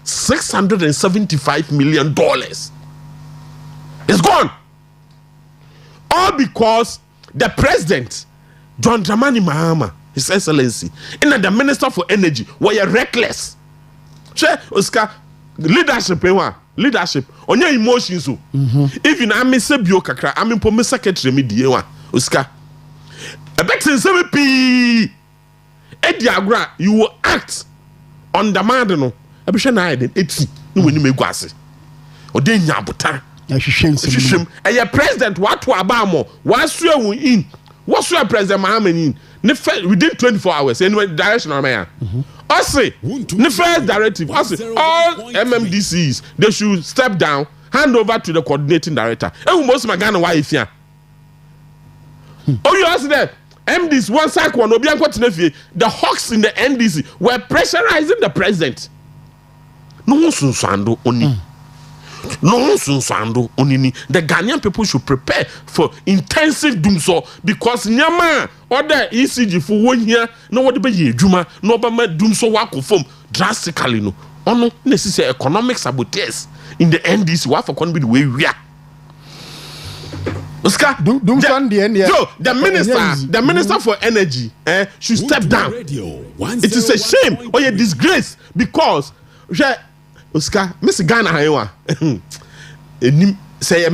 $675 million. It's gone. All because the president, John Dramani Mahama, His Excellency, and the Minister for Energy were reckless. Oscar, leadership, on your emotions. Even I miss a biokakra, I'm in secretary media. Oscar, a better than Ediagra, you will act on demand. No, I be sure I did 80. No, when you make guassi or then yabutar. A president what to abamo what's you in what's your president Mahaman in within 24 hours anyway direction on man I say the first directive I say all MMDCs they should step down hand over to the coordinating director and most magana wife here oh you ask that MDs one cycle one the hawks in the NDC were pressurizing the president no one sando only no sunsando onini the Ghanaian people should prepare for intensive doomso because nyama other ECG for 1 year no what be adwuma no ba ma doomso wako form drastically no ono necessary economic saboteurs in the NDC what for can be the way we are Oscar the minister for energy should step down. It is a shame or a disgrace because Oscar, Mr. Ghana Hayewa, say a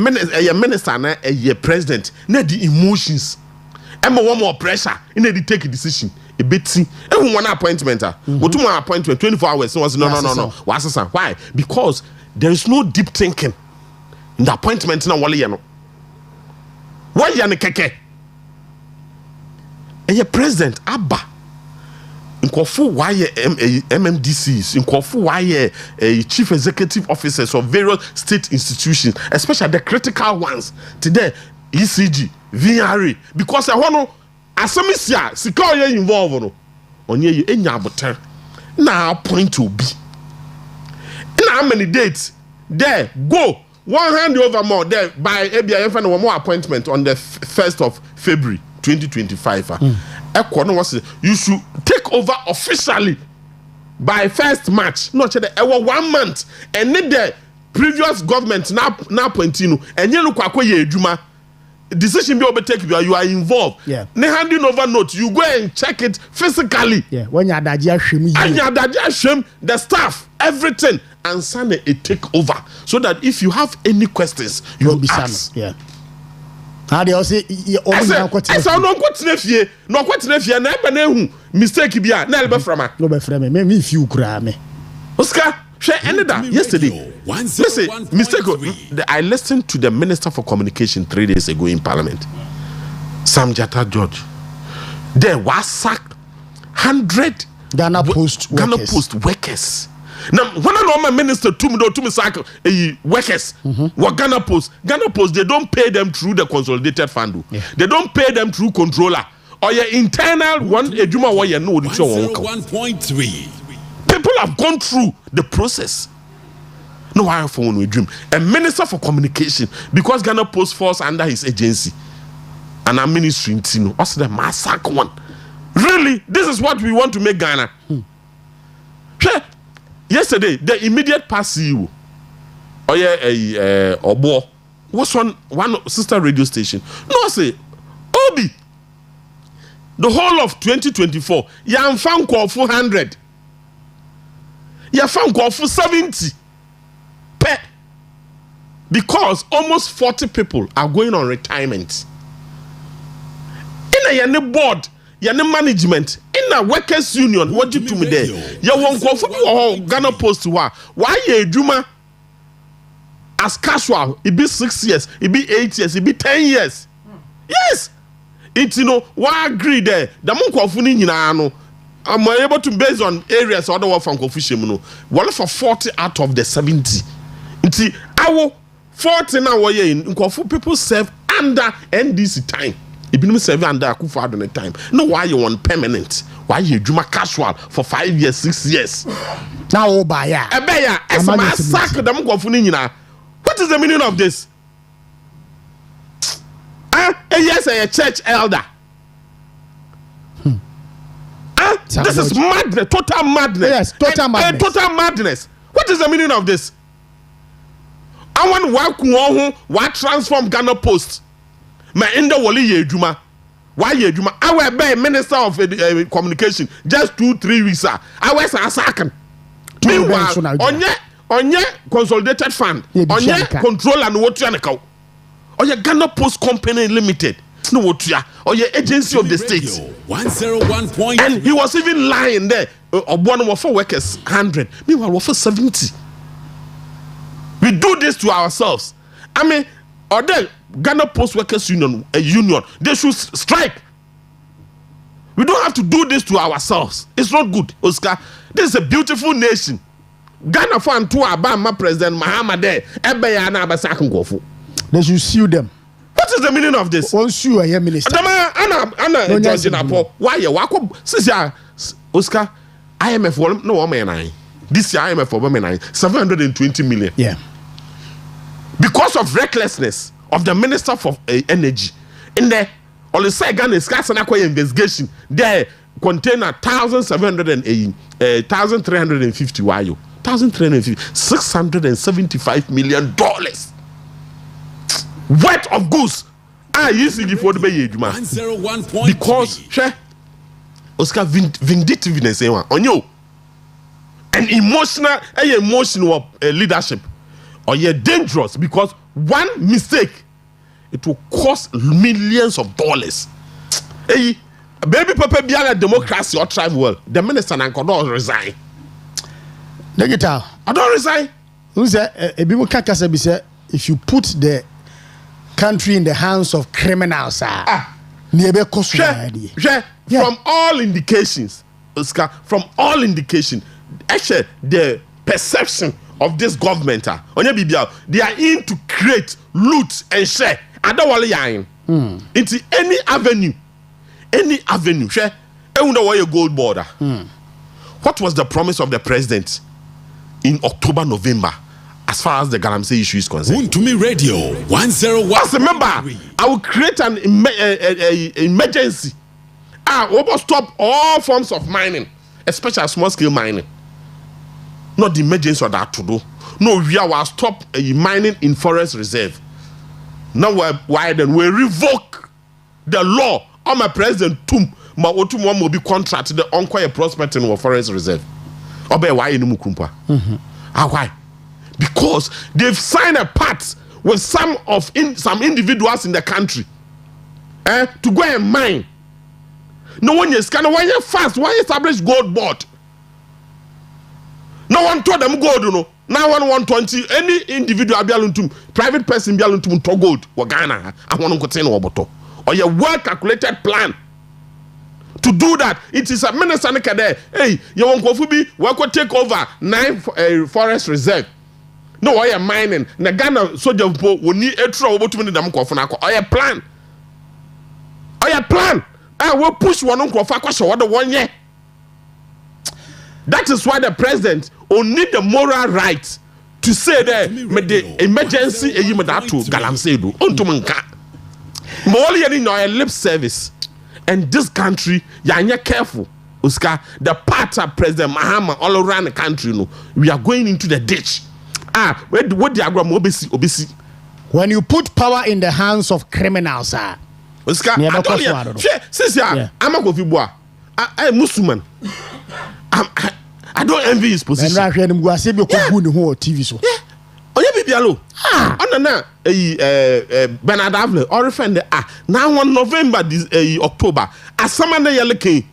minister na a president, na the emotions. Emma one more pressure, in they take a decision. A bit see, every one appointment. What to my appointment 24 hours. So no. Why? Because there is no deep thinking in the appointment na wale yano. Why yana keke? A president Abba. Nkofu why MMDCs, Nkofu why chief executive officers of various state institutions, especially the critical ones today, ECG, VRA, because I want to asamisia sika oye involved no onye you enya abotan na point to be. In how many dates there go one hand over more there by ABIF and one more appointment on the 1st of February 2025. You should take over officially by 1st March. Not the 1 month. And need the previous government now pointing and you look at decision be overtaken. You are involved. Yeah. Handing over notes. You go and check it physically. Yeah. When you're the staff, everything, and send a take over so that if you have any questions, you will be asked. Yeah. How do you say? I said, no, mistake be na elbe frama. No be frama. Me if you cry me. Oscar, share ended that yesterday. Listen, mistake. I listened to the Minister for Communication 3 days ago in Parliament. Sam Jata George. There was sacked 100 Ghana Post workers. Now, when I know my minister to me cycle workers, what Ghana Post, they don't pay them through the consolidated fund. Yeah. They don't pay them through controller or your internal one. 1.3. People have gone through the process. No, why for when we dream? A minister for communication, because Ghana Post falls under his agency and our ministry in Tino. Also the massacre one. Really? This is what we want to make Ghana. Yesterday, the immediate past CEO, Obo, was on one sister radio station. No, say, Obi, the whole of 2024, you found call for 100. You found call for 70. Because almost 40 people are going on retirement. In a board, management, in a workers' union, what you do me there? You won't go for Ghana Post to why you Juma as casual? It be 6 years, it be 8 years, it be 10 years. Yes, it's why agree there. The monk of Funinano. I'm able to base on areas other one from Kofushimino. One for 40 out of the 70. It's our 40 now in Nkofu people serve under NDC time. If you serve under Akufo-Addo the time. No, why you want permanent? Why you Juma casual for 5 years, 6 years? Now Obaya. Ebeya, Esma sack the Nkofu Nina. What is the meaning of this? Yes, a church elder. This is madness, total madness. Yes, total madness. Total madness. What is the meaning of this? I want to transform Ghana Post. My in the Wali Yejuma. Why Yejuma? I will be Minister of Communication just 2-3 weeks. I was a second. Meanwhile, on your consolidated fund, on your control and what you are on your Ghana Post Company Limited. No, what you are, or your agency of the state. 101. And he was even lying there. One of 4 workers, 100. Meanwhile, we're for 70. We do this to ourselves. I mean, or the Ghana Post Workers Union, they should strike. We don't have to do this to ourselves. It's not good, Oscar. This is a beautiful nation. Ghana for and to Obama President Mahama there. They should sue them. What is the meaning of this? Won't sue a minister. Anna Georgina Paul. Why you welcome? Oscar, IMF no woman. This year IMF for women 720 million. Yeah. Because of recklessness of the Minister for Energy. In the Olusegun is casting an investigation. There contain 1,350 why you 1,350 $675 million worth of goods. Easy for the Bayejuma. Because Oscar vindictiveness on you. And emotional leadership. Or you're dangerous because one mistake it will cost millions of dollars. Hey, baby papa biara democracy or tribal world. The minister and don't resign. Negative. I don't resign. Who say people can't say if you put the country in the hands of criminals, from all indications, Oscar, from all indications, actually the perception of this government, they are in to create, loot, and share. I don't want to into any avenue. Share. A gold border. What was the promise of the president in October, November, as far as the Galamsey issue is concerned? To me, Radio 101. Just remember, I will create an emergency. We will stop all forms of mining, especially small scale mining. Not the emergency of that to do. No, we will stop mining in forest reserve. Now why then we revoke the law on my president Tum ma otum one will be contract the unquiet prospecting of forest reserve. Obe why in Mukumpa? Why? Because they've signed a pact with some individuals in the country to go and mine. No one is kind of why you fast, why establish gold board? No one told them gold, you know. Now 120 any individual bialuntum, private person bialuntum to gold. Wagana, I want to continue oboto. Or your well calculated plan to do that. It is a minister there. Hey, you want to be we could take over 9 forest reserve. No, why are mining? Na Ghana soldier will need a throw over to me. Them kofunako. Or your plan. I will push one uncle for what the 1 year. That is why the president only the moral right to say that the emergency eyi me that to galamsey do ontumanka more than no lip service. And this country you're careful Oscar the part of President Mahama all around the country no we are going into the ditch. What the agram obesi when you put power in the hands of criminals Oscar I'm a Kofi I'm Muslim. I don't envy his position. TV so. Oye bibialo. Onana Bernard Avle or defend now on November this October asama na yele ken.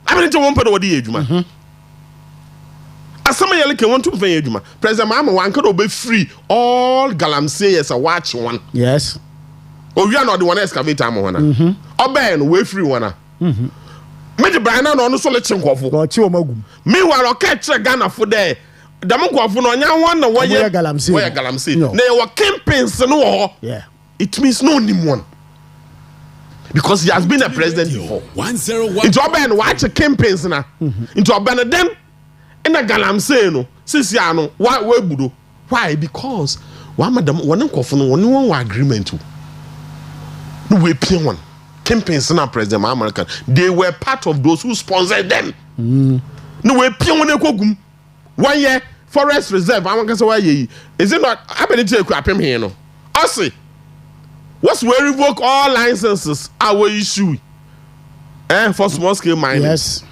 Abene to won pe do di adwuma. Asama yele ken won to fen adwuma. President Mahama wan ka do be free all galamsey yes a watch one. Yes. Owia no the one excavator am wana. Oben we free wana. Meji Brian no so le chinkofo. Go chi o magum. Meanwhile okay che Ghana for there. The Munkofo no nya one na woye galamsey. Na your campaigns no. Yeah. It means no one. Because he has been a president before. 101. Into Oben watch campaigns na. Into Oben then in a galamsey no. Since ya no why we budo. Why? Because one madam one Munkofo no one agreement to. No we pay one. Campaigns na President American. They were part of those who sponsored them. No we pay one ekogum. 1 year forest reserve. I'm going to say is it not happening to equip here no? Also, what's we revoke all licenses our issue. For small scale mining. Yes.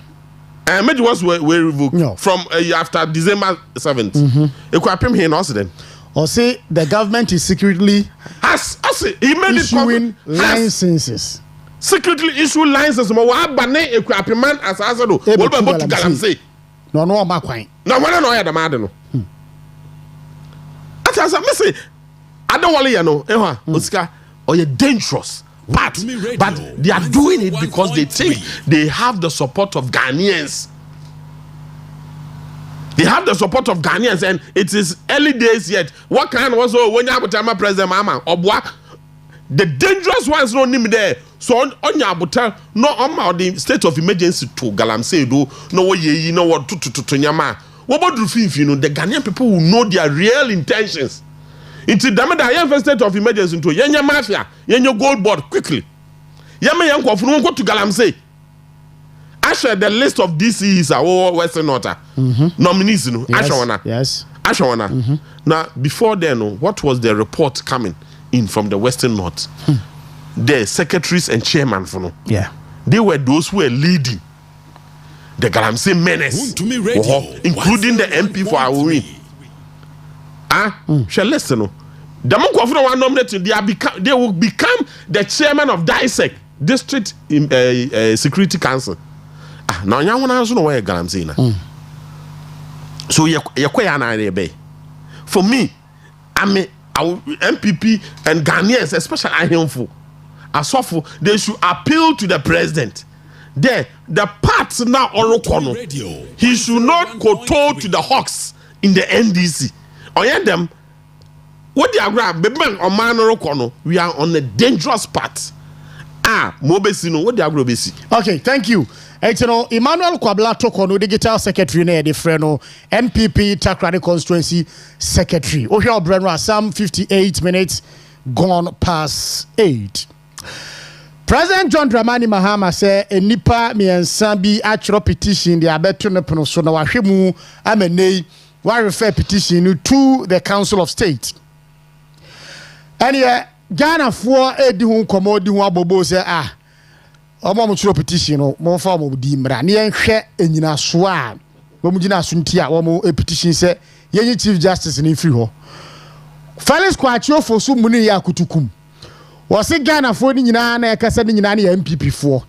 Maybe what's we revoke from after December 7th. Equip here no then. Or say the government is secretly he made issuing licenses. Secretly issue licenses. Mo wa bane equipment as do. What about to galamsey? No makwan. No one no the mad no. As I say, I don't want you know, Oscar, or you're dangerous. But they are doing it because they think they have the support of Ghanaians. They have the support of Ghanaians, and it is early days yet. What kind of also when you have a President Mama or what? The dangerous ones no name there. So on your hotel, no on the state of emergency to galamsey do no you know what to nyama. What about you know the Ghanaian people will know their real intentions. It's the damage state of emergency to yenya mafia, yenya gold board quickly. Yama yanko no go to galamsey. I share the list of DCs our Western North nominees. No, yes. Ashawana. Now before then, what was the report coming in from the Western North? The secretaries and chairman for no. Yeah. They were those who were leading the galamsey menace, including the MP for our win. Shall listen. The Munkofo one nominated, they will become the chairman of DISEC, District Security Council. Now you want to also know where galamsey na. So you quite for me, I'm our MPP and Ghanaians, especially Ahemfo, Asofo, they should appeal to the president. There, the parts now Orokono, he should not kowtow to the hawks in the NDC. Or them, what they are grabbing, Oman Orokono, we are on a dangerous path. Mobesino, what they are grabbing. Okay, thank you. Emmanuel Kwabla Tokono, digital secretary near the Freno, NPP Takoradi constituency secretary. Ohio Brenwa, some 58 minutes gone past 8. President John Dramani Mahama said a nipa miensa bi atro petition the abeto no pono so na wahwemu amene wa refer petition to the Council of State. And yeah, Ghana for edi hu nkomo di hu abobo say omo mo tro petition no mo fa mo di mra ne yenhwe enyina so a wo mu gina so ntia wo mo petition say yenyi Chief Justice ni free ho Felix Kwachio for so muni ya kutukum wose Ghana for ni nyina na ekasa ni nyina na MPP for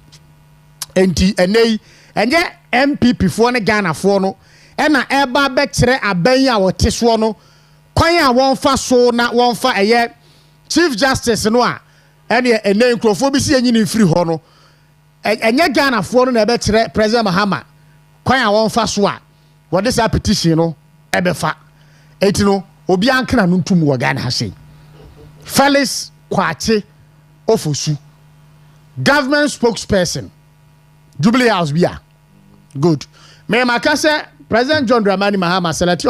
enti enei enye MPP for ne Ghana for no ena eba be kire aban a wote so no kwan a won fa so na won fa eye Chief Justice no a ene enei nkrofo bi si yenyi ni free ho no enye Ghana for no na ebe kire President Mahama kwan a won fa so a wode sa petition no ebe fa enti no obi ankana no ntum wo Ghana ha sei Felix Kwache Ofosu government spokesperson Jubilee House bia Good. Me makase President John Dramani Mahama select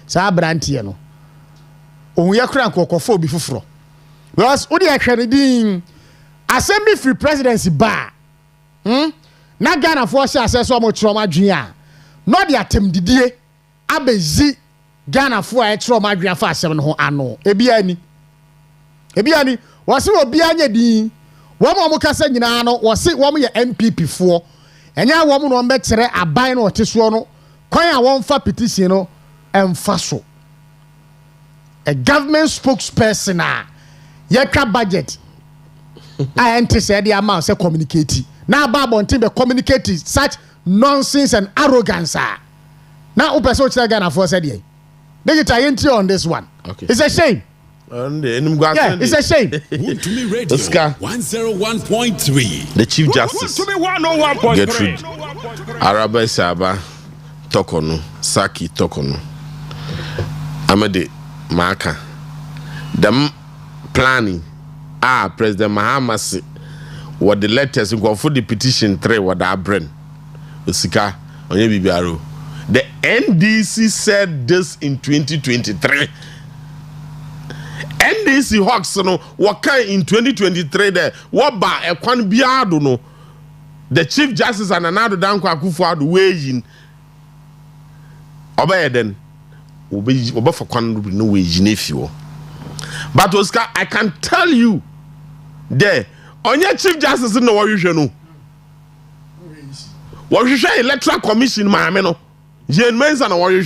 sa brantie no. Ohun ye kra nkokofo bi foforo. Because odi ahwere din assembly free presidency ba. Na Ghana for say so mo tro madwen a. No de atemdidie abezi Ghana for a tro madwen afa asem no ho ano. Ebia ni wose obi anya din. Wo mo kasa nyina no wose wo mo ye MPP fo. Enya wo mo no mbekere aban no oteso no kwan a won fa petition no emfa so. A government spokesperson yeka budget I enter say the amount say communicate. Now Babon team be communicate such nonsense and arrogance. Now person chira Ghana for said ye. They get entry on this one. Okay. It's a shame. Yeah, it's a shame. Oscar 101.3. The Chief Justice Gertrude Araba Saba Tokono Saki Tokono Amade Maka them planning President Mahama what the letters go for the petition 3 what that brain Osika onye bibiaro. The NDC said this in 2023. NDC Hawks no waka in 2023 there what ba ekwan biado no the Chief Justice and another Danko Akufo-Addo weighing obey then obe for kwan no weighing if you. But Oscar, I can tell you there on your Chief Justice no worry no. What electoral commission maame no. Jen mensa na worry.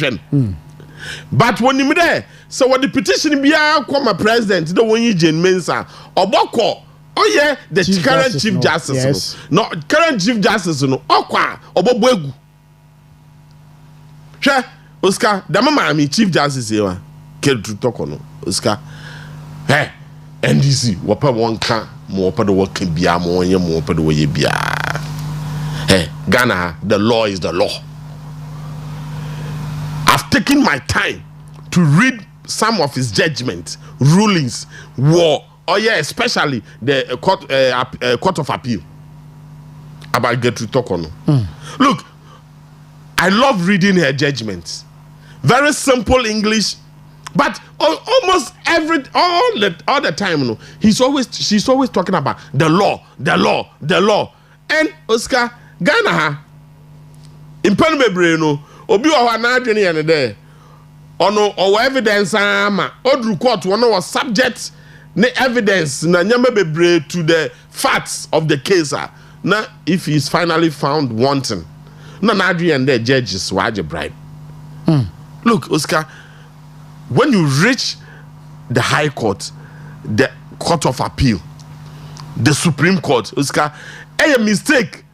But when you there, so what the petition be come president, the one you Jen mensa oboko. Oh yeah, the Chief current Justice, Chief Justice yes. No current Chief Justice no okwa obobegu. Sure, Oscar, the mama me Chief Justice here. Gertrude Tokono, Oscar. Hey, NDC, wapa wanka mo wapa the work bia mo onye mo wapa the way bia. Hey, Ghana, the law is the law. I've taken my time to read some of his judgments, rulings, especially the Court of Appeal about Gertrude Tokono. Look, I love reading her judgments. Very simple English, but almost all the time, no, she's always talking about the law. And Oscar Ghana, in Penbebre, obi wa na adwene ye ne de ono or evidence ama odru court one was subject ne evidence na nyama bebre to the facts of the case na if he is finally found wanting na adwene the judges waje bribe. Look, Oscar, when you reach the High Court, the Court of Appeal, the Supreme Court, Oscar, a mistake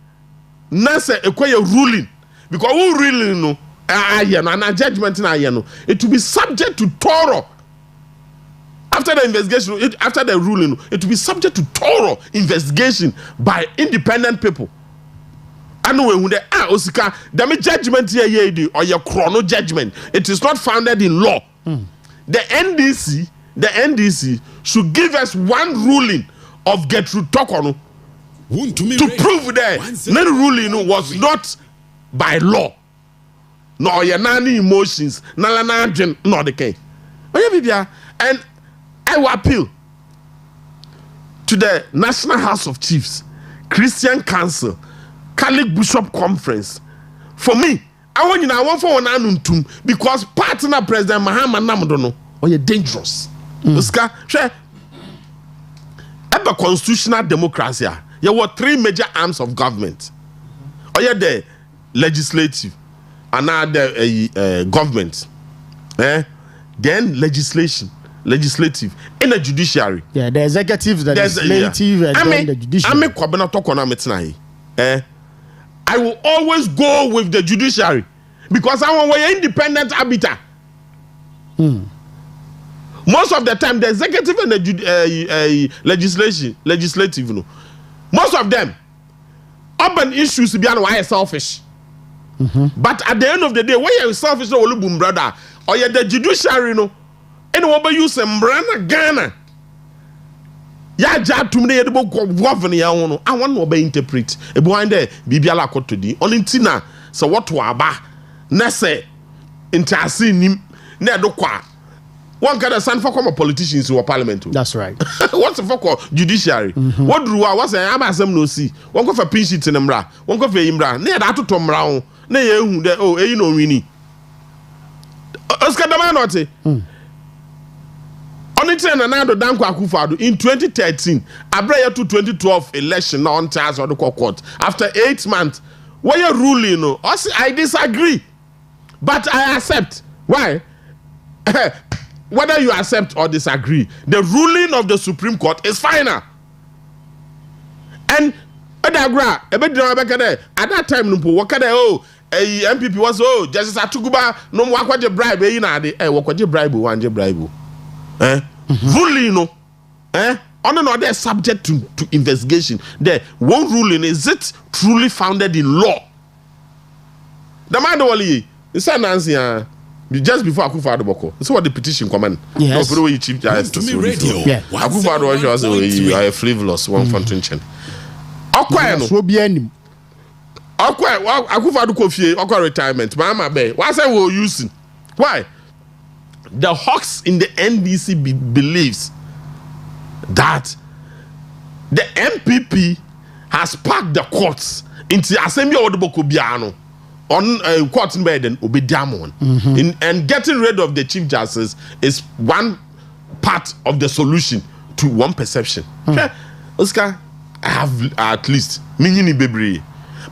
na say ekwaye ruling because who really know and judgment it will be subject to thorough after the investigation, after the ruling, it will be subject to thorough investigation by independent people. And when they Osika, the judgment here or your chrono judgment, it is not founded in law. The NDC should give us one ruling of Gertrude Tokono to prove that no ruling was not by law. No, your nanny emotions, nor the case. And I will appeal to the National House of Chiefs, Christian Council, Catholic Bishop Conference. For me, I want for one anuntum because partner President Mahama Namodono or you're dangerous. Oscar, share a constitutional democracy. There were 3 major arms of government. Or you're the legislative. Another government, then legislative, and the judiciary. Yeah, the executive, the legislative, and then the judiciary. I will always go with the judiciary because I want an independent arbiter. Most of the time, the executive and the legislative, most of them, urban issues be why selfish. But at the end of the day, when you're selfish, brother, or you're the judiciary, no, anyone but use Mbrana Ghana. Ya job to me, governor, I want to be interpret. A boy there, Bibiala Kotodi, Olintina, so what to aba na say intasi nim na do kwa one kind of stand for come politicians in parliament. That's right. What's the for judiciary? What do I was am asem no see. One go for pinch it in mra. One go for imbra. Na da to mra. Na ye hu de oh e no wini. Oscar Dama not only ten and now Danko Akufo-Addo in 2013 abraya to 2012 election now on trials of the court after 8 months where you ruling no I disagree but I accept. Why? Whether you accept or disagree, the ruling of the Supreme Court is final. And at that time, MPP was Justice Atuguba no more bribe. Bribe. Ruling no. On another subject to investigation. The one ruling is it truly founded in law? The man wali is Nancy. Just before Akufo-Addo boko, so what the petition command. Yes. No, you chief justice. Yeah. Akufo-Addo was you are a frivolous one for tension. Akwa no. So be any. Akufo-Addo kofie, akwa retirement. Mama be. What say we using? Why? The hawks in the NDC believes that the MPP has packed the courts into assembly of the Bokobiano. On court bed and obediamon and getting rid of the chief justice is one part of the solution to one perception. Oscar, I have at least mini bebre,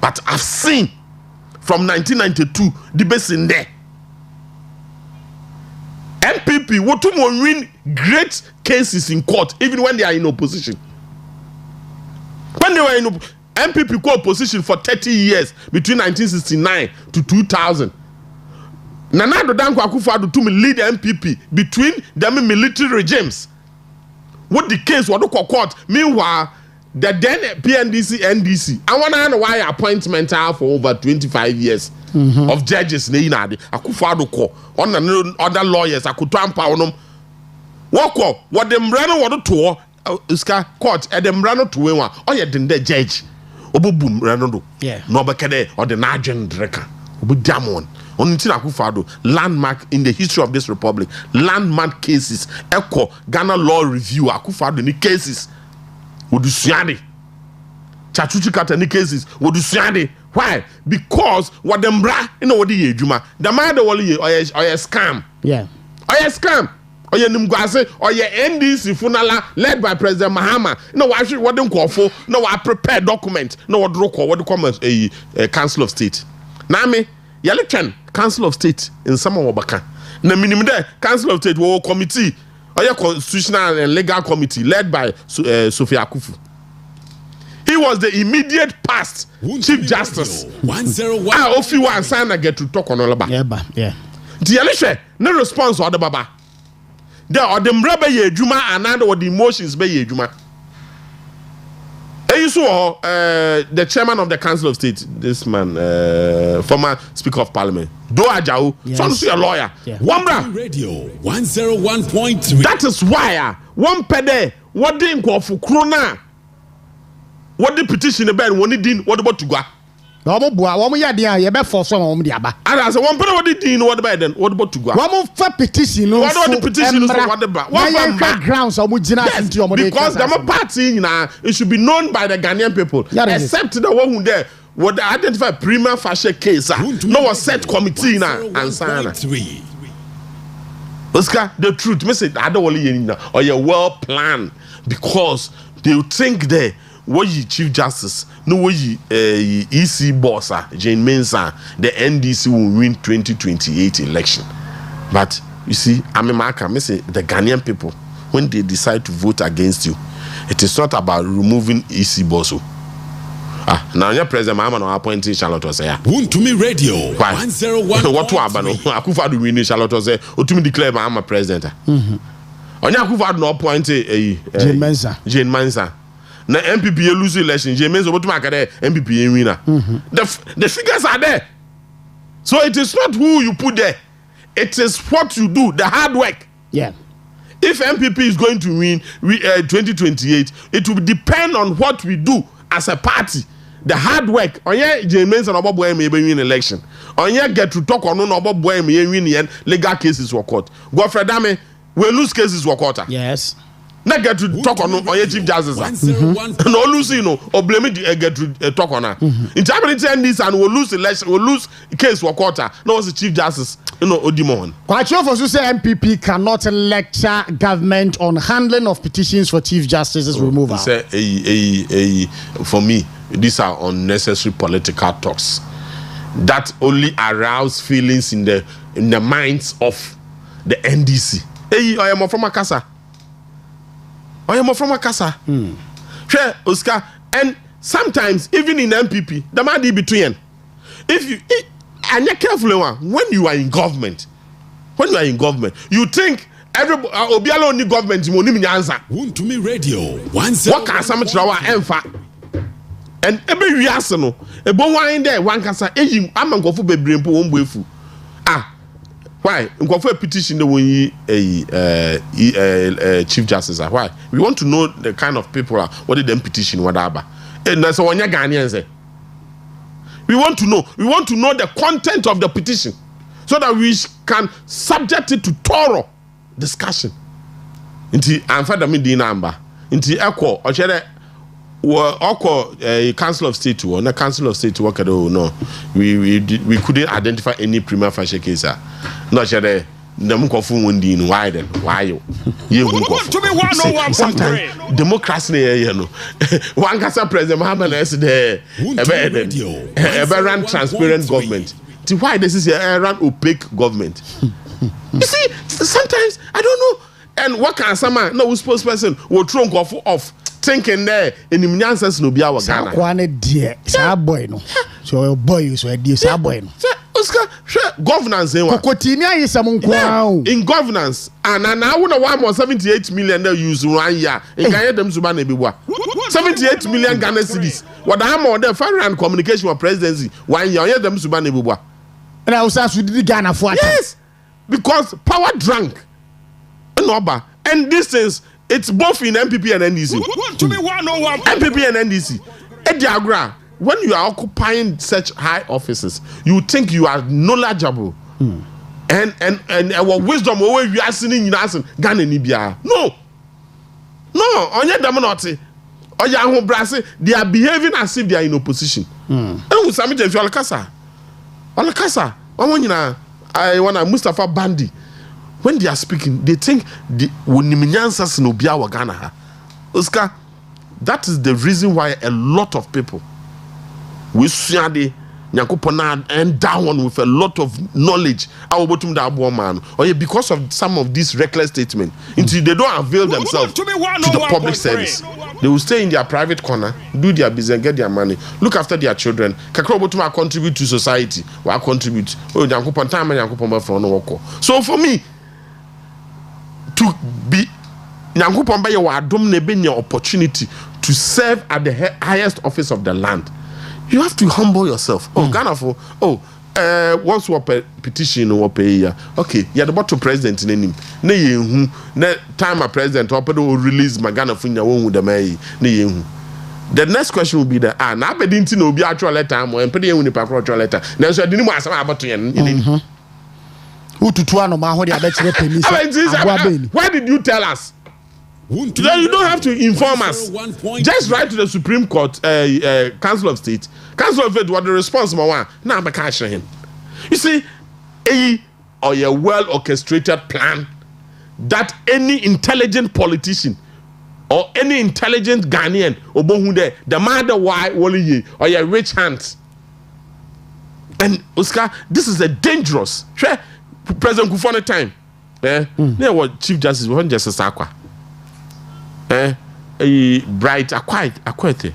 but I've seen from 1992 the best in there. MPP what to win great cases in court even when they are in opposition. When they were in MPP co-opposition for 30 years between 1969 to 2000. Nana Danko Akufo-Addo to lead the MPP between them military regimes. What the case was court. Meanwhile, the then PNDC, NDC. I want to know why appointment for over 25 years of judges. Akufo-Addo call on other lawyers. I could tamper on them. What them run what to court at them run to one. Oh yeah, then the judge. Obubum Ranodo. Yeah. No bekede or the Najan Dreka. Obudamon. Onitina Akufo-Addo, landmark in the history of this republic. Landmark cases. Echo Ghana Law Review. Akufo-Addo ni cases. Wodusiade. Chachuchi Kata ni cases. Wodusiade. Why? Because what them bra, you know what the ejuma. The man the wali or a scam. Yeah. Or a scam. Or your Nimgwase, or your NDC Funala led by President Mahama. No, I should what them call for. No, I prepare document. No, what do call what do come a Council of State. Name, Yalikan Council of State in some Wabaka. Na minimum there Council of State war committee or your constitutional and legal committee led by Sophia Akufu. He was the immediate past Chief Justice. 101. Ofiwa Sana get to talk on all about. Yeah. The Yalisha, no response or the Baba. There are the mraba ye juma and or the emotions be ye juma. You saw the chairman of the Council of State, this man, former Speaker of Parliament, Do Ajao, yes. A lawyer. Yeah. One Radio 101.3. That is why one pede what didn't call for Krona. What the petition about when it didn't what about to go? No more boy, one more idea, you better for some of the abba. And as a one pede what did what about then? What about to go? One more for petition, what about the petition? What about one grounds or yes, because the party now it should be known by the Ghanaian people, except the one who there would identify prima facie case. No one set committee now and sign. Oscar, the truth, me say I don't want or you're well planned because they think there. What you Chief Justice, no what you EC boss, Jane Mensah, the NDC will win 2028 election. But you see, I'm a marker. I say the Ghanaian people, when they decide to vote against you, it is not about removing EC boss. Now your president, I'm not appointing Charlotte was here. To me radio. 101. What to happen? Akufo-Addo win Charlotte was there. Or to me declare I'm a president. On Akufo-Addo no appointed Jane Mensah. Na MPP lose election, James Obotumaka MPP winner. The figures are there. So it is not who you put there. It is what you do, the hard work. Yeah. If MPP is going to win 2028, it will depend on what we do as a party. the hard work onye James and oboboy me win election onye get to talk on no oboboy me win legal cases for court Godfrey Dame we lose cases for court yes na get to talk on onye chief justice no lose or blame get to talk on her interpreting this and we lose election we lose case for court no was the chief justice Odimon Kwacho for say MPP cannot lecture government on handling of petitions for chief justice's removal. Say for me these are unnecessary political talks that only arouse feelings in the minds of the NDC. I am from Akasa. Sure, Oscar, and sometimes even in MPP, the man be between. If you and you're careful when you are in government, you think everybody obialo only government mo nim nyansa. Wuntumi radio. What can some trawa emfa? And every wiase no, e bon wan there wan kasa eyi amankofo bebre mpo won buefu. Why? Nkofo petition the won chief justice why? We want to know the kind of people what did them petition whatever. And that's one Ghanaian say. We want to know the content of the petition so that we can subject it to thorough discussion. Inti amfada me di number. Inti eko ochere council of state or na council of state work no. We couldn't identify any prima facie case. No ochere dem kofu wondi in why then why you sometimes democracy no one kasa president Muhammad is there run transparent government why this is a run opaque government you see sometimes I don't know and what can some no spokesperson will throw off thinking there in the nonsense no be our Ghana kwane die sa boy no so boy so die sa boy no Oscar, governance in governance and now we know 78 million they use 1 year in can them to be 78 million Ghana cedis what I am on the foreign communication with presidency 1 year them to be and I was asked with the Ghana for yes because power drunk and this is it's both in MPP and NDC MPP and NDC Ediagra. When you are occupying such high offices, you think you are knowledgeable, and our wisdom always we are seeing in us Ghana Nibia. No, on your damonoti, or your brase, they are behaving as if they are in opposition. And with some if you are Alakasa, I want to Mustafa Bandi. When they are speaking, they think the Wuniminyansas no Bia Ghana. Oscar, that is the reason why a lot of people. We see Nyankopon and down with a lot of knowledge. Our bottom that man, or because of some of these reckless statements, until they don't avail themselves to the public service, they will stay in their private corner, do their business, get their money, look after their children. Kakro bottom contribute to society. Or contribute. Oh, Nyankopon time and Nyankopon for no work. So for me, to be Nyankopon by your adom nebe your opportunity to serve at the highest office of the land. You have to humble yourself. Oh, Ghana for once we petition or pay okay, you're the bottom president in him. Ne time a president or release my Ghana for your own with the may. The next question will be that now I didn't know be actual letter and pay you in the actual letter. Now so I didn't want some about to who to tuano ma ho de why did you tell us? You don't have to inform us. Just write to the Supreme Court, Council of State. Council of State, what the response now I'm catching him. You see, a well orchestrated plan that any intelligent politician or any intelligent Ghanaian or the matter why or your rich hands. And Oscar, this is a dangerous. President Kufone time. There was Chief Justice Justice Akwa. A bright Akwete,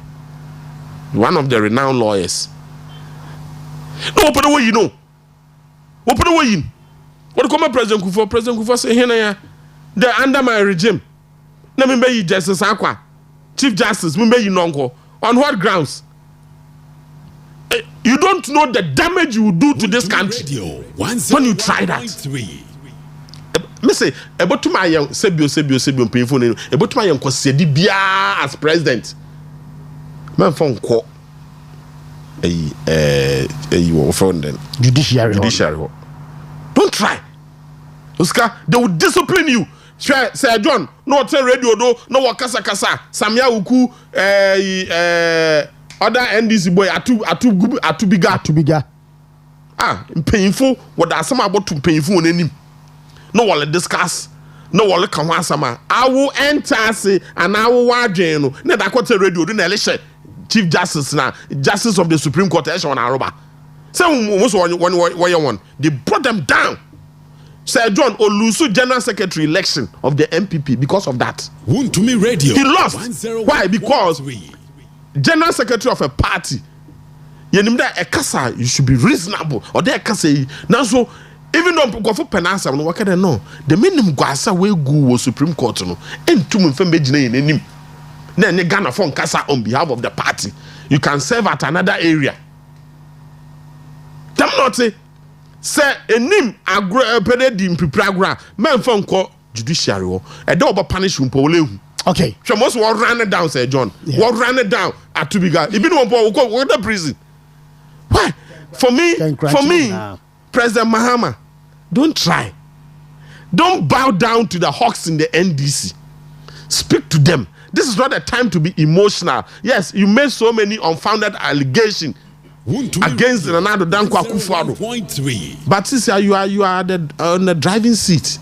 one of the renowned lawyers. No, open the way you know. Open the way in. What come President Kufo? President Kufo say here they're under my regime. Let me be Justice Akwa, Chief Justice. Me be nonko. On what grounds? You don't know the damage you will do to this country when you try that. Me say about to my sebio painful about to my young kwasedi bia as president man phone call judiciary. Don't try. Oscar, they will discipline you. Say John, no tell radio do, no wakasa kasa. Samia uku other NDC boy atu bigger. Painful. What are some about to painful on no one discuss. No one can want some. I will enter say and I will watch you. Never quote radio. Do election. Chief Justice now, Justice of the Supreme Court. Election on Aruba. Some was one. They brought them down. Sir John Olusu General Secretary election of the MPP because of that. To me radio. He lost. Why? Because General Secretary of a party. You should be reasonable. Or there now so even though go for penasa no work no the minimum gwasa we go Supreme Court no entum mfem begina enim na ne Ghana for kasa on behalf of the party. You can serve at another area. Them not say enim agro pededi mpipragra men for nko judiciary wo e dey oba punish mpo olehu. Okay. So most will run it down, Sir John. What ran it down at Tubiga. Even one will go to prison. Why? For me, President Mahama, don't try. Don't bow down to the hawks in the NDC. Speak to them. This is not a time to be emotional. Yes, you made so many unfounded allegations against Ronaldo Dankwa Akufo-Addo. But since you are on the driving seat.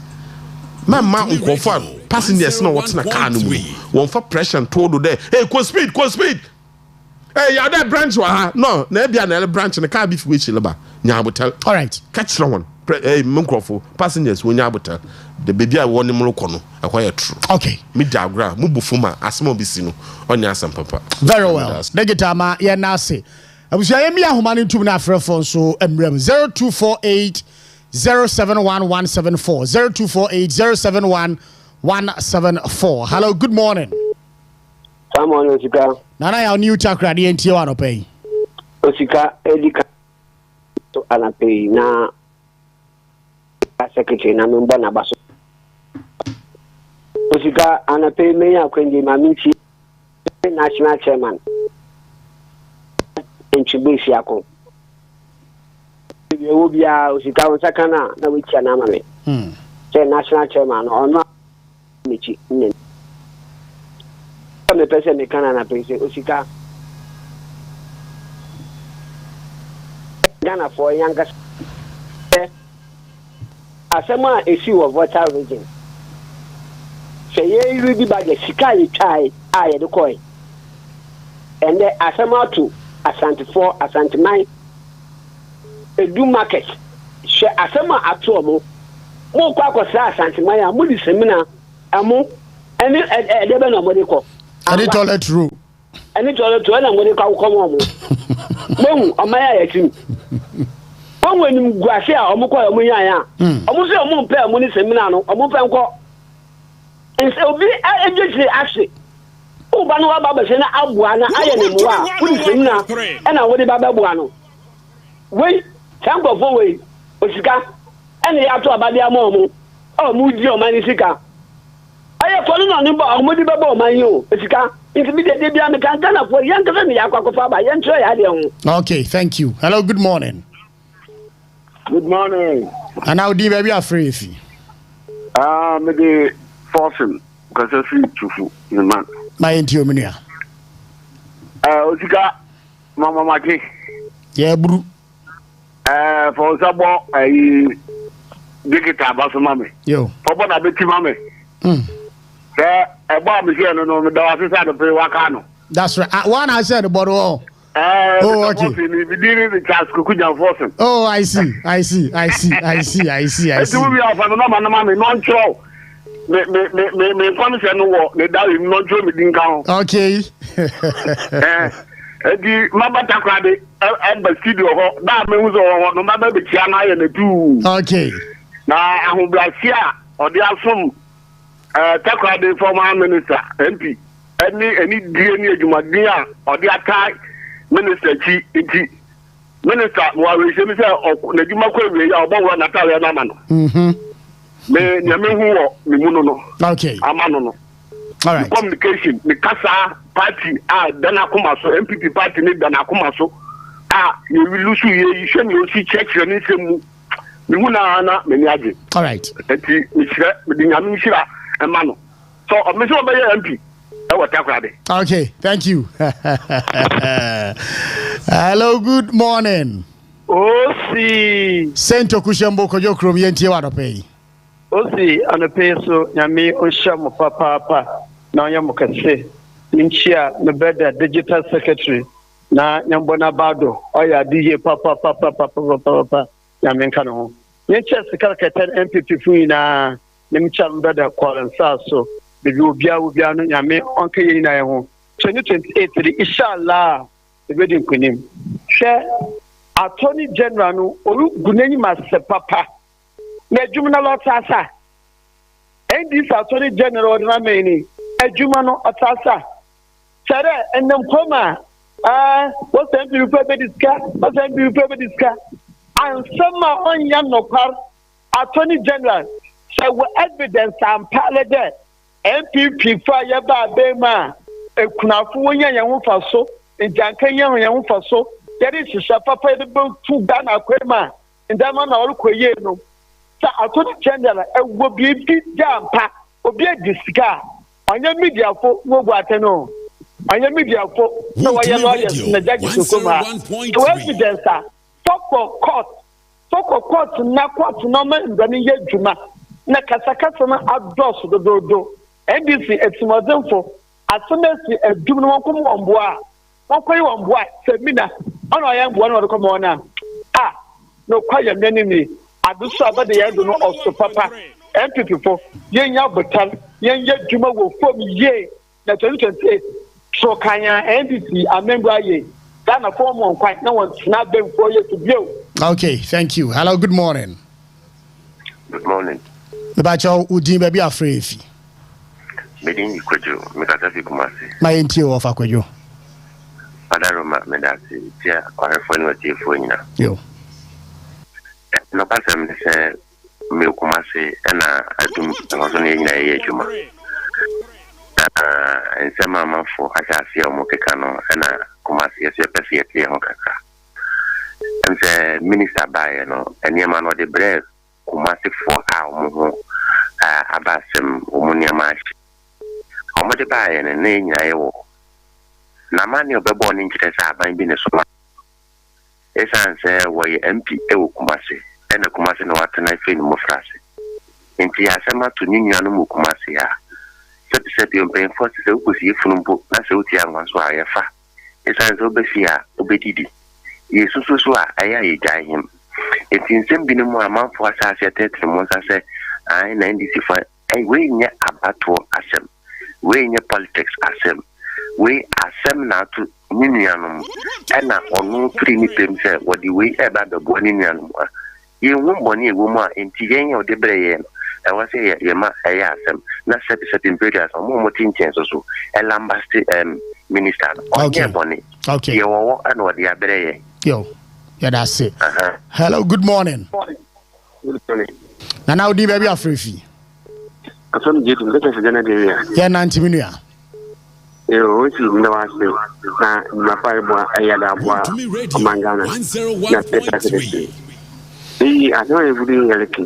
My man passengers know what's in a car no more. One for pressure and told there. Hey, go speed. Hey, you that branch no, maybe another branch in the car before which leba. Nyabotel. All right. Catch someone. Hey, Munkrofo, passengers when Nyabotel. The baby I want him lokono. Acquire true. Okay. Midagra, Mubufuma, Asmo Bisino, on Yasan Papa. Very well. Negetama, yeah, Nasi. I was Yami Humani to Nafra phone so Emrem 0248 071174 0248 071174. Hello, good morning. Someone Osika. Nana ya new Takoradi and Tiwano pay. Osika Edika to Anape na secretary na member na baso. Osika Anape meya kwenye maminchi national chairman. Enchibisi yako. Obia Osika Osakana na wichi na mame. National chairman ono michi nne. Me pese me kana na pese Osika. Ghana for younger. Asema esi wo vital region. Say ye really bad sika yi try aye de koi. And the asema to Asante 4 Asante 9 edu market she asema ato mo kwa kwasa Asante 9 a mo di seminar amu eni edebe na mo de ko ani toilet room na mo de ko ko mo mo amaya ya tim onwe ni guase a omo ko omo yan ya omo se omo mpe omo ni seminar no omo mpe nko nse obi ejesi ase uba no baba se na abua na aye ne mo a kuni seminar e na wo de baba bua no we tango fo we Osika ene ya to abade amomo o mu di o mani sika aye ko no ni ba o mu di baba o mani o Osika if me de bia me kan kana fo yan kasa me ya kwakofa ba yan tro ya de ho. Okay, thank you. Hello, good morning. Good morning. And now di baby afraid if me de forcing because I see chufu the man. My entio menua. Osika mama maki. Yeah, bro. For sabo digital baso mame. Yo. Obo na beti mame. Ebo me here no me da asisa do pe waka no. That's right. One I said about all. Oh, okay. Oh, I see. Me promise no wo me da him no jo me din kan. Okay. Edi maba Takoradi e studio ho da me hu zo ho no maba be tia na ye na tu. Okay. Na ahobrasia odi asom Takoradi former minister MP any die ni adwumadin a odi atai minister chi minister wa we se mi se na adwuma ko we ya obo wa Natalia na ma no. Me nyame hu wo me mu no. Okay. Amano no. All right. Communication the kasa party dana kuma so MPP party ni dana kuma so you will lose you should you see church you same me na me age. All right. Enti me nyame hira e ma no. So me so be MP e wa Takoradi. Okay, thank you. Hello, good morning. Osi. Sento Kushambo Kojo Krom Yentie Wadope. Osi anape so nyame ohia mo papa na onye mo kase. Nchia me beda digital secretary na nyambona bado oya DJ papa nyame nka no ho. Nchia sikara keten MPP fu na nimcha beda kwalansa so bebi obia no nyame onka yi na ye ho. 2028 inshallah the wedding kunim. Hwe Attorney General no oru gunani masse papa na adwuma na lotasa ndis Attorney General na meni adwuma no otasa sere enem koma what time you prepare diska ansama onya no par Attorney General say we evidence am pale there MPP fa ye ba be ma ekunafo wonya ye ho faso njankan ye ho faso there is a papa the boat to Ghana Kwema and that man all Kwayeno. So Attorney General will be jam pack or be a discar on your media for Mobatano. On your media for no lawyers in the judges to come out. To evidence that talk for court, na court normal in the Juma. Nakasakasana outdoors the dodo. NBC it's more than for as soon as a Juma come on board. One on board, Semina. On I am one of the common no quiet enemy. I do so about the end of also papa. And people, young Yabutan, young Juma will form ye. That 2028. So Kanya NDC, a member ye. Then a form on quite no one snap them for you to view. Okay, thank you. Hello, good morning. Good morning. The Bacho Udim baby afraid. Medin Kwejo, Mekatafi Kumasi. My intio of Akwejo. Adaroma medasi tia orefoni wati fuina yo no pasem se me Kumasi na adum ngoso ne nyina ye adwuma ensema mafo asasi o mokeka no na Kumasi ye pese ye ho kaka ense minister bae no eniema no de bread Kumasi for a mo abasem omunyama o mo de bae ne nyina ye wo na mani obebo ni nkiresa aban bi ne so esanse wo ye MP ewo Kumasi ene Kumasi no watena ife ni mofrase nti asema to nyinya no mu Kumasi ya seti ompen force se ukusi ifunumpo na se uti anwanso ayefa esanse obefia obedidi yesusu a aya ye jahim nti nsem bi ne mu amanfo asase tetre mo sase ai na ndisi fa we nya abato asem we nya politics asem we asem na to ninianum ena onu free ni pem se wodi we eba be bo ninianum ye wumboni ewumu a enti yen ye ode breye e wase ye ma eya asem na set imperials mo tinchen so elambasti minister onye boni okay ye wo ana wodi abreye yo yeah that's it hello good morning Nana udi baby afrefi asom jetu ngeke se jana de ya 90 minutes yo si ndawase na mapa ebo ayada abo mangana na tete I everything like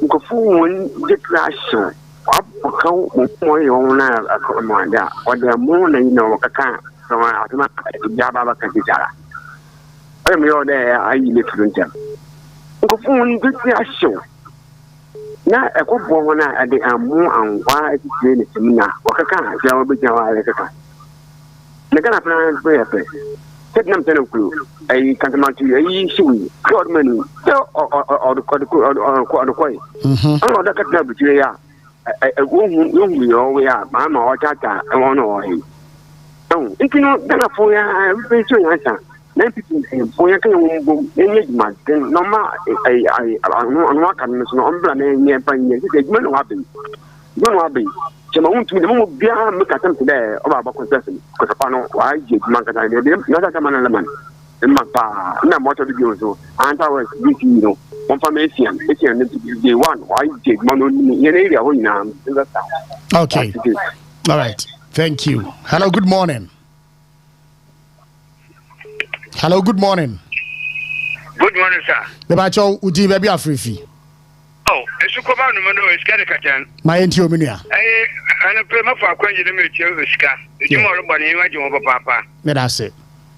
go for the clash apakau mo yo na akomanda oda mo na ino kaka so atuma ya baba kanjara ay me oda ayi le frunta go for the clash na ekobo na ade amu anwa ati ne semina wakaka ya obejawa le kaka ne kana plan pe Nam Tenku, a Cantamanti, a Sui, Cordman, or the Quay. Oh, that can be clear. A woman, we always are, Mamma or Tata, and one or him. Oh, if you know, then for ya, I'm very sure answer. Then people for your engagement, then no matter I'm not coming to Umbrella near Pine, it's going to happen. Going to happen. Chama untu ni mungu bia mekata mtide oba ba concession kwa sapano wa je mankata de na ta manana man mpa na moto de biozo anta was this no confirmation etian the one wa je mano ni ye area ho ina okay all right thank you hello good morning Hello, good morning. Good morning, sir. The bacho uji baby afrifi. Oh, esukoba no no iska de kachan. My entio minia. Ana pe ma fa kwanji de me tie iska. Eji mo ro bani wa ji mo papa. Me da se.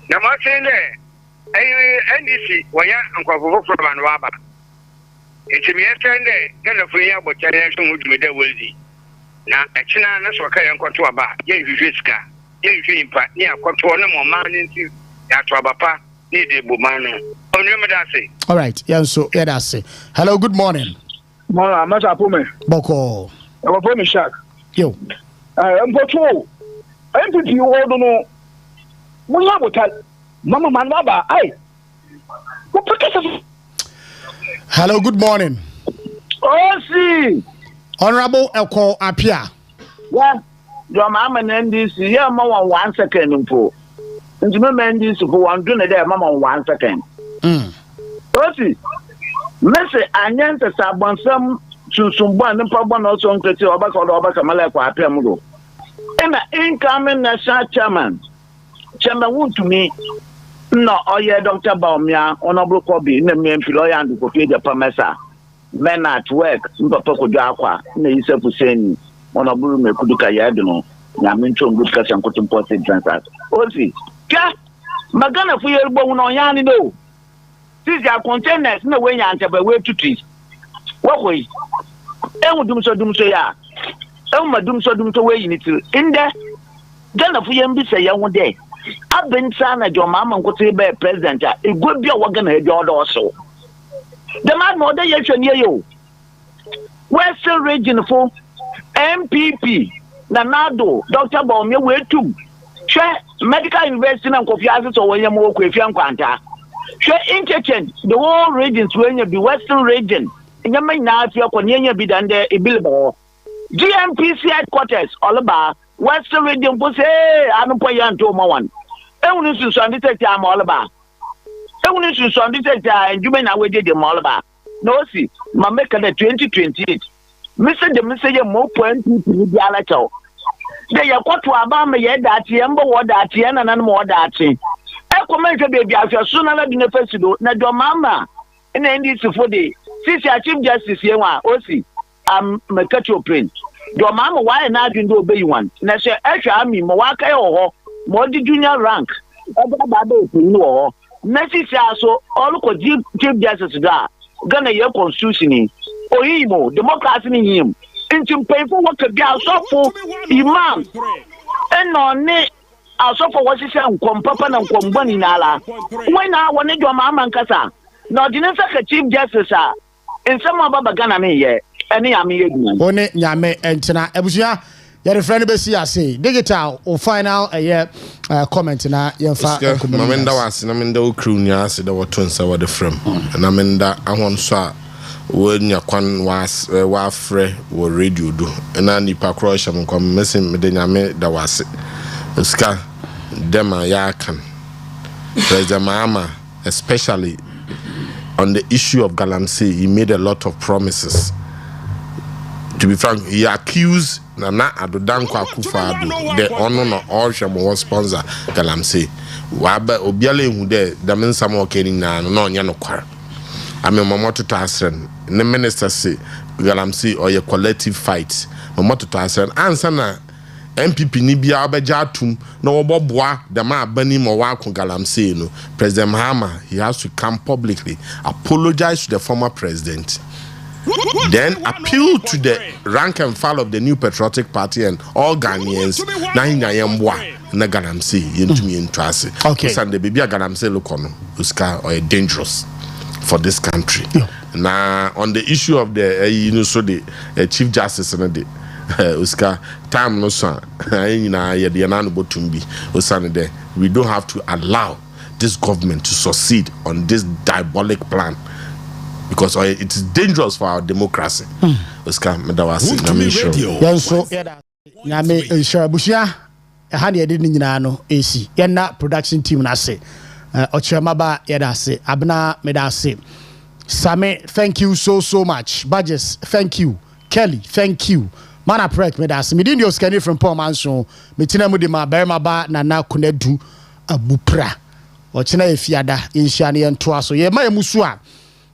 Na ma say ne NDC wanya ankwafofo from Anwaba. Enti me yetende gana fu ya bo chare so mudumi de weldi. Na ekina na so ka yankwato aba, ye hwehwe iska. Ye hwehwe impa, ni akwato na mo ma ni nti ya to abapa. All right, yeah, so yeah, that's it. Hello, good morning. Mama, I'm not a woman. Boko. I'm a phone shark. Yo. Mpuntuo. MPP, you all don't know. We have to tell Mama Manwaba. Hello, good morning. Oh, see. Honorable Elko Apia. Yeah, your mama and this here, Mama, 1 second. Nti me men this for one do there mama 1 second. Osi. Mese anyense sabonsam susumbo ne problem no so nkete obaka mala kwa apem go. Ena incoming national chairman want to me no oye Dr. Baumia honorable Kobi na me employer and ko fe Pamesa men at work mpapa ko dwa akwa na Yusuf Seni honorable me kuduka yadu no na mencho good ka sankoto important transfer. Osi Ka magana fu yerbo no yan no. These are containers no way yan tebe we tutu. Wakoi. Enwu dum so ya. Enwu madum so we yiniti. Inde gana fu yem bi se ya wo de. Abensa na jo mama nkote be president a ego bia wo gana e do so. The man no de ye hwani yo. Western region for MPP na nado Dr. Baumia we tum. Medical University and Kofi Asis or William Okwefian Quanta. Interchange the whole regions when you be Western region. In your main now, if you're Konya be done there, a billboard. GMPC headquarters, all about Western region, Pose, I'm Poyan to one. Only to Sandita, I'm all about. Only to Sandita, and you may not wait them all about. No, see, Mameka 2028. Mr. the Messiah more point to the Alato. They are quite to Abama yet that Yambo or that Yan and more that. I comment baby after sooner than the festival, not your mamma. And then this for the Sister Chief Justice Yama, Osi, I'm Makacho Prince. Your mamma, why not you do obey one? And I say, actually, Mawaka or more the junior rank. No, necessary so all Chief Justice Gonna your constitution. Oimo, democracy in him. Into pay for what could be our for Imam. And on it, our for what is saying, Papa and Combani Nala. When I wanted your mamma and Casa. No, didn't say Chief Justice, and some of Baba Ghana me yet. Any Ami. One Yame and Tina Ebusia. Your friend Bessia say, digital or final a year comment na your father. Mamenda was in Amenda Krunia said there were twins over the frame. And Amenda, I want to when your quan was wafre or radio do and I nipa crush am come missing medenya that was ska dema yakan President Mahama, especially on the issue of Galamsey. He made a lot of promises. To be frank, he accused Nana Adodankwa Akufo-Addo the honor no all sponsor Galamsey. Wabe obiale hu de damen samo keni na no nya no kwar. Ame mamoto to asren. The minister say Galamsey or a collective fight. Mamoto to asren ansa na MPP ni bia obeja atum na oboboa the ma bani mo wa ko Galamsey no. President Mahama, he has to come publicly apologize to the former president. Then appeal to the rank and file of the New Patriotic Party and all Ghanaians. Na hinya yemwa na Galamsey yentumi entrase. Okay. So the baby Galamsey look on Uska or dangerous for this country. Now on the issue of the so the Chief Justice and the Uska time no so na ye de na no botumbi Usane there we don't have to allow this government to succeed on this diabolic plan. Because it is dangerous for our democracy. Oscar Medawasi, Yanso, Yame, Sharabushia, a honey, I didn't know, AC, Yana production team, I say, Ochamaba, Yadase, Abna Medase, Same, thank you so much. Badges, thank you. Kelly, thank you. Mana Prek Medase, Midinio Scanny from Manso, Mitina Mudima, Bermaba, Nana Kunedu, Abupra. ɔkyena efiada enhyia ne ntoa so ye ma emusu a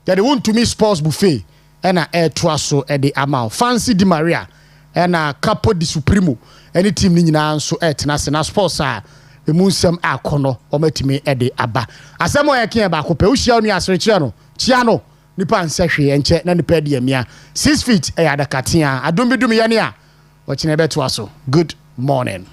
yɛde wontumi sports buffet ɛna ɛtoa so ɛde ama fancy di maria ɛna capo di supremo ɛne team ni nyinaa nso ɛtena se na sports a emu nsɛm akɔnɔ ɔmatumi ɛde aba asɛm ɔyɛ kɛn ba akɔpɛ uhyia no aserekyerɛ no kyia no nipa nsɛhwe ɛnkyɛ na nipa de amia 6 feet ɛyɛ adakatea adom bidum yɛ ne a wɔkyena bɛtoa so good morning.